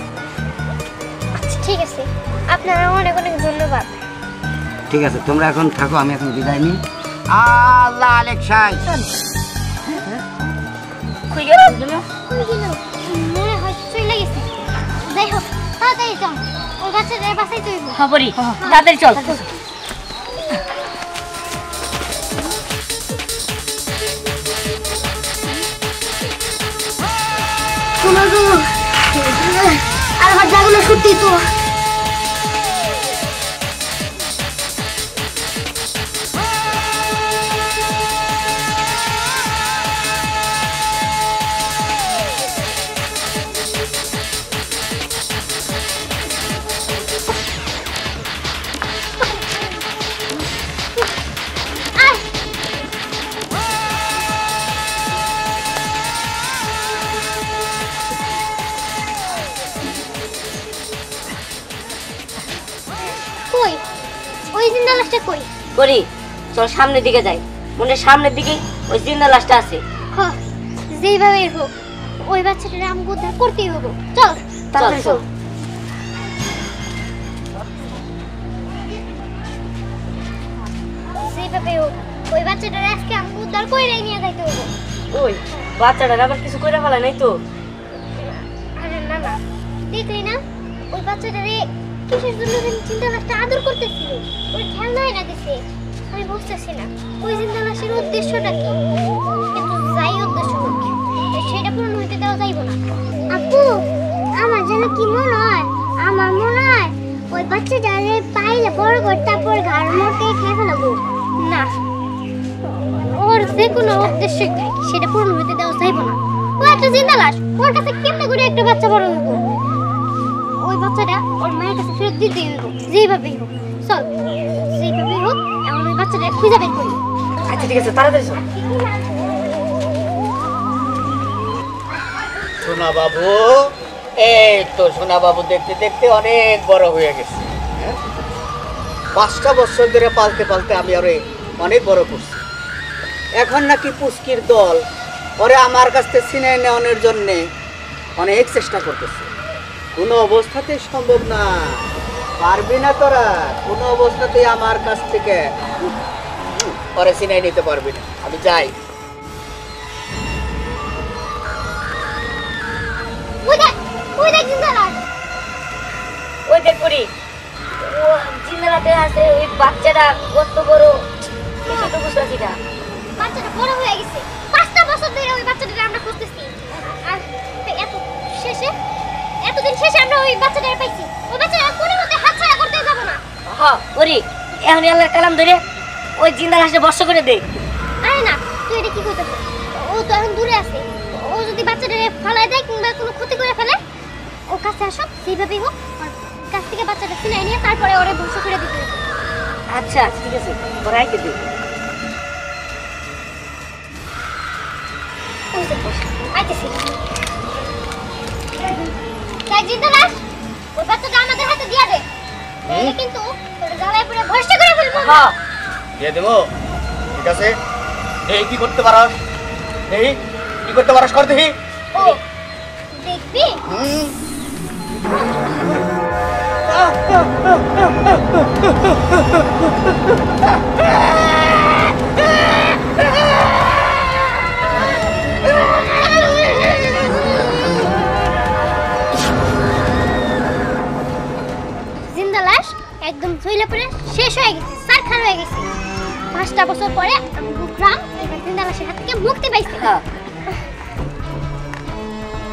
Speaker 2: আচ্ছা ঠিক আছে, আপনারা অনেক অনেক ধন্যবাদ।
Speaker 1: ঠিক আছে, তোমরা এখন থাকো, আমি এখন বিদায় নিই। আল্লাহ আলিক সাহেব,
Speaker 3: কই গেল তুমি?
Speaker 2: কই গেল? মনে হয় চলে গেছে। যাই হোক তাড়াতাড়ি যাও, ওই বাচ্চাটারে বাঁচাইতে হইব।
Speaker 3: হ্যাঁ পরি, তাড়াতাড়ি চল।
Speaker 2: শোনো গো, আর আমার জাগুলো সত্যি তো। কই ওই জিন্দা লাশটা কই?
Speaker 3: পরি চল সামনের দিকে যাই, মনে হয় সামনের দিকে ওই জিন্দা লাশটা আছে।
Speaker 2: হ্যাঁ যেইভাবে হোক ওই বাচ্চাটারে আমাকে উদ্ধার করতেই হবে। চল
Speaker 3: তাড়াতাড়ি চল।
Speaker 2: যেইভাবে হোক ওই বাচ্চাটারে আজকে আমাকে উদ্ধার করে নিয়ে যাইতে হবে।
Speaker 3: ওই বাচ্চাটার আবার কিছু করে ফেলে নাই তো?
Speaker 2: না দেখলি না ওই বাচ্চাটারে কিসের জন্য চিন্তা লাশটা আদর করতেছিল, ওর খেলনায় না দিছে। আমি বুঝতেছি না ওই চিন্তা লাশের উদ্দেশ্যটা কি, কিন্তু যাই উদ্দেশ্য হোক সেটা পূরণ হইতে দেওয়া যাইব না। আপু আমার যেন কি মনে হয়, আমার মনে হয় ওই বাচ্চাটারে পাইলে বড় করে তারপর ঘাড় মোটে খেয়ে ফেলাবো। না, ওর যে কোনো উদ্দেশ্য থাকে সেটা পূরণ হইতে দেওয়া যাইব না। ও একটা জিন্দা লাশ, ওর কাছে কেমনে করে একটা বাচ্চা বড় হইব? ওই বাচ্চাটা ওর মায়ের কাছে ফেরত দিতে হইব যেভাবেই হোক। চল যেভাবেই হোক এমন ওই বাচ্চাটা খুঁজে বের করি।
Speaker 5: আচ্ছা ঠিক আছে, তাড়াতাড়ি চল।
Speaker 6: সোনা বাবু, এই তো সোনা বাবু দেখতে দেখতে অনেক বড় হয়ে গেছে। 5টা বছর ধরে পালতে পালতে আমি ওরে অনেক বড় করছি। এখন নাকি পুস্কির দল ওরে আমার কাছ থেকে ছিনে নেওয়ানোর জন্যে অনেক চেষ্টা করতেছে। কোনো অবস্থাতেই সম্ভব না, পারবি না তোরা, কোনো অবস্থাতেই আমার কাছ থেকে ওরে ছিনে নিতে পারবি না। আমি যাই।
Speaker 2: ওই দেখ জিন্দা লাশ।
Speaker 3: ওই দেখ করি ও জিন্দালাতে আছে, ওই বাচ্চাটা কত বড় কিছু তো বুঝতেছি না।
Speaker 2: বাচ্চাটা বড় হয়ে গেছে। 5টা বছর ধরে ওই বাচ্চাটাকে আমরা খুঁজতেছি, আর এতদিন শেষে আমরা ওই বাচ্চাটাকে পাইছি। ওই বাচ্চাটা কোনো মতে হাতছাড়া করতে যাব না।
Speaker 3: হ্যাঁ করি, এখন আল্লাহর কালাম ধরে ওই জিন্দা লাশটা বর্ষ করে দে।
Speaker 2: আরে না, তুই এটা কি কইতেছিস? ও তো এখন দূরে আছে, ও যদি বাচ্চাটাকে ফালায় দেয় কিংবা কোনো ক্ষতি করে ফেলে, ওর কাছে আসো যেভাবেই হোক ওর কাছ থেকে বাচ্চাটা ছিনাই নিয়ে তারপরে ওরে বর্ষ করে দিতে হবে।
Speaker 3: আচ্ছা ঠিক আছে, তোরা আইতে দে।
Speaker 2: ওই যে বস, আইতেছি। দেখ জিন্দা লাশ, ওই বাচ্চাটা আমাদের হাতে দিয়া দে, নইলে কিন্তু তোর জ্বালায় পুরো ভস্ম করে ফেলবো।
Speaker 3: হ্যাঁ
Speaker 6: দিয়ে দেবো, ঠিক আছে। এই কি করতে পারস, এই কি করতে পারস কর দেখি।
Speaker 2: ও দেখবি? জিন্দা লাশ একদম ঝইলে পড়ে শেষ হয়ে গেছে, সারখার হয়ে গেছে। 5টা বছর পরে গ্রাম এবার জিন্দা লাশের হাত থেকে মুক্তি পাইছে।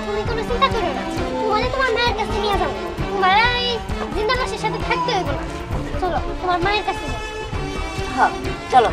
Speaker 2: তুমি কোনো চিন্তা করো না, তোমাদের তোমার মায়ের কাছে নিয়ে যাবো। তোমার এই জিন্দা লাশের সাথে থাকতে হইব না। চলো তোমার মায়ের কাছে যাও।
Speaker 3: হ্যাঁ চলো।